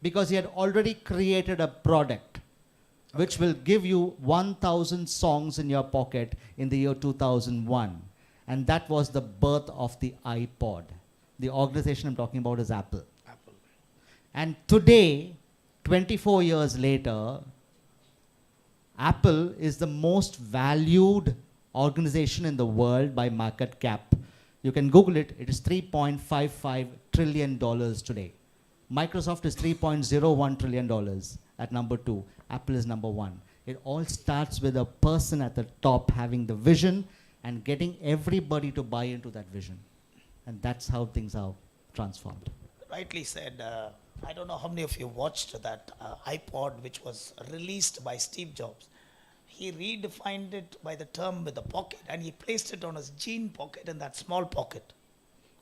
because he had already created a product which will give you 1,000 songs in your pocket in the year 2001. And that was the birth of the iPod. The organization I'm talking about is Apple. And today, 24 years later, Apple is the most valued organization in the world by market cap. You can Google it. It is $3.55 trillion today. Microsoft is $3.01 trillion at number 2. Apple is number 1. It all starts with a person at the top having the vision and getting everybody to buy into that vision. And that's how things are transformed. Rightly said. I don't know how many of you watched that iPod which was released by Steve Jobs. He redefined it by the term with the pocket, and he placed it on his jean pocket in that small pocket.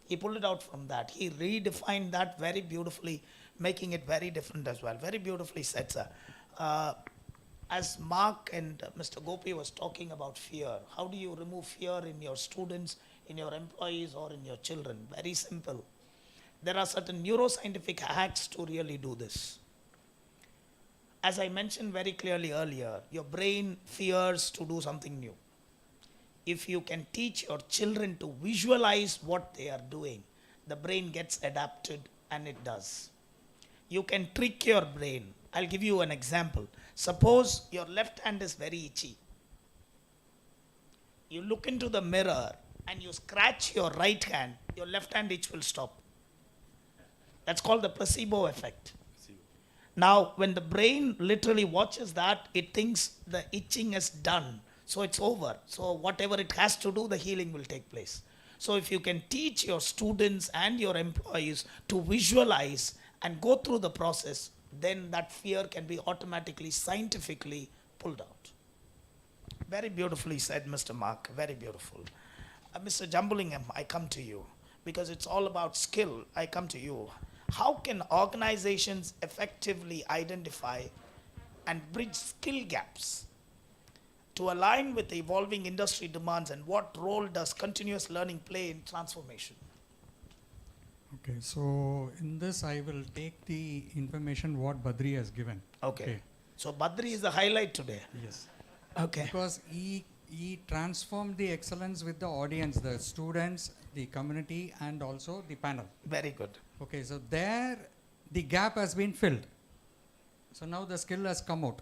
He pulled it out from that. He redefined that very beautifully, making it very different as well. Very beautifully said, sir. As Mark and Mr. Gopi was talking about fear, how do you remove fear in your students, in your employees, or in your children? Very simple. There are certain neuroscientific hacks to really do this. As I mentioned very clearly earlier, your brain fears to do something new. If you can teach your children to visualize what they are doing, the brain gets adapted, and it does. You can trick your brain. I'll give you an example. Suppose your left hand is very itchy. You look into the mirror and you scratch your right hand, your left hand itch will stop. That's called the placebo effect. Now, when the brain literally watches that, it thinks the itching is done. So it's over. So whatever it has to do, the healing will take place. So if you can teach your students and your employees to visualize and go through the process, then that fear can be automatically, scientifically pulled out. Very beautifully said, Mr. Mark. Very beautiful. Mr. Jambulingham, I come to you. Because it's all about skill, I come to you. How can organizations effectively identify and bridge skill gaps to align with the evolving industry demands, and what role does continuous learning play in transformation? Okay, so in this I will take the information what Badri has given. Okay. So Badri is the highlight today. Yes. Okay. Because he transformed the excellence with the audience, the students, the community, and also the panel. Very good. Okay, so there the gap has been filled. So now the skill has come out.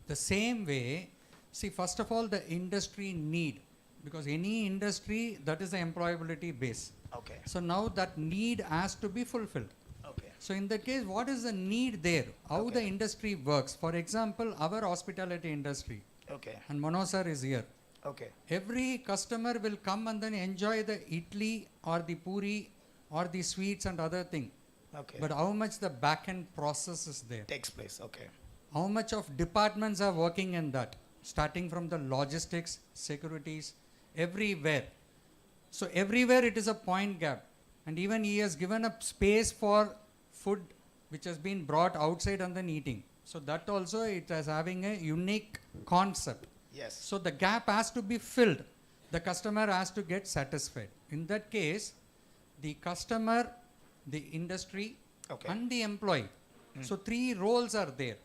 The same way, see, first of all, the industry need, because any industry, that is the employability base. Okay. So now that need has to be fulfilled. Okay. So in that case, what is the need there? How the industry works? For example, our hospitality industry. Okay. And Manoj sir is here. Okay. Every customer will come and then enjoy the idli or the puri or the sweets and other thing. Okay. But how much the back end process is there? Takes place. Okay. How much of departments are working in that? Starting from the logistics, securities, everywhere. So everywhere it is a point gap. And even he has given a space for food which has been brought outside and then eating. So that also it is having a unique concept. Yes. So the gap has to be filled. The customer has to get satisfied. In that case, the customer, the industry, and the employee. So 3 roles are there.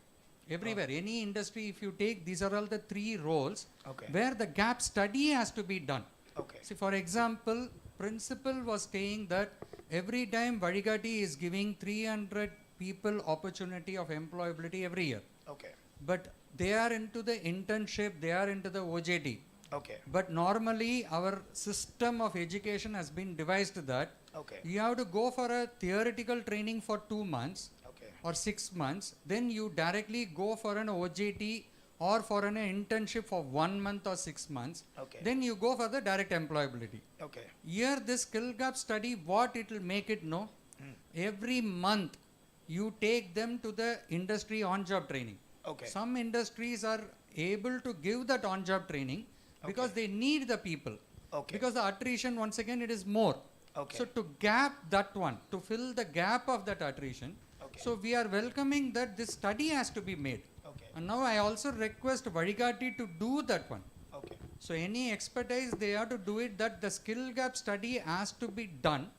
Everywhere, any industry, if you take, these are all the 3 roles where the gap study has to be done. Okay. See, for example, principal was saying that every time Vazhikaatti is giving 300 people opportunity of employability every year. Okay. But they are into the internship, they are into the OJT. Okay. But normally our system of education has been devised that you have to go for a theoretical training for 2 months or 6 months, then you directly go for an OJT or for an internship for 1 month or 6 months, then you go for the direct employability. Okay. Here this skill gap study, what it will make it know, every month you take them to the industry on-job training. Okay. Some industries are able to give that on-job training because they need the people. Okay. Because the attrition, once again, it is more. Okay. So to gap that one, to fill the gap of that attrition, so we are welcoming that this study has to be made. Okay. And now I also request Vazhikaatti to do that one. Okay. So any expertise, they have to do it, that the skill gap study has to be done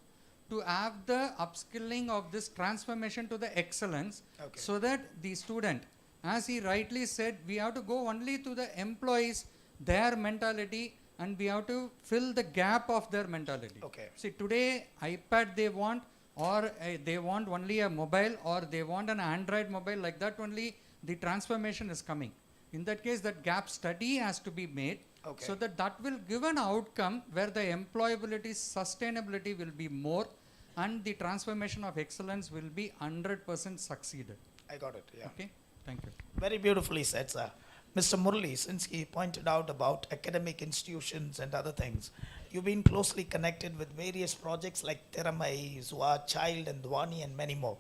to have the upskilling of this transformation to the excellence, so that the student, as he rightly said, we have to go only to the employees, their mentality, and we have to fill the gap of their mentality. Okay. See, today iPad they want, or they want only a mobile, or they want an Android mobile, like that only the transformation is coming. In that case, that gap study has to be made, so that that will give an outcome where the employability, sustainability will be more, and the transformation of excellence will be 100% succeeded. I got it, yeah. Okay, thank you. Very beautifully said, sir. Mr. Murali, since he pointed out about academic institutions and other things, you've been closely connected with various projects like Thiramai, Zua, Child and Dhwani and many more.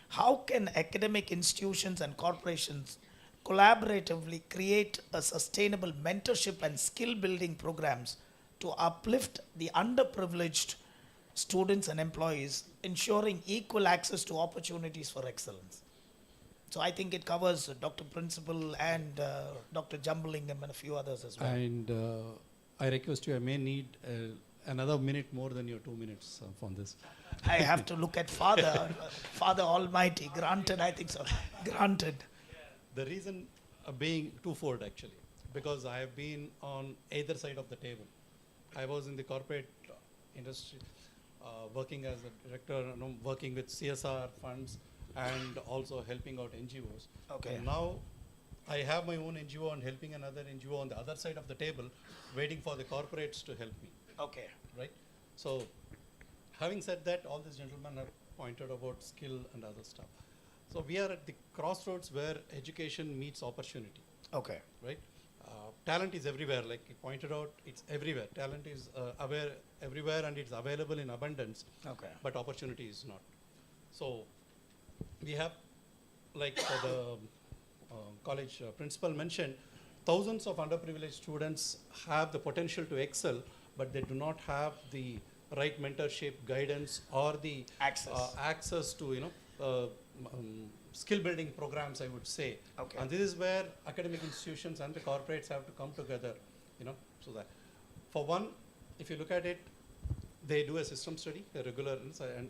How can academic institutions and corporations collaboratively create a sustainable mentorship and skill building programs to uplift the underprivileged students and employees, ensuring equal access to opportunities for excellence? So I think it covers Dr. Principal and Dr. Jambalingam and a few others as well. And I request you, I may need another minute more than your 2 minutes on this. I have to look at Father, Father Almighty. Granted, I think so. Granted. The reason being twofold actually, because I have been on either side of the table. I was in the corporate industry, working as a director, working with CSR funds, and also helping out NGOs. Okay. And now I have my own NGO and helping another NGO on the other side of the table, waiting for the corporates to help me. Okay. Right? So, having said that, all these gentlemen have pointed about skill and other stuff. So we are at the crossroads where education meets opportunity. Okay. Right? Talent is everywhere, like he pointed out, it's everywhere. Talent is everywhere and it's available in abundance. Okay. But opportunity is not. So we have, like the college principal mentioned, thousands of underprivileged students have the potential to excel, but they do not have the right mentorship, guidance, or the access to skill building programs, I would say. Okay. And this is where academic institutions and the corporates have to come together, so that for one, if you look at it, they do a system study, a regular,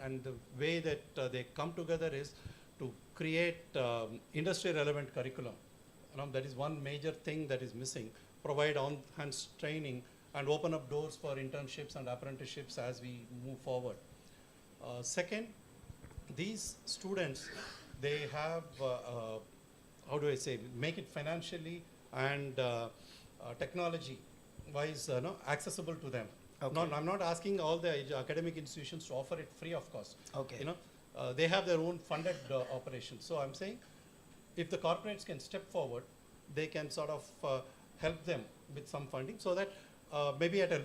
and the way that they come together is to create industry relevant curriculum. That is one major thing that is missing. Provide on-hands training and open up doors for internships and apprenticeships as we move forward. Second, these students, they have, how do I say, make it financially and technology-wise accessible to them. Okay. I'm not asking all the academic institutions to offer it free of cost. Okay. They have their own funded operations. So I'm saying, if the corporates can step forward, they can sort of help them with some funding, so that maybe at a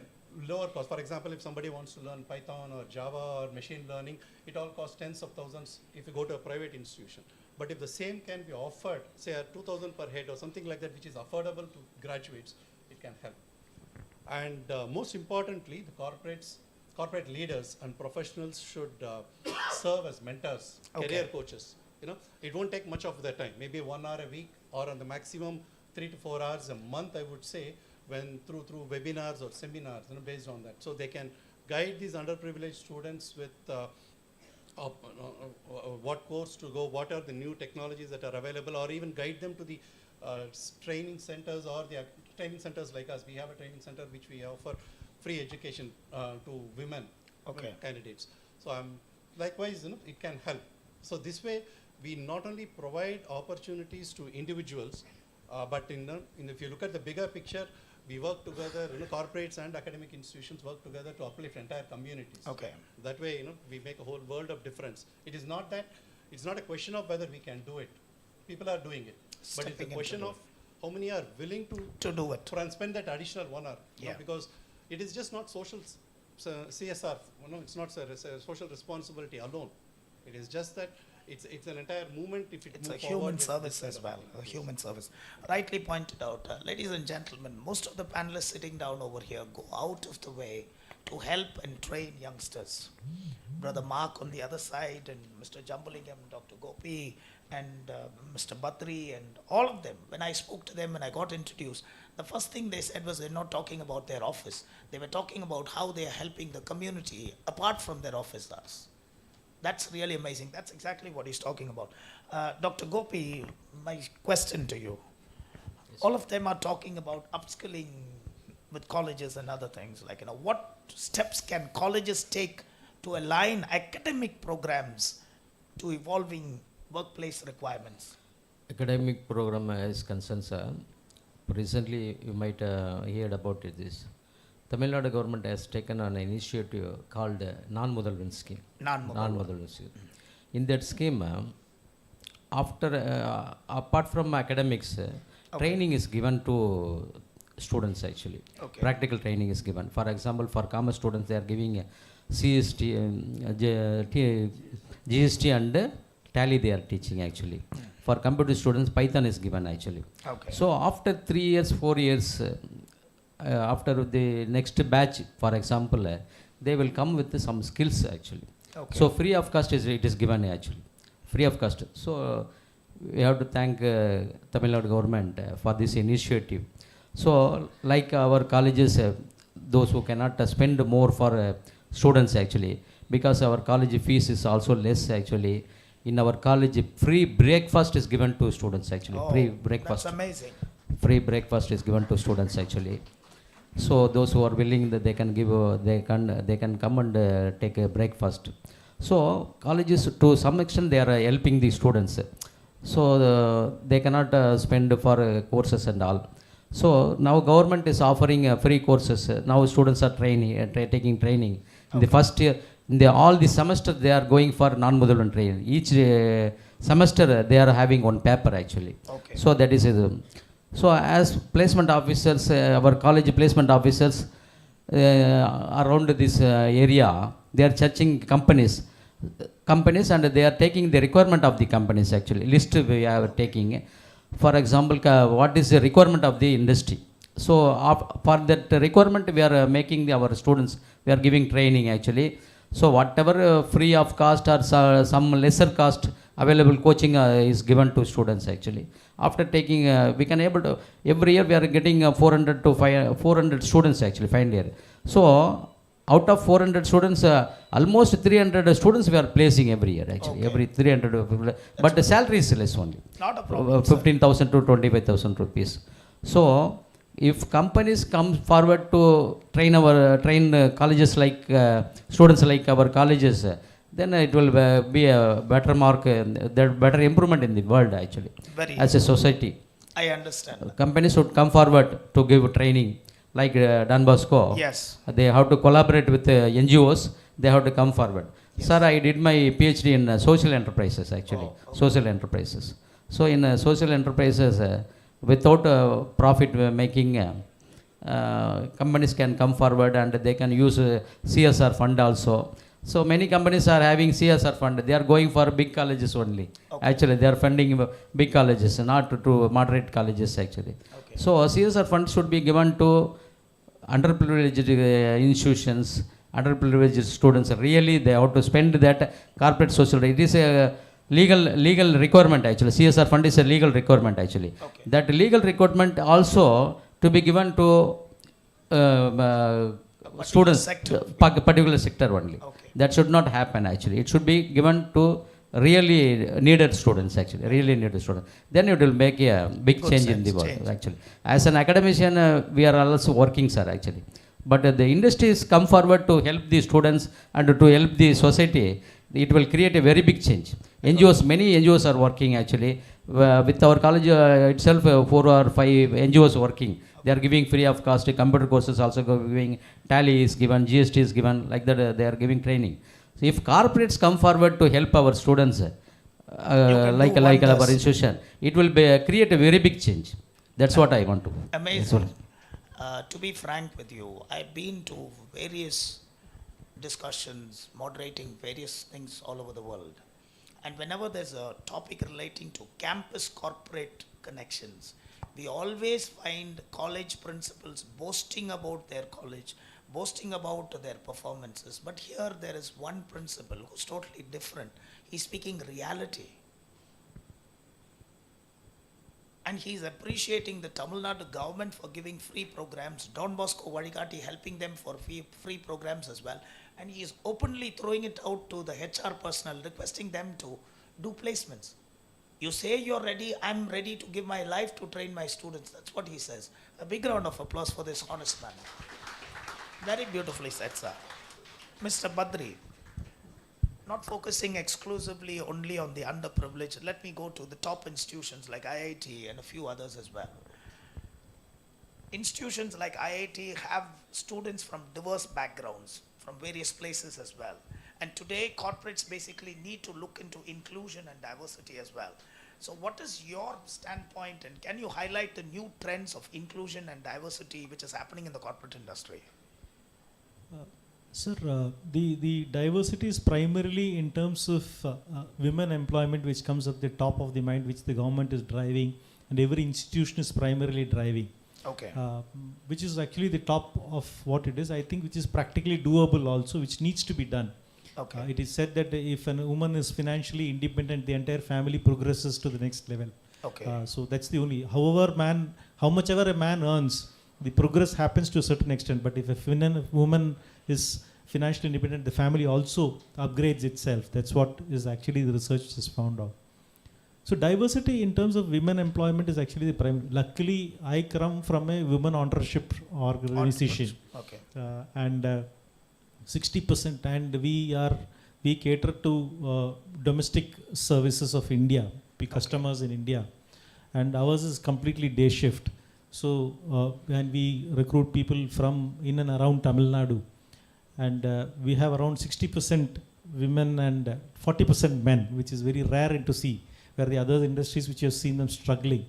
lower cost. For example, if somebody wants to learn Python or Java or machine learning, it all costs tens of thousands if you go to a private institution. But if the same can be offered, say at 2,000 per head or something like that, which is affordable to graduates, it can help. And most importantly, the corporate leaders and professionals should serve as mentors, career coaches. It won't take much of their time, maybe 1 hour a week, or on the maximum 3 to 4 hours a month, I would say, when through webinars or seminars, based on that. So they can guide these underprivileged students with what course to go, what are the new technologies that are available, or even guide them to the training centers, or the training centers like us. We have a training center which we offer free education to women candidates. So likewise, it can help. So this way, we not only provide opportunities to individuals, but if you look at the bigger picture, we work together, corporates and academic institutions work together to uplift entire communities. Okay. That way, we make a whole world of difference. It is not that, it's not a question of whether we can do it. People are doing it. But it's a question of how many are willing to do it. And spend that additional 1 hour. Yeah. Because it is just not social CSR, it's not a social responsibility alone. It is just that It's an entire movement. If it's a human service as well, a human service. Rightly pointed out. Ladies and gentlemen, most of the panelists sitting down over here go out of the way to help and train youngsters. Brother Mark on the other side, and Mr. Jambalingam, Dr. Gopi, and Mr. Badri, and all of them. When I spoke to them and I got introduced, the first thing they said was they're not talking about their office. They were talking about how they are helping the community apart from their office hours. That's really amazing. That's exactly what he's talking about. Dr. Gopi, my question to you. All of them are talking about upskilling with colleges and other things. Like, what steps can colleges take to align academic programs to evolving workplace requirements? Academic program is concerned, sir. Recently, you might heard about this. Tamil Nadu government has taken an initiative called Non-Mudalvan Scheme. Non-Mudalvan Scheme. In that scheme, apart from academics, training is given to students actually. Practical training is given. For example, for commerce students, they are giving CST, GST and Tally they are teaching actually. For computer students, Python is given actually. So after 3 years, 4 years, after the next batch, for example, they will come with some skills actually. So free of cost it is given actually, free of cost. So we have to thank Tamil Nadu government for this initiative. So like our colleges, those who cannot spend more for students actually, because our college fees is also less actually. In our college, free breakfast is given to students actually. Free breakfast. That's amazing. Free breakfast is given to students actually. So those who are willing, that they can give, they can come and take a breakfast. So colleges, to some extent, they are helping the students. So they cannot spend for courses and all. So now government is offering free courses. Now students are taking training. In the first year, all the semester they are going for non-Mudalvan training. Each semester they are having one paper actually. So that is it. So as placement officers, our college placement officers around this area, they are searching companies and they are taking the requirement of the companies actually. List we are taking. For example, what is the requirement of the industry? So for that requirement we are making our students, we are giving training actually. So whatever free of cost or some lesser cost available coaching is given to students actually. After taking, we can able to, every year we are getting 400 to 400 students actually, final year. So out of 400 students, almost 300 students we are placing every year actually, every 300 people. But the salary is less only. Not a problem. 15,000 to 25,000 rupees. So if companies come forward to train colleges like students like our colleges, then it will be a better mark, better improvement in the world actually. As a society. I understand. Companies should come forward to give training like Don Bosco. Yes. They have to collaborate with NGOs. They have to come forward. Yes. Sir, I did my PhD in social enterprises actually. Social enterprises. So in social enterprises, without profit making, companies can come forward and they can use CSR fund also. So many companies are having CSR fund. They are going for big colleges only. Actually, they are funding big colleges, not to moderate colleges actually. So CSR fund should be given to underprivileged institutions, underprivileged students. Really, they have to spend that corporate social. It is a legal requirement actually. CSR fund is a legal requirement actually. That legal requirement also to be given to students, particular sector only. That should not happen actually. It should be given to really needed students actually, really needed students. Then it will make a big change in the world actually. As an academician, we are also working, sir, actually. But the industries come forward to help the students and to help the society. It will create a very big change. NGOs, many NGOs are working actually. With our college itself, 4 or 5 NGOs working. They are giving free of cost. Computer courses also giving. Tally is given, GST is given. Like that, they are giving training. So if corporates come forward to help our students, like our institution, it will create a very big change. That's what I want to. Amazing. To be frank with you, I've been to various discussions, moderating various things all over the world. And whenever there's a topic relating to campus corporate connections, we always find college principals boasting about their college, boasting about their performances. But here there is one principal who's totally different. He's speaking reality. And he's appreciating the Tamil Nadu government for giving free programs, Don Bosco Vazhikaatti helping them for free programs as well. And he is openly throwing it out to the HR personnel, requesting them to do placements. You say you're ready, I'm ready to give my life to train my students. That's what he says. A big round of applause for this honest man. Very beautifully said, sir. Mr. Badri, not focusing exclusively only on the underprivileged, let me go to the top institutions like IIT and a few others as well. Institutions like IIT have students from diverse backgrounds, from various places as well. And today, corporates basically need to look into inclusion and diversity as well. So what is your standpoint, and can you highlight the new trends of inclusion and diversity which is happening in the corporate industry? Sir, the diversity is primarily in terms of women employment, which comes at the top of the mind, which the government is driving, and every institution is primarily driving. Okay. Which is actually the top of what it is, I think, which is practically doable also, which needs to be done. Okay. It is said that if a woman is financially independent, the entire family progresses to the next level. Okay. So that's the only, how much ever a man earns, the progress happens to a certain extent. But if a woman is financially independent, the family also upgrades itself. That's what is actually the research has found out. So diversity in terms of women employment is actually the primary. Luckily, I come from a women entrepreneurship organization. Okay. And 60%, and we cater to domestic services of India, customers in India, and ours is completely day shift. So and we recruit people from in and around Tamil Nadu, and we have around 60% women and 40% men, which is very rare to see, where the other industries which you have seen them struggling.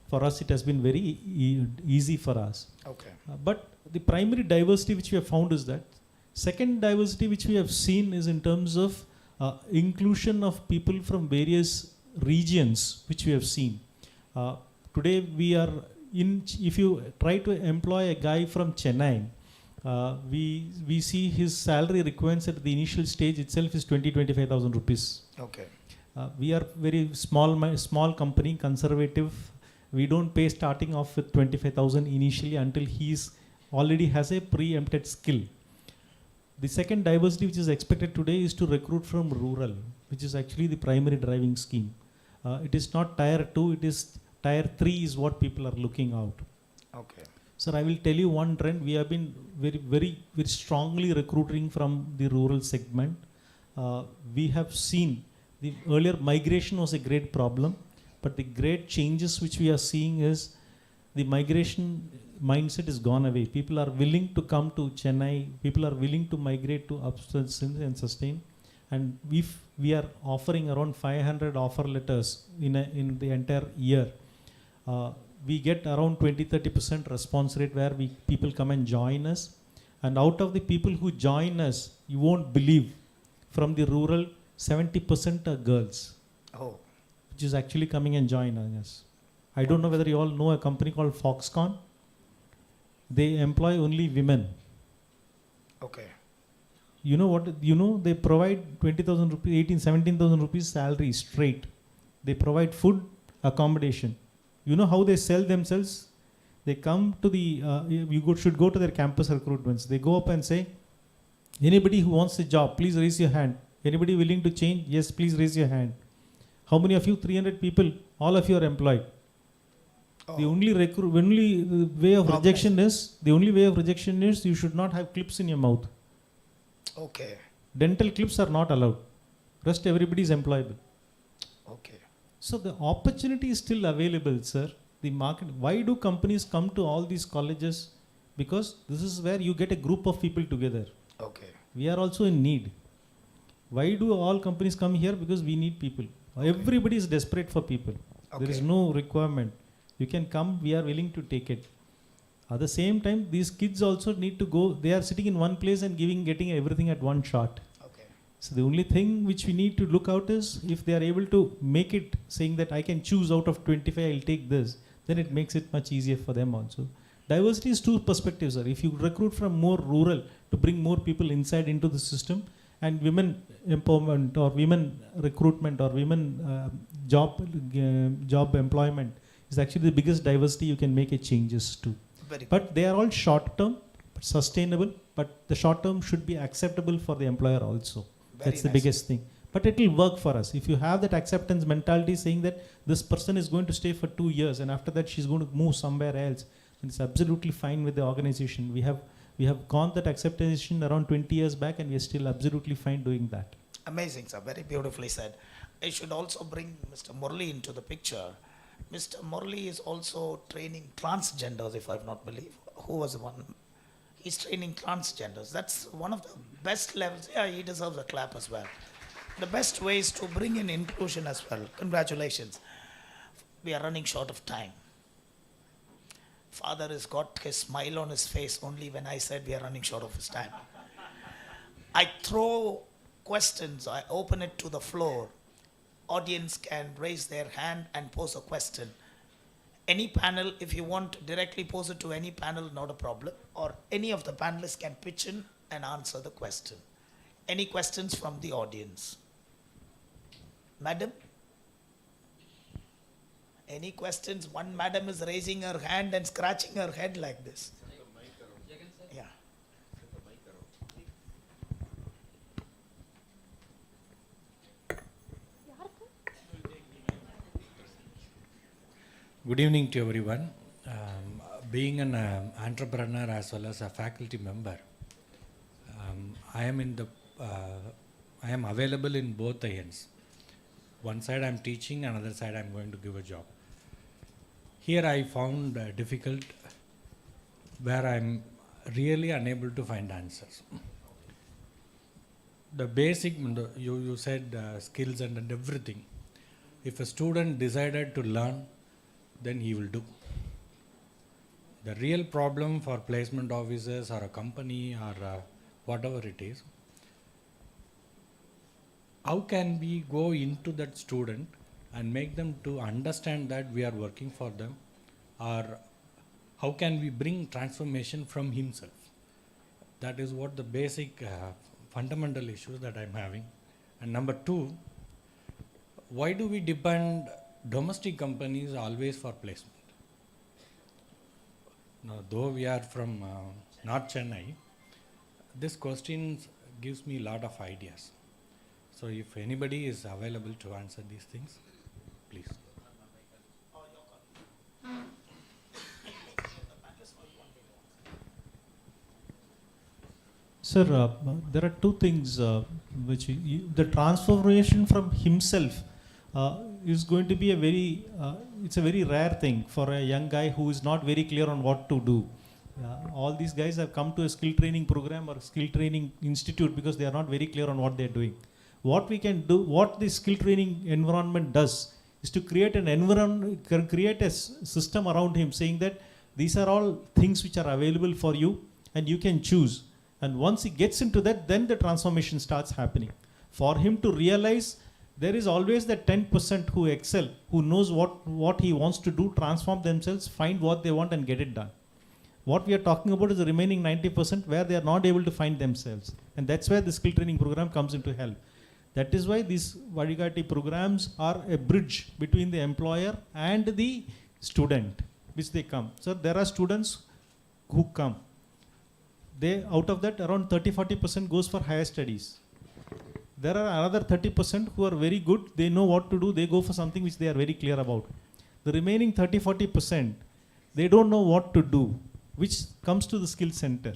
For us, it has been very easy for us. Okay. But the primary diversity which we have found is that. Second diversity which we have seen is in terms of inclusion of people from various regions, which we have seen. Today we are if you try to employ a guy from Chennai, we see his salary requirements at the initial stage itself is 25,000 rupees. Okay. We are very small company, conservative. We don't pay starting off with 25,000 initially until he's already has a preempted skill. The second diversity which is expected today is to recruit from rural, which is actually the primary driving scheme. It is not tier 2, it is tier 3 is what people are looking out. Okay. Sir, I will tell you one trend. We have been very strongly recruiting from the rural segment. We have seen the earlier migration was a great problem, but the great changes which we are seeing is the migration mindset is gone away. People are willing to come to Chennai. People are willing to migrate to upstate and sustain. And if we are offering around 500 offer letters in the entire year, we get around 20-30% response rate where people come and join us. And out of the people who join us, you won't believe, from the rural, 70% are girls. Oh. Which is actually coming and joining us. I don't know whether you all know a company called Foxconn. They employ only women. Okay. You know what? They provide 20,000 rupees, 17,000 rupees salary straight. They provide food, accommodation. You know how they sell themselves? They come to should go to their campus recruitments. They go up and say, anybody who wants a job, please raise your hand. Anybody willing to change? Yes, please raise your hand. How many of you? 300 people. All of you are employed. Oh. The only way of rejection is you should not have clips in your mouth. Okay. Dental clips are not allowed. Rest everybody is employable. Okay. So the opportunity is still available, sir. The market. Why do companies come to all these colleges? Because this is where you get a group of people together. Okay. We are also in need. Why do all companies come here? Because we need people. Okay. Everybody is desperate for people. Okay. There is no requirement. You can come, we are willing to take it. At the same time, these kids also need to go, they are sitting in one place and getting everything at one shot. Okay. So the only thing which we need to look out is if they are able to make it saying that I can choose out of 25, I'll take this, then it makes it much easier for them also. Diversity is two perspectives, sir. If you recruit from more rural to bring more people inside into the system, and women empowerment or women recruitment or women job employment is actually the biggest diversity you can make a changes to. But they are all short term, sustainable, but the short term should be acceptable for the employer also. That's the biggest thing. But it will work for us. If you have that acceptance mentality saying that this person is going to stay for 2 years and after that she's going to move somewhere else, then it's absolutely fine with the organization. We have gone that acceptation around 20 years back and we are still absolutely fine doing that. Amazing, sir. Very beautifully said. I should also bring Mr. Murli into the picture. Mr. Murli is also training transgenders, if I've not believed. Who was the one? He's training transgenders. That's one of the best levels. Yeah, he deserves a clap as well. The best way is to bring in inclusion as well. Congratulations. We are running short of time. Father has got his smile on his face only when I said we are running short of his time. I throw questions, I open it to the floor. Audience can raise their hand and pose a question. Any panel, if you want to directly pose it to any panel, not a problem. Or any of the panelists can pitch in and answer the question. Any questions from the audience? Madam? Any questions? One madam is raising her hand and scratching her head like this. Yeah. Good evening to everyone. Being an entrepreneur as well as a faculty member, I am available in both the ends. One side I am teaching, another side I am going to give a job. Here I found difficult where I am really unable to find answers. The basic, you said skills and everything. If a student decided to learn, then he will do. The real problem for placement officers or a company or whatever it is, how can we go into that student and make them to understand that we are working for them, or how can we bring transformation from himself? That is what the basic fundamental issues that I'm having. And number two, why do we depend domestic companies always for placement? Now, though we are from North Chennai, this question gives me a lot of ideas. So if anybody is available to answer these things, please. Sir, there are two things which the transformation from himself is going to be a very, it's a very rare thing for a young guy who is not very clear on what to do. All these guys have come to a skill training program or skill training institute because they are not very clear on what they are doing. What we can do, what the skill training environment does, is to create an environment, create a system around him saying that these are all things which are available for you and you can choose. And once he gets into that, then the transformation starts happening. For him to realize there is always that 10% who excel, who knows what he wants to do, transform themselves, find what they want and get it done. What we are talking about is the remaining 90% where they are not able to find themselves. And that's where the skill training program comes into help. That is why these Vazhikaatti programs are a bridge between the employer and the student, which they come. So there are students who come. Out of that, around 30-40% goes for higher studies. There are another 30% who are very good, they know what to do, they go for something which they are very clear about. The remaining 30-40%, they don't know what to do, which comes to the skill center,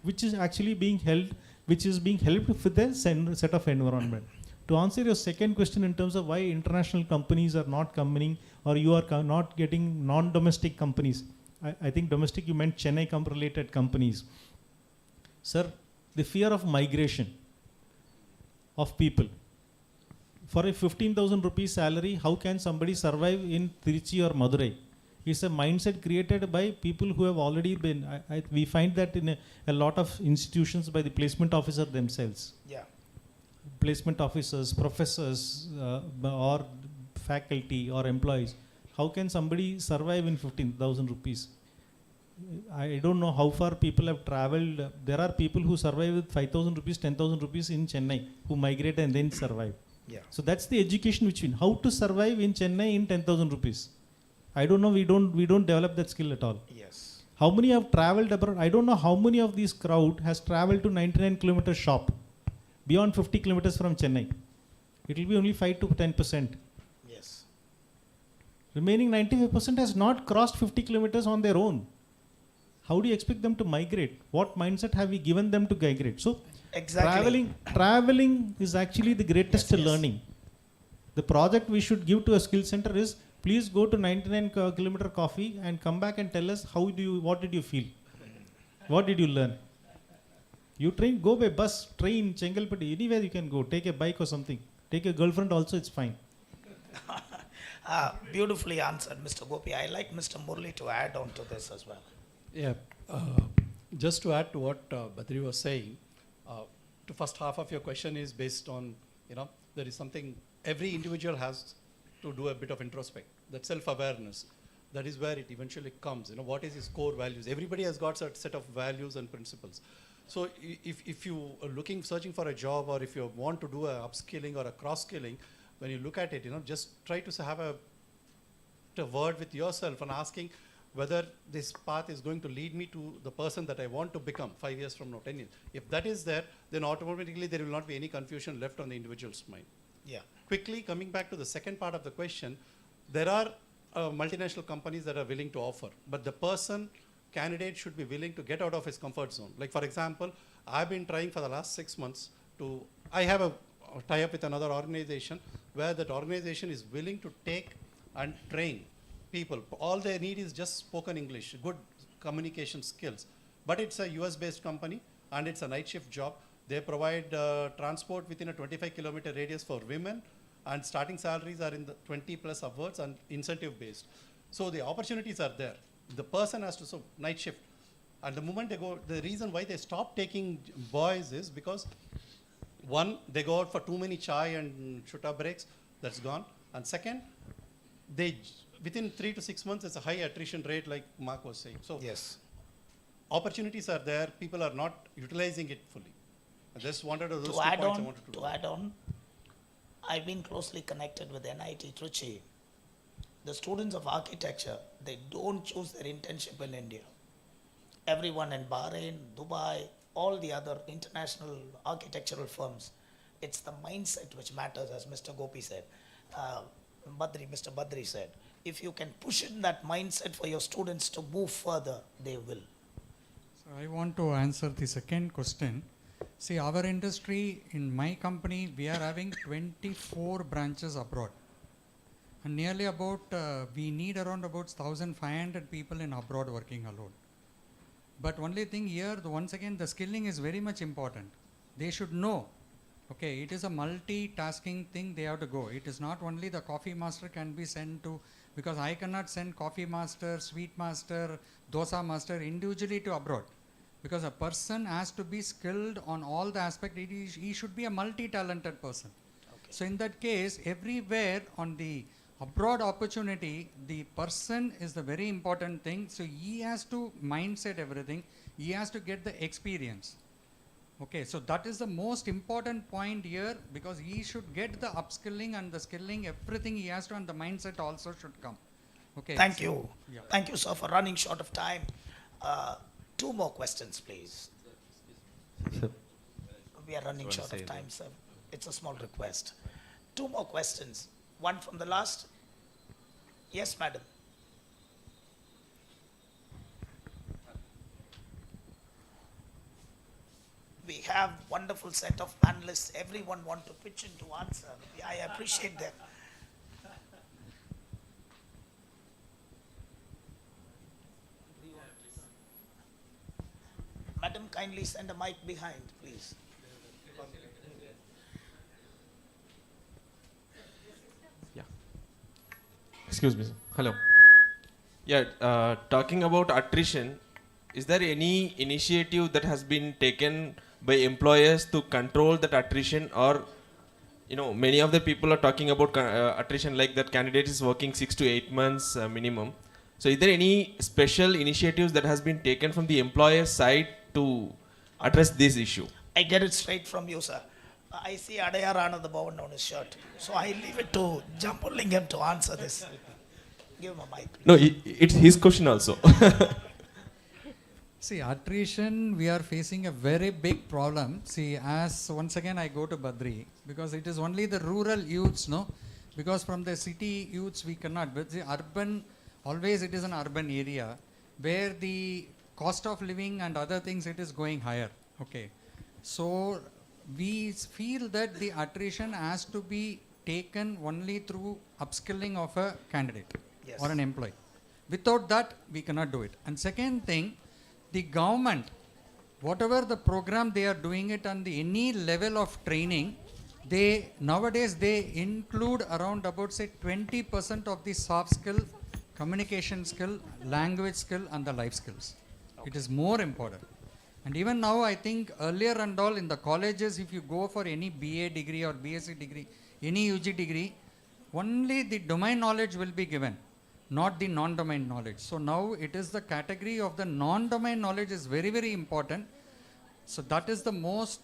which is actually being held, which is being helped with a set of environment. To answer your second question in terms of why international companies are not coming or you are not getting non-domestic companies, I think domestic you meant Chennai related companies. Sir, the fear of migration of people. For a 15,000 rupees salary, how can somebody survive in Trichy or Madurai? It's a mindset created by people who have already been, we find that in a lot of institutions by the placement officer themselves. Yeah. placement officers, professors, or faculty or employees, how can somebody survive in 15,000 rupees? I don't know how far people have traveled. There are people who survive with 5,000 rupees, 10,000 rupees in Chennai, who migrate and then survive. Yeah. So that's the education which we, how to survive in Chennai in 10,000 rupees. I don't know, we don't develop that skill at all. Yes. How many have traveled abroad? I don't know how many of this crowd has traveled to 99-kilometer shop beyond 50 kilometers from Chennai. It will be only 5 to 10%. Yes. Remaining 95% has not crossed 50 kilometers on their own. How do you expect them to migrate? What mindset have we given them to migrate? So exactly. Traveling is actually the greatest learning. The project we should give to a skill center is, please go to 99-kilometer coffee and come back and tell us what did you feel? What did you learn? You train, go by bus, train, Chengalpatti, anywhere you can go. Take a bike or something. Take a girlfriend also, it's fine. Beautifully answered, Mr. Gopi. I like Mr. Murli to add on to this as well. Yeah, just to add to what Badri was saying, the first half of your question is based on, there is something every individual has to do a bit of introspect, that self-awareness. That is where it eventually comes. What is his core values? Everybody has got a set of values and principles. So if you are searching for a job, or if you want to do a upskilling or a cross-skilling, when you look at it, just try to have a word with yourself and asking whether this path is going to lead me to the person that I want to become 5 years from now, 10 years. If that is there, then automatically there will not be any confusion left on the individual's mind. Yeah. Quickly coming back to the second part of the question, there are multinational companies that are willing to offer, but the candidate should be willing to get out of his comfort zone. Like for example, I've been trying for the last 6 months I have a tie-up with another organization where that organization is willing to take and train people. All they need is just spoken English, good communication skills. But it's a US-based company and it's a night shift job. They provide transport within a 25-kilometer radius for women, and starting salaries are in the 20 plus upwards and incentive based. So the opportunities are there. The person has to, night shift. And the moment they go, the reason why they stop taking boys is because one, they go out for too many chai and chuta breaks, that's gone. And second, within 3 to 6 months, it's a high attrition rate like Mark was saying. So yes, opportunities are there, people are not utilizing it fully. I just wanted those 2 points I wanted to do. To add on, I've been closely connected with NIT Trichy. The students of architecture, they don't choose their internship in India. Everyone in Bahrain, Dubai, all the other international architectural firms, it's the mindset which matters, as Mr. Gopi said. Mr. Badri said, if you can push in that mindset for your students to move further, they will. So I want to answer the second question. See, our industry, in my company, we are having 24 branches abroad. And nearly we need around about 1,500 people in abroad working alone. But only thing here, once again, the skilling is very much important. They should know. Okay, it is a multitasking thing they have to go. It is not only the coffee master can be sent to, because I cannot send coffee master, sweet master, dosa master individually to abroad. Because a person has to be skilled on all the aspects. He should be a multi-talented person. Okay. So in that case, everywhere on the abroad opportunity, the person is the very important thing. So he has to mindset everything. He has to get the experience. Okay, so that is the most important point here, because he should get the upskilling and the skilling, everything he has to, and the mindset also should come. Okay. Thank you. Yeah. Thank you, sir, for running short of time. 2 more questions, please. Sir. We are running short of time, sir. It's a small request. 2 more questions. One from the last. Yes, madam. We have wonderful set of panelists. Everyone want to pitch in to answer. I appreciate that. Madam, kindly send a mic behind, please. Yeah. Excuse me, sir. Hello. Yeah, talking about attrition, is there any initiative that has been taken by employers to control that attrition, or many of the people are talking about attrition like that candidate is working 6 to 8 months minimum. So is there any special initiatives that has been taken from the employer side to address this issue? I get it straight from you, sir. I see Adayar Anand Bhavan on his shirt. So I leave it to Jambulingam to answer this. Give him a mic. No, it's his question also. See, attrition, we are facing a very big problem. See, as once again I go to Badri, because it is only the rural youths, no? Because from the city youths we cannot. But the urban, always it is an urban area where the cost of living and other things, it is going higher. Okay. So we feel that the attrition has to be taken only through upskilling of a candidate or an employee. Without that, we cannot do it. And second thing, the government, whatever the program they are doing it on the any level of training, they nowadays they include around about say 20% of the soft skill, communication skill, language skill and the life skills. It is more important. And even now I think earlier and all in the colleges, if you go for any BA degree or BSc degree, any UG degree, only the domain knowledge will be given, not the non-domain knowledge. So now it is the category of the non-domain knowledge is very, very important. So that is the most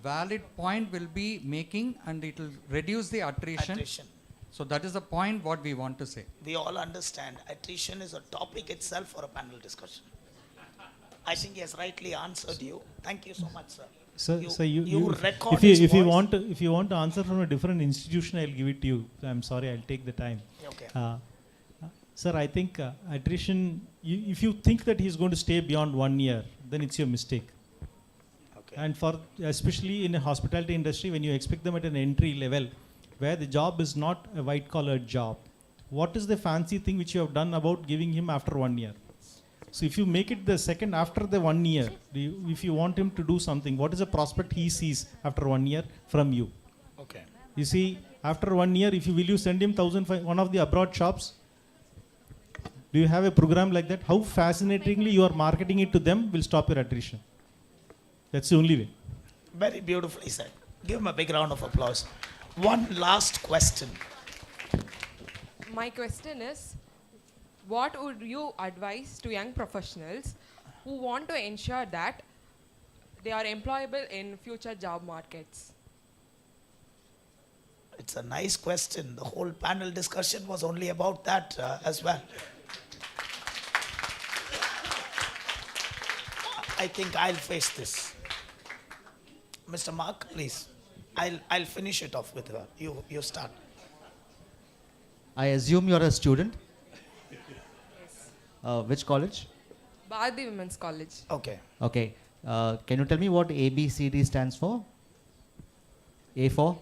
valid point we'll be making, and it will reduce the attrition. So that is the point what we want to say. We all understand attrition is a topic itself for a panel discussion. I think he has rightly answered you. Thank you so much, sir. So you record if you want to answer from a different institution, I'll give it to you. I'm sorry, I'll take the time. Okay. Sir, I think attrition, if you think that he's going to stay beyond 1 year, then it's your mistake. Okay. And for especially in a hospitality industry, when you expect them at an entry level, where the job is not a white collar job, what is the fancy thing which you have done about giving him after 1 year? So if you make it the second after the 1 year, if you want him to do something, what is the prospect he sees after 1 year from you? Okay. You see, after 1 year, will you send him one of the abroad shops? Do you have a program like that? How fascinatingly you are marketing it to them will stop your attrition. That's the only way. Very beautifully said. Give him a big round of applause. One last question. My question is, what would you advise to young professionals who want to ensure that they are employable in future job markets? It's a nice question. The whole panel discussion was only about that as well. I think I'll face this. Mr. Mark, please. I'll finish it off with her. You start. I assume you're a student? Which college? Bharati Women's College. Okay. Okay. Can you tell me what ABCD stands for? A for?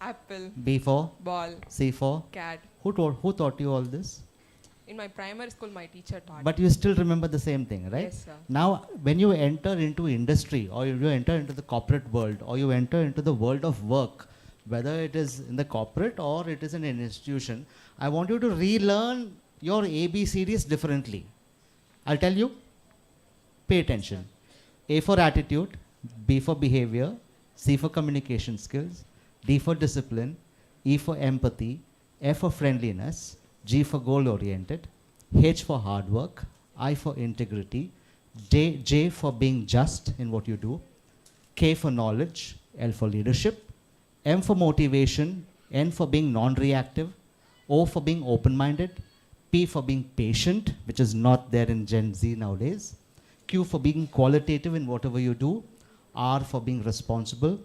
Apple. B for? Ball. C for? Cat. Who taught you all this? In my primary school, my teacher taught. But you still remember the same thing, right? Yes, sir. Now, when you enter into industry, or you enter into the corporate world, or you enter into the world of work, whether it is in the corporate or it is in an institution, I want you to relearn your ABCDs differently. I'll tell you. Pay attention. A for attitude, B for behavior, C for communication skills, D for discipline, E for empathy, F for friendliness, G for goal oriented, H for hard work, I for integrity, J for being just in what you do, K for knowledge, L for leadership, M for motivation, N for being non-reactive, O for being open-minded, P for being patient, which is not there in Gen Z nowadays, Q for being qualitative in whatever you do, R for being responsible,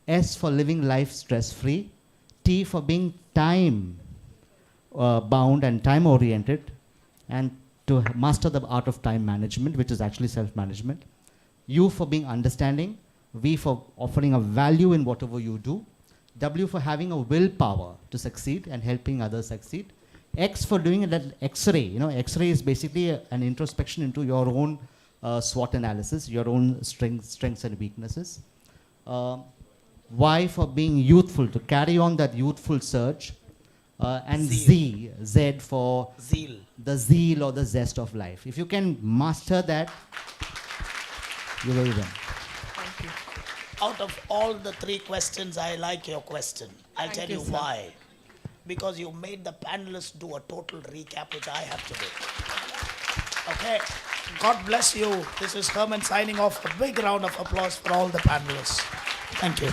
S for living life stress-free, T for being time bound and time oriented, and to master the art of time management, which is actually self-management, U for being understanding, V for offering a value in whatever you do, W for having a willpower to succeed and helping others succeed, X for doing that X-ray. X-ray is basically an introspection into your own SWOT analysis, your own strengths and weaknesses. Y for being youthful, to carry on that youthful surge. And Z for zeal. The zeal or the zest of life. If you can master that, you will win. Thank you. out of all the three questions, I like your question. I'll Thank tell you, you sir. why. Because you made the panelists do a total recap, which I have to do. Okay. God bless you. This is Herman signing off. A big round of applause for all the panelists. Thank you.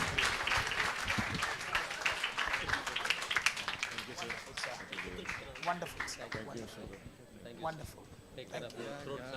Wonderful. Wonderful. Thank you.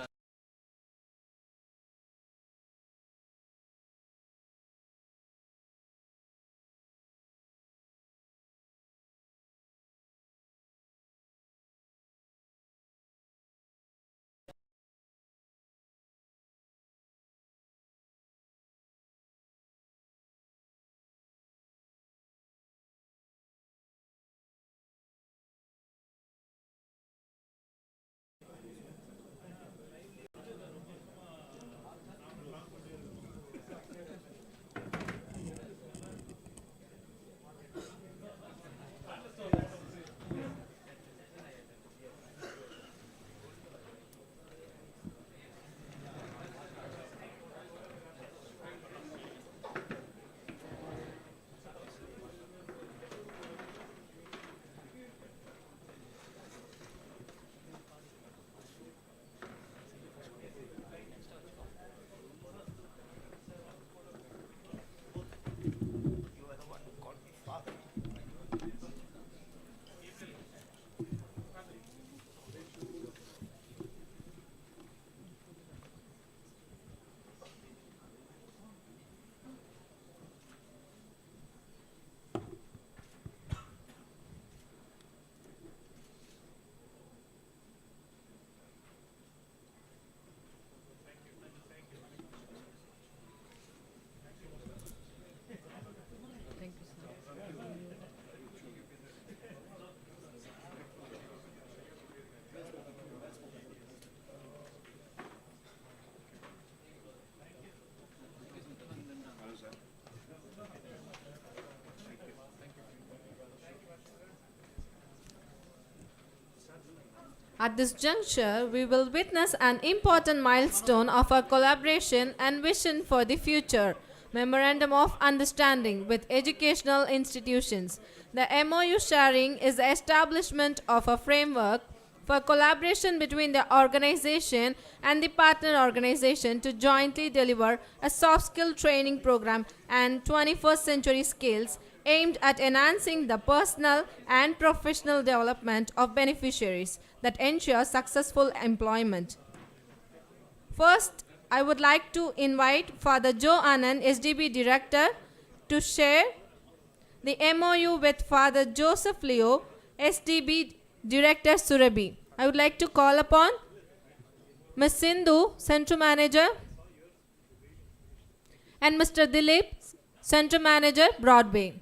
At this juncture, we will witness an important milestone of our collaboration and vision for the future, Memorandum of Understanding with educational institutions. The MOU sharing is the establishment of a framework for collaboration between the organization and the partner organization to jointly deliver a soft skill training program and 21st century skills aimed at enhancing the personal and professional development of beneficiaries that ensure successful employment. First, I would like to invite Father Joe Anand, SDB Director, to share the MOU with Father Joseph Leo, SDB Director, Surabhi. I would like to call upon Ms. Sindhu, Center Manager, and Mr. Dilip, Center Manager, Broadway.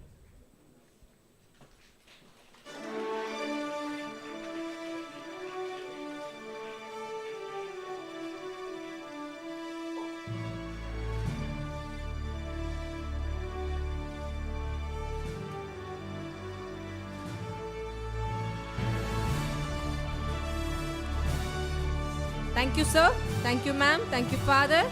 Thank you, sir. Thank you, ma'am. Thank you, Father.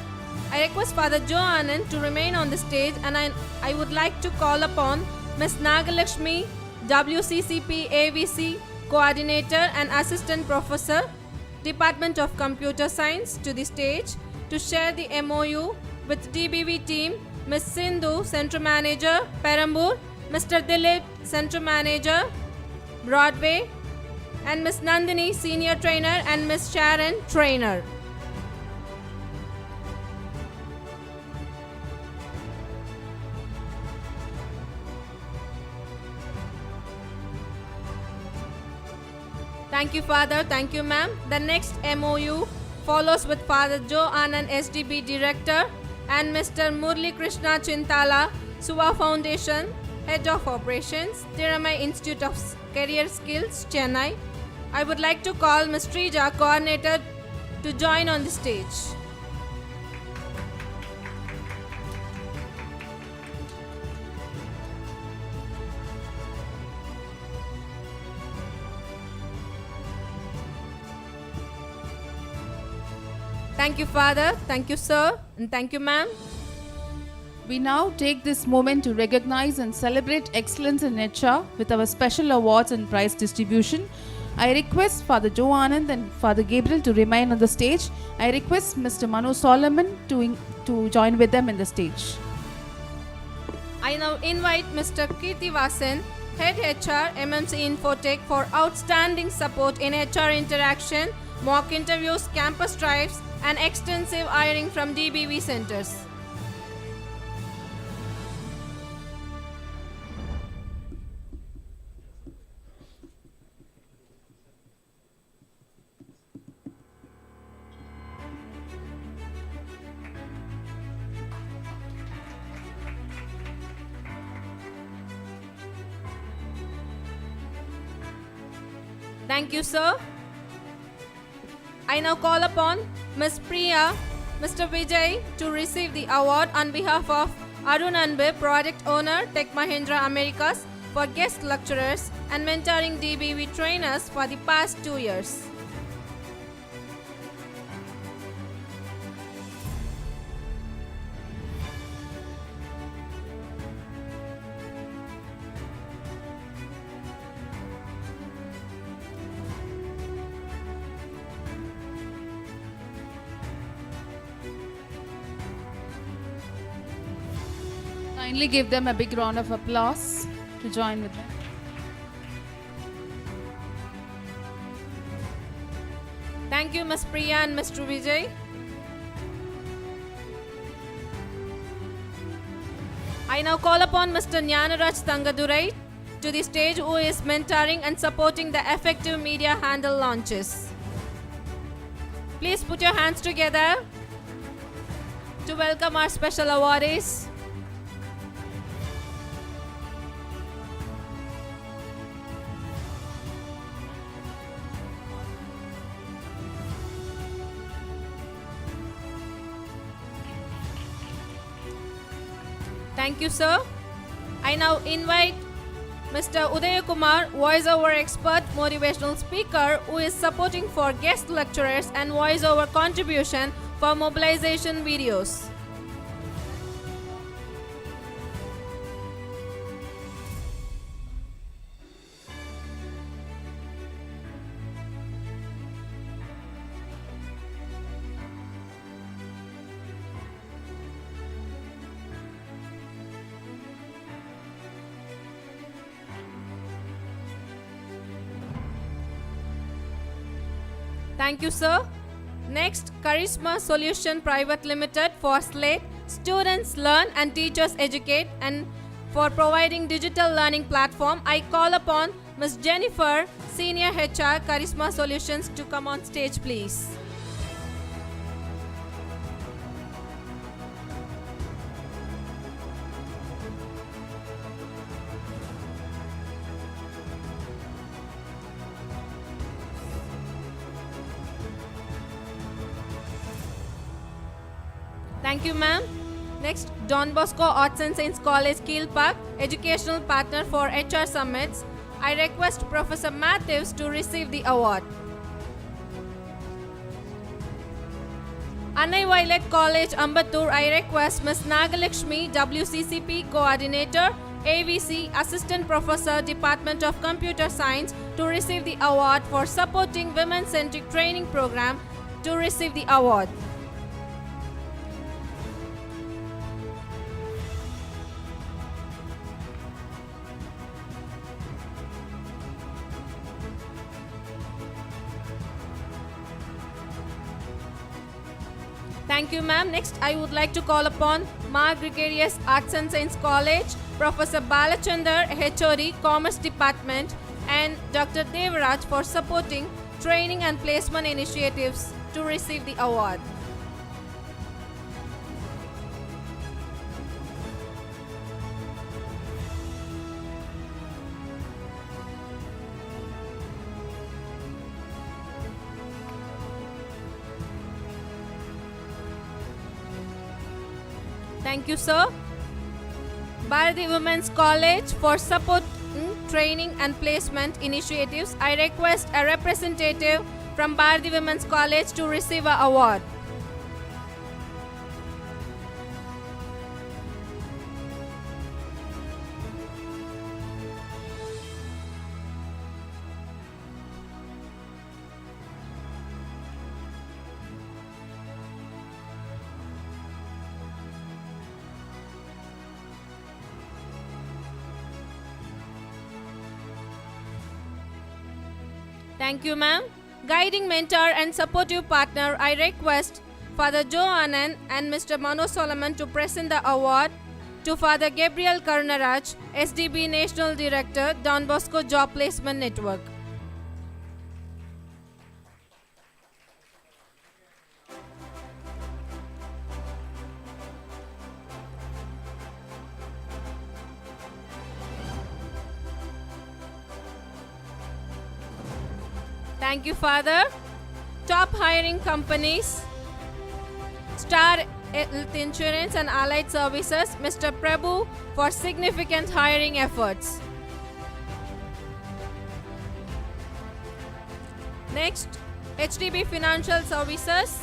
I request Father Joe Anand to remain on the stage, and I would like to call upon Ms. Nagalakshmi, WCCP AVC Coordinator and Assistant Professor, Department of Computer Science, to the stage to share the MOU with DBV team, Ms. Sindhu, Center Manager, Perambur, Mr. Dilip, Center Manager, Broadway, and Ms. Nandini, Senior Trainer, and Ms. Sharon, Trainer. Thank you, Father. Thank you, ma'am. The next MOU follows with Father Joe Anand, SDB Director, and Mr. Murli Krishna Chintala, Suva Foundation, Head of Operations, Tiramai Institute of Career Skills, Chennai. I would like to call Ms. Trija, Coordinator, to join on the stage. Thank you, Father. Thank you, sir. And thank you, ma'am. We now take this moment to recognize and celebrate excellence in HR with our special awards and prize distribution. I request Father Joe Anand and Father Gabriel to remain on the stage. I request Mr. Manu Solomon to join with them in the stage. I now invite Mr. Kirti Vasan, Head HR, MMC Infotech, for outstanding support in HR interaction, mock interviews, campus drives, and extensive hiring from DBV centers. Thank you, sir. I now call upon Ms. Priya, Mr. Vijay to receive the award on behalf of Arun Anbe, Project Owner, Tech Mahindra Americas, for guest lecturers and mentoring DBV trainers for the past 2 years. Kindly give them a big round of applause to join with them. Thank you, Ms. Priya and Mr. Vijay. I now call upon Mr. Nyanaraj Tangadurai to the stage, who is mentoring and supporting the effective media handle launches. Please put your hands together to welcome our special awardees. Thank you, sir. I now invite Mr. Udaya Kumar, voiceover expert, motivational speaker, who is supporting for guest lecturers and voiceover contribution for mobilization videos. Thank you, sir. Next, Charisma Solution Private Limited for Slate, Students Learn and Teachers Educate, and for providing digital learning platform. I call upon Ms. Jennifer, Senior HR, Charisma Solutions, to come on stage, please. Thank you, ma'am. Next, Don Bosco Arts and Science College, Kilpauk, educational partner for HR Summits. I request Professor Matthews to receive the award. Annai Violet College, Ambattur, I request Ms. Nagalakshmi, WCCP Coordinator, AVC, Assistant Professor, Department of Computer Science, to receive the award for supporting women-centric training program, to receive the award. Thank you, ma'am. Next, I would like to call upon Ma Gregarious Arts and Science College, Professor Balachandar, HOD, Commerce Department, and Dr. Devaraj for supporting training and placement initiatives, to receive the award. Thank you, sir. Bharati Women's College for support training and placement initiatives. I request a representative from Bharati Women's College to receive an award. Thank you, ma'am. Guiding mentor and supportive partner, I request Father Joe Anand and Mr. Mano Solomon to present the award to Father Gabriel Karunaraj, SDB National Director, Don Bosco Job Placement Network. Thank you, Father. Top hiring companies, Star Health Insurance and Allied Services, Mr. Prabhu, for significant hiring efforts. Next, HDB Financial Services,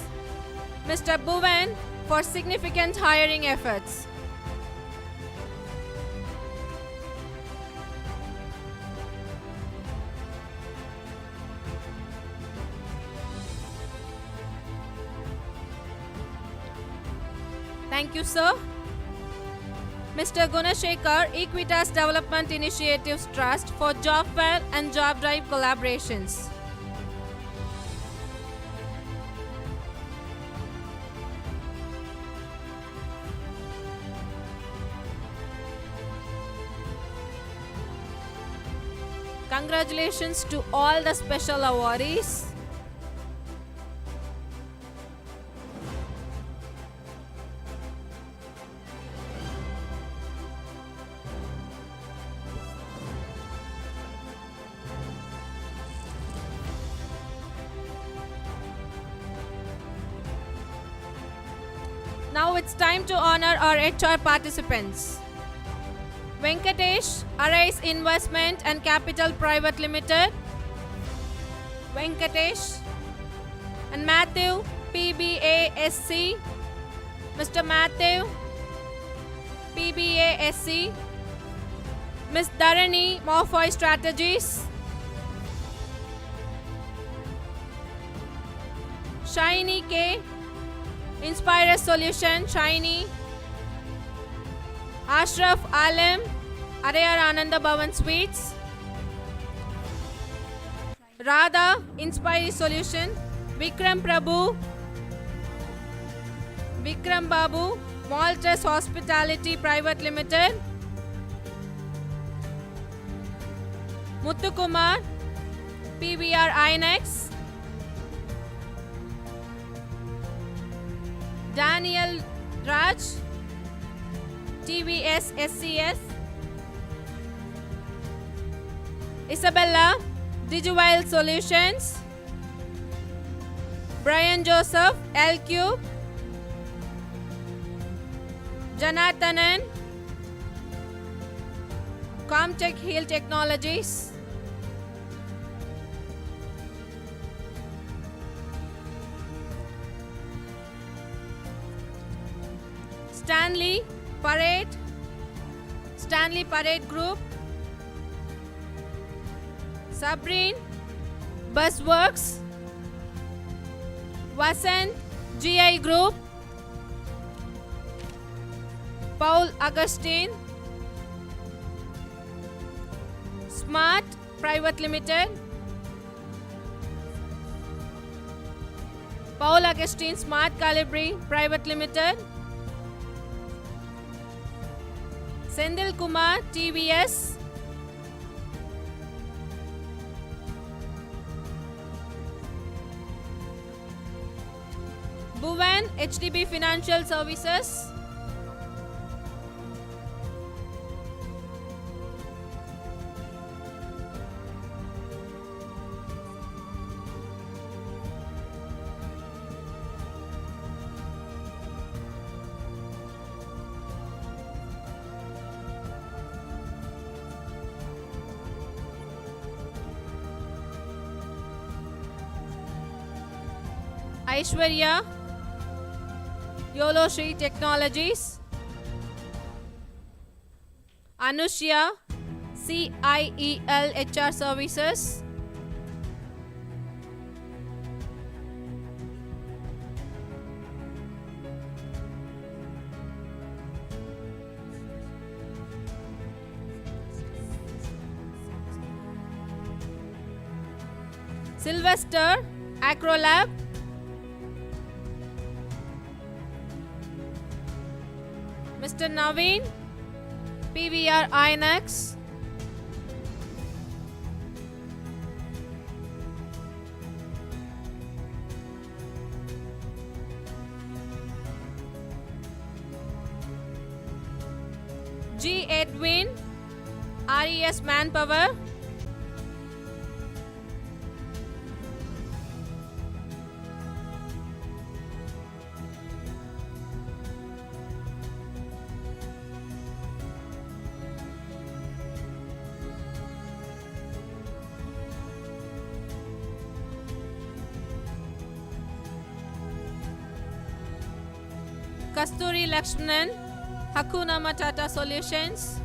Mr. Bhuvan, for significant hiring efforts. Thank you, sir. Mr. Gunashekar, Equitas Development Initiatives Trust, for job fair and job drive collaborations. Congratulations to all the special awardees. Now it's time to honor our HR participants. Venkatesh, Arise Investment and Capital Private Limited. Venkatesh. And Matthew, PBASC. Mr. Matthew, PBASC. Ms. Dharani, Morphoy Strategies. Shiny K, Inspire Solution, Shiny. Ashraf Alim, Arayar Ananda Bhavan Sweets. Radha, Inspire Solution. Vikram Prabhu. Vikram Babu, Maltese Hospitality Private Limited. Muthukumar, PVR INEX. Daniel Raj, TVS SCS. Isabella, Digivile Solutions. Brian Joseph, L-Cube. Janathanan, Comtech Hill Technologies. Stanley Parade, Stanley Parade Group. Sabrine, Busworks. Vasant, GI Group. Paul Augustine, Smart Private Limited. Paul Augustine Smart Calibri Private Limited. Sendil Kumar, TVS. Bhuvan, HDB Financial Services. Aishwarya, YOLO Shri Technologies. Anushya, CIEL HR Services. Sylvester, Acrolab. Mr. Naveen, PVR INX. G. Edwin, RES Manpower. Kasturi Lakshmanan, Hakuna Matata Solutions.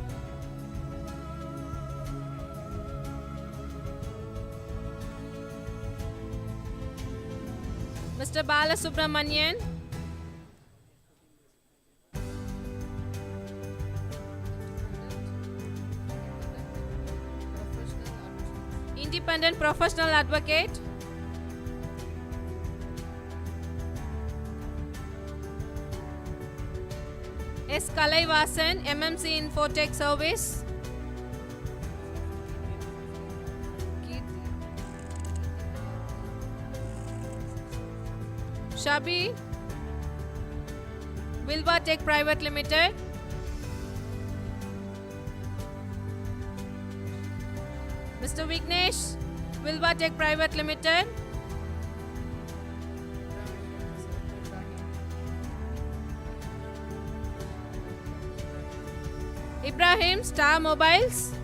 Mr. Bala Subramanian. Independent Professional Advocate. S. Kalaivasan, MMC Infotech Service. Shabi, Wilba Tech Private Limited. Mr. Vignesh, Wilba Tech Private Limited. Ibrahim, Star Mobiles.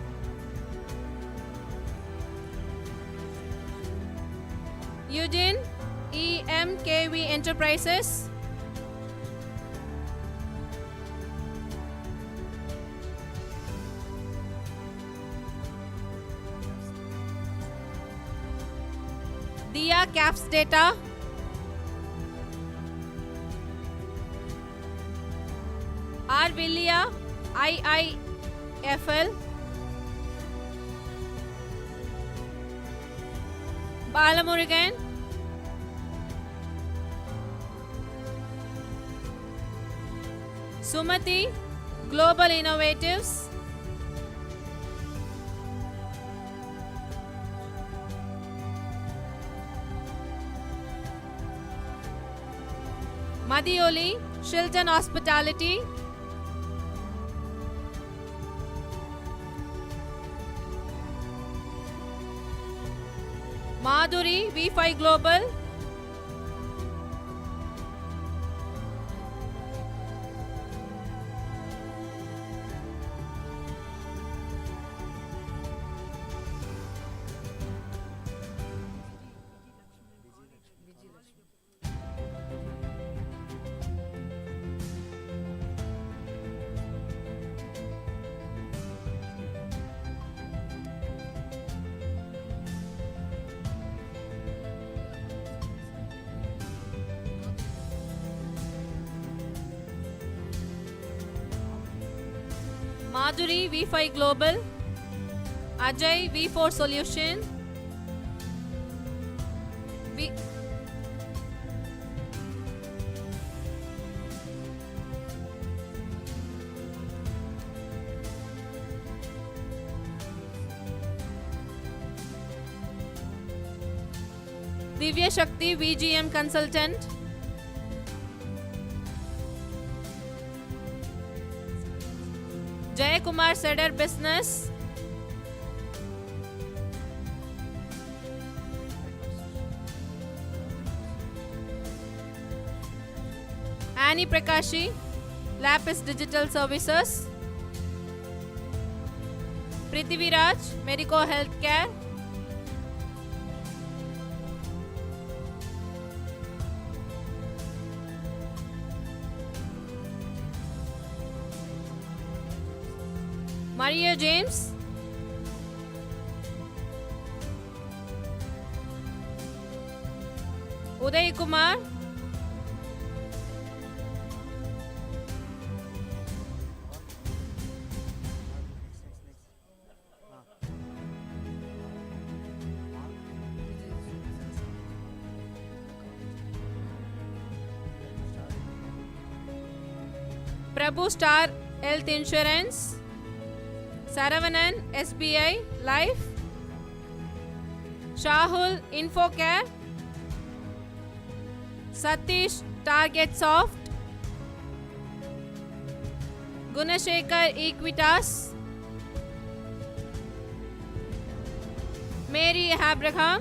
Eugene, EMKV Enterprises. Dia Caps Data. R. Villia, IIFL. Balamurugan. Sumati, Global Innovatives. Madioli, Shilton Hospitality. Madhuri, V5 Global. Madhuri, V5 Global. Ajay, V4 Solution. Divya Shakti, VGM Consultant. Jay Kumar, Cedar Business. Annie Prakashi, Lapis Digital Services. Prithviraj, Medico Healthcare. Maria James. Uday Kumar. Prabhu Star Health Insurance, Saravanan SBI Life, Shahul Infocare, Satish Target Soft, Gunashekar Equitas, Mary Abraham,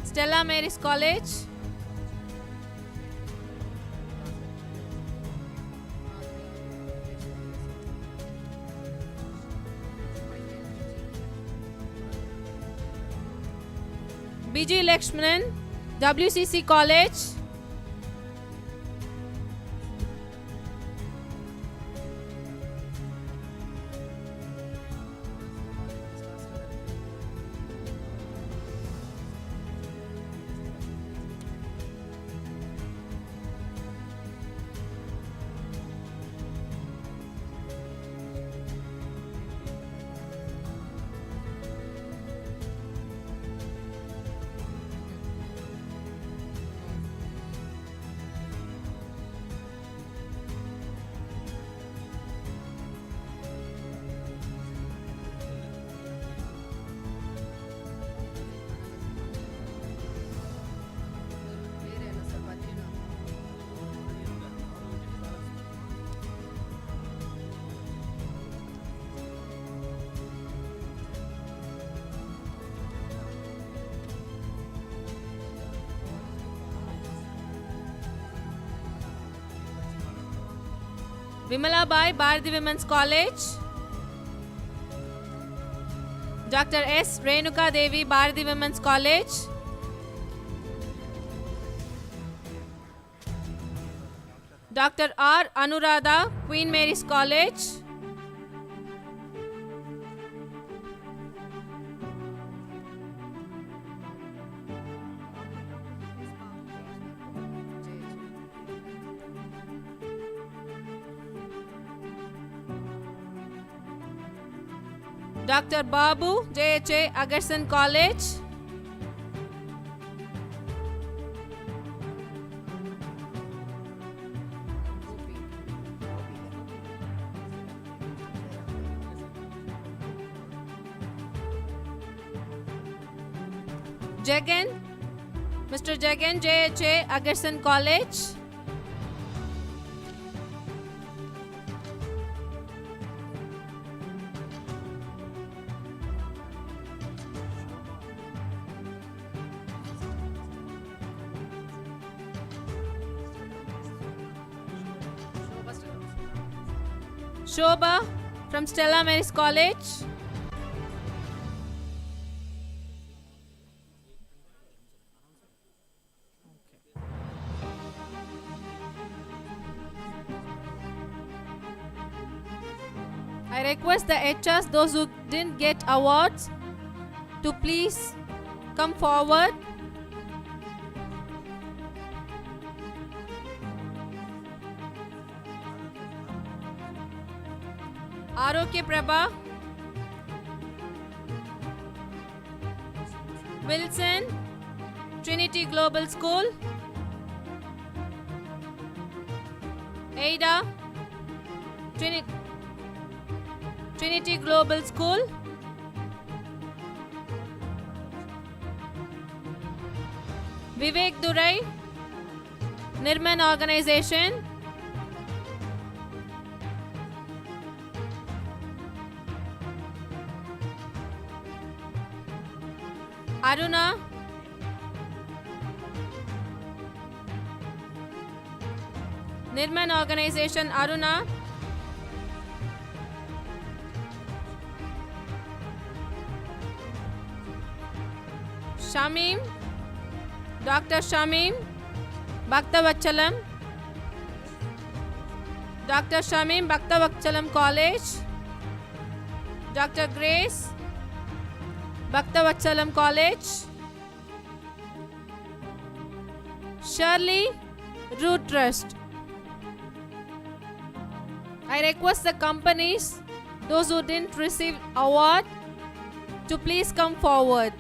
Stella Maris College, BG Lakshmanan, WCC College, Vimalabai Bharati Women's College, Dr. S. Renuka Devi Bharati Women's College, Dr. R. Anuradha Queen Mary's College, Dr. Babu JHA Agarson College, Jagan, Mr. Jagan JHA Agarson College, Shobha from Stella Maris College, I request the HRs, those who didn't get awards, to please come forward. Arokya Prabha, Wilson, Trinity Global School, Ada, Trinity Global School, Vivek Durai, Nirman Organization, Aruna, Nirman Organization Aruna, Shamim, Dr. Shamim, Bhaktavachalam, Dr. Shamim, Bhaktavachalam College, Dr. Grace, Bhaktavachalam College, Shirley, Root Trust. I request the companies, those who didn't receive award, to please come forward.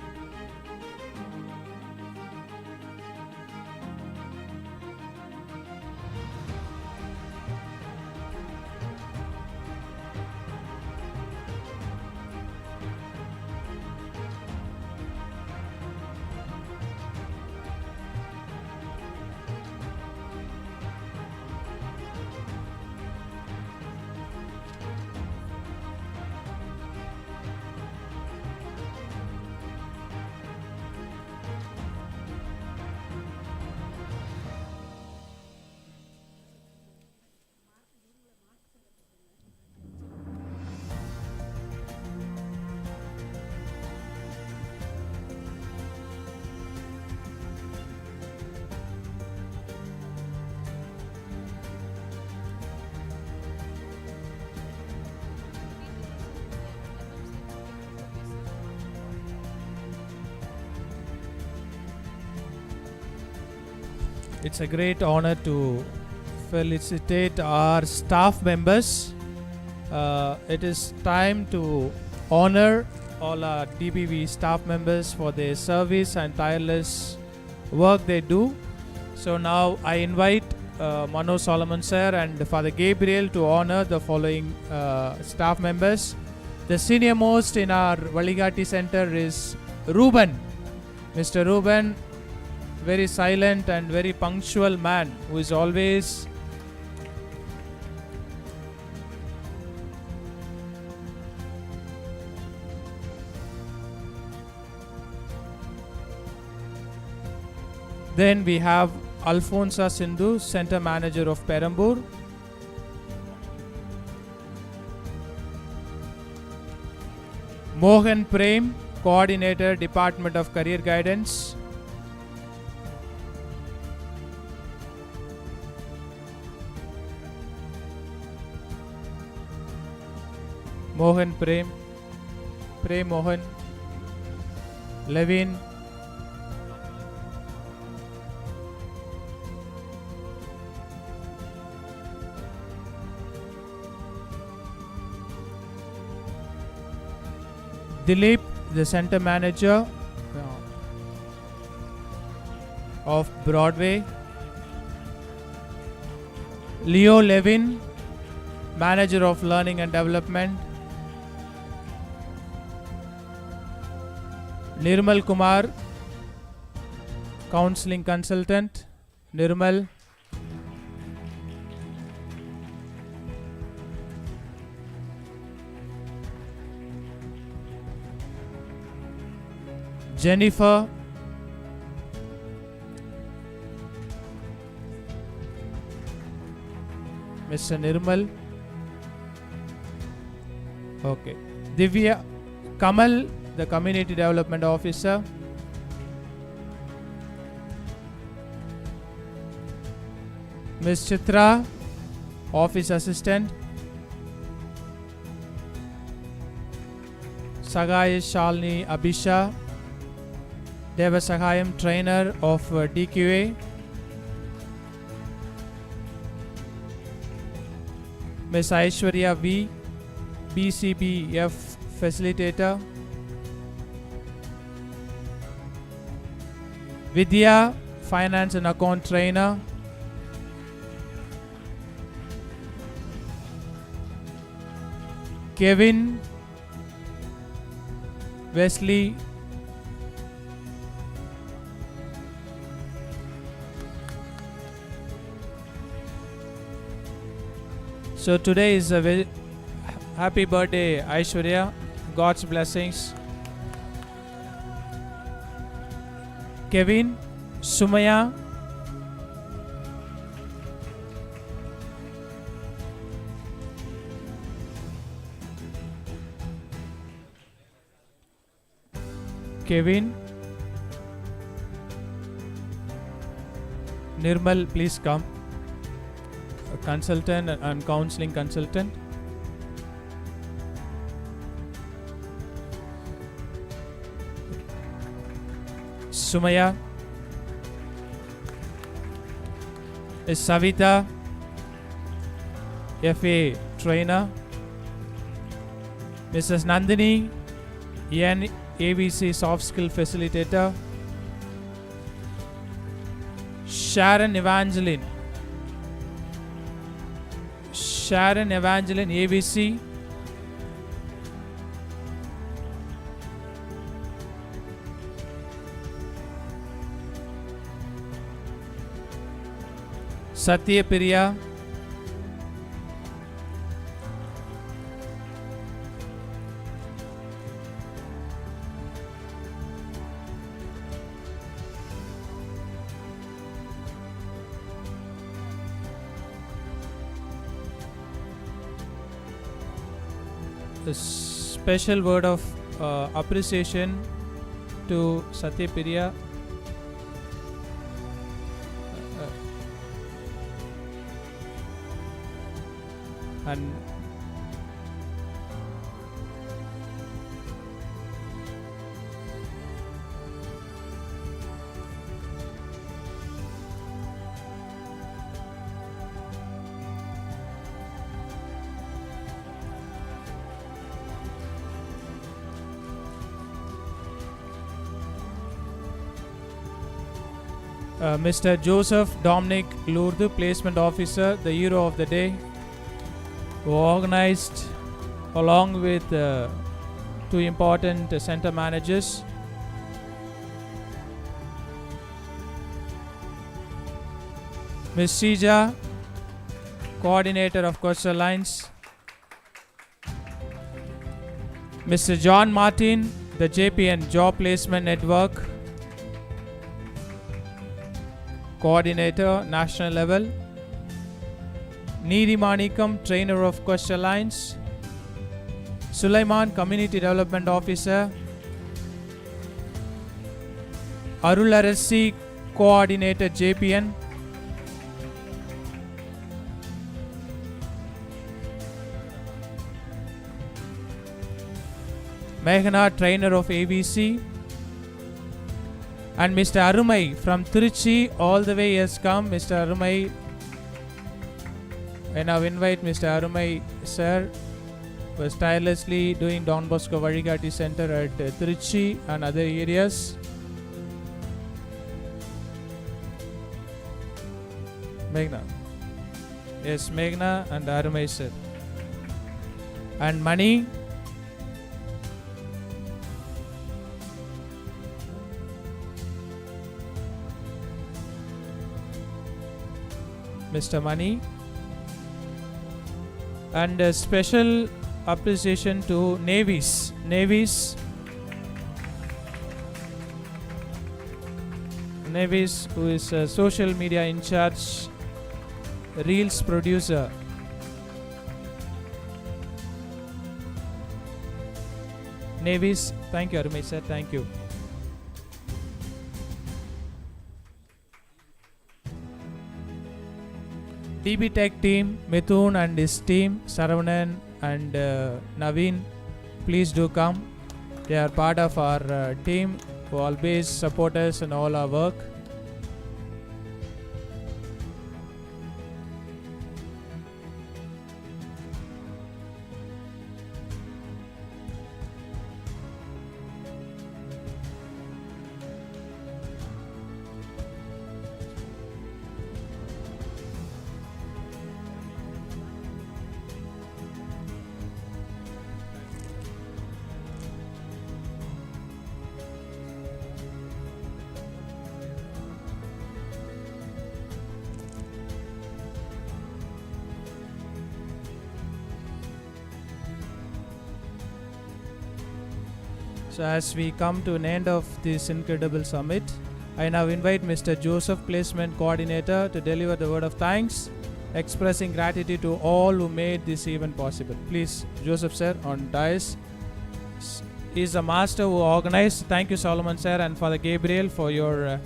It's a great honor to felicitate our staff members. It is time to honor all our DBV staff members for their service and tireless work they do. So now I invite Mano Solomon sir and Father Gabriel to honor the following staff members. The senior most in our Vazhikaatti center is Ruben. Mr. Ruben, very silent and very punctual man who is always Then we have Alfonsa Sindhu, Center Manager of Perambur. Mohan Prem, Coordinator, Department of Career Guidance. Mohan Prem Mohan. Levin. Dilip, the Center Manager of Broadway. Leo Levin, Manager of Learning and Development. Nirmal Kumar, Counseling Consultant. Nirmal. Jennifer. Mr. Nirmal. Okay. Divya. Kamal, the Community Development Officer. Ms. Chitra, Office Assistant. Sagai Shalini Abhisha, Deva Sahayam, Trainer of DQA. Ms. Aishwarya V, BCBF Facilitator. Vidya, Finance and Account Trainer. Kevin, Wesley. So today is a very happy birthday, Aishwarya. God's blessings. Kevin, Sumaya. Kevin. Nirmal, please come. A consultant and counseling consultant. Sumaya. Is Savita, FA trainer. Mrs. Nandini, N ABC soft skill facilitator. Sharon Evangeline. Sharon Evangeline, ABC. Satya Priya. A special word of appreciation to Satya Priya. And Mr. Joseph Dominic Lourdes, Placement Officer, the hero of the day, who organized along with two important center managers. Ms. Sija, Coordinator of Coastal Lines. Mr. John Martin, the JPN Job Placement Network Coordinator, National level. Needi Manikam, Trainer of Coastal Lines. Sulaiman, Community Development Officer. Arularasi, Coordinator, JPN. Meghana, Trainer of AVC. And Mr. Arumai from Trichy, all the way has come. Mr. Arumai, I now invite Mr. Arumai sir, was tirelessly doing Don Bosco Vazhikaatti Center at Trichy and other areas. Meghna. Yes, Meghna and Arumai sir. And Mani. Mr. Mani. And a special appreciation to Navies. Navies, who is a social media in charge, Reels producer. Navies, thank you, Arumai sir, thank you. DB Tech team, Mithun and his team, Saravanan and Naveen, please do come. They are part of our team who always support us in all our work. So as we come to an end of this incredible summit, I now invite Mr. Joseph, Placement Coordinator, to deliver the word of thanks, expressing gratitude to all who made this event possible. Please, Joseph sir on dais. He is the master who organized. Thank you, Solomon sir and Father Gabriel, for your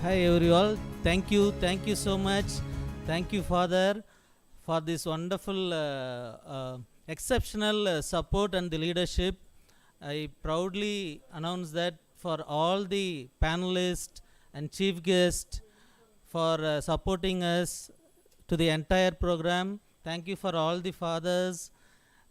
Hi everyone, thank you so much. Thank you Father for this wonderful exceptional support and the leadership. I proudly announce that for all the panelists and chief guests for supporting us to the entire program. Thank you for all the fathers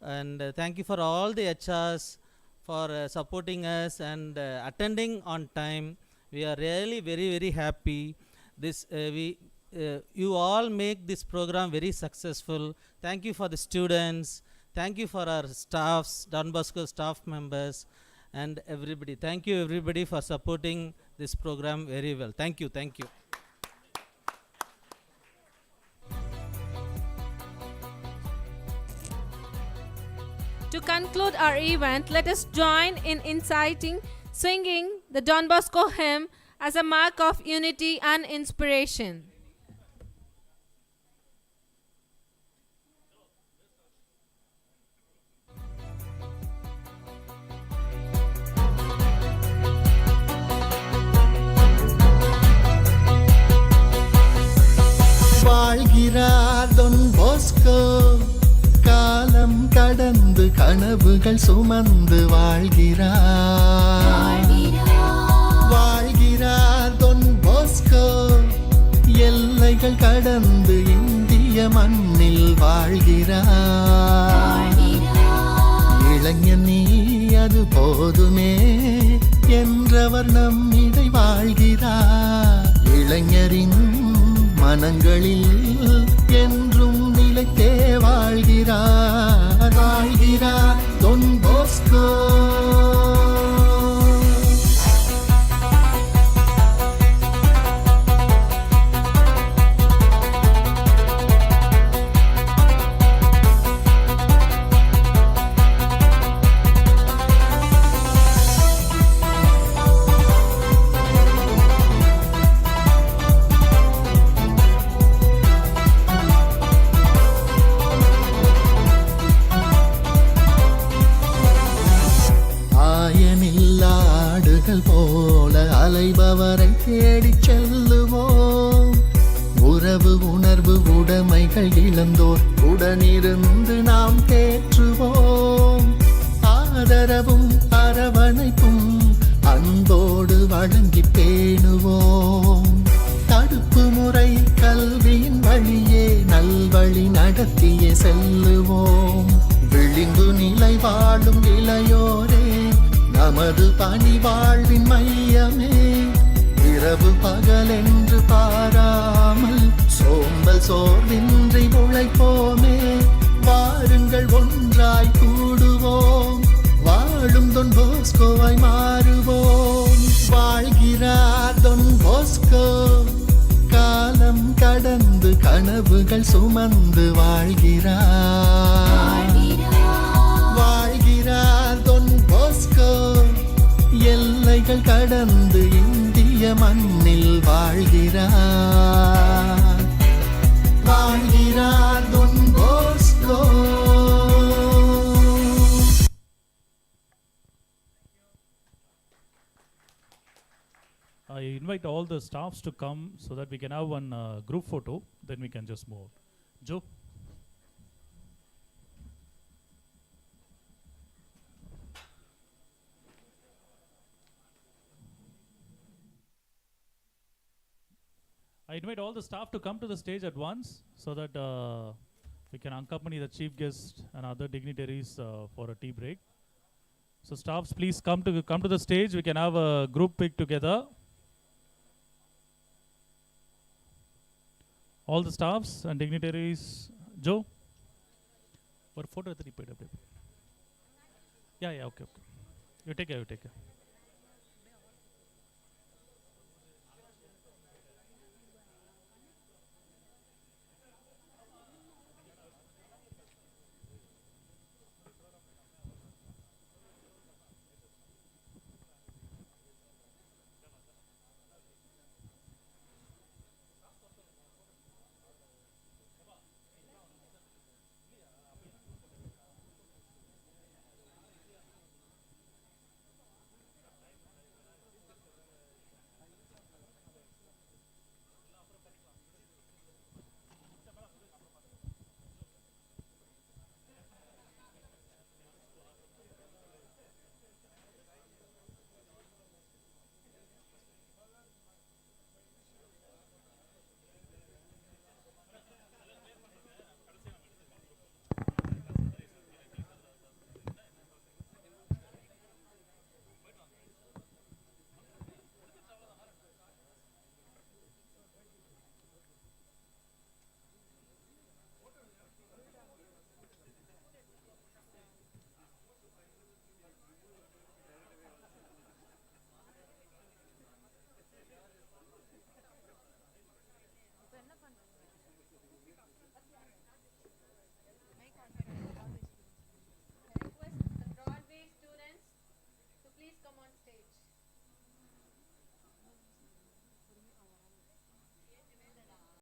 and thank you for all the HRs for supporting us and attending on time. We are really very happy. This you all make this program very successful. Thank you for the students. Thank you for our staffs, Don Bosco staff members and everybody. Thank you everybody for supporting this program very well. Thank you. To conclude our event, let us join in inciting singing the Don Bosco hymn as a mark of unity and inspiration. வாழ்கிறார் Don Bosco, காலம் கடந்து கனவுகள் சுமந்து வாழ்கிறார் Don Bosco, எல்லைகள் எல்லைகள் கடந்து இந்திய மண்ணில் வாழ்கிறார். இளைஞன் நீ அது போதுமே என்றவர் நம்மிடை வாழ்கிறார். இளைஞரின் மனங்களில் என்றும் நிலைத்தே வாழ்கிறார். வாழ்கிறார் தொன் போஸ்கோ. போல அலைபவரை தேடிச் செல்லுவோம். உறவு உணர்வு உடைமைகள் இழந்தோர் உடனிருந்து நாம் தேற்றுவோம். ஆதரவும் அரவணைப்பும் அன்போடு வழங்கி பேணுவோம். தடுப்பு முறை கல்வியின் வழியே நல்வழி நடத்தியே செல்லுவோம். விளிங்கு நிலை வாழும் இளையோரே நமது பணி வாழ்வின் மையமே. இரவு பகலென்று பாராமல் சோம்பல் சோர்வின்றி உழைப்போமே. வாருங்கள் ஒன்றாய் கூடுவோம். வாழும் தொன் போஸ்கோவாய் மாறுவோம். வாழ்கிறார் தொன் போஸ்கோ. காலம் கடந்து கனவுகள் சுமந்து வாழ்கிறார். வாழ்கிறார் தொன் போஸ்கோ. எல்லைகள் கடந்து இந்திய மண்ணில் வாழ்கிறார். வாழ்கிறார் தொன் Bosco. I invite all the staffs to come so that we can have one group photo, then we can just move. Joe? I invite all the staff to come to the stage at once so that we can accompany the chief guest and other dignitaries for a tea break. So staffs, please come to the stage. We can have a group pic together. All the staffs and dignitaries. Joe? Or photo 3 Yeah, okay. You take care.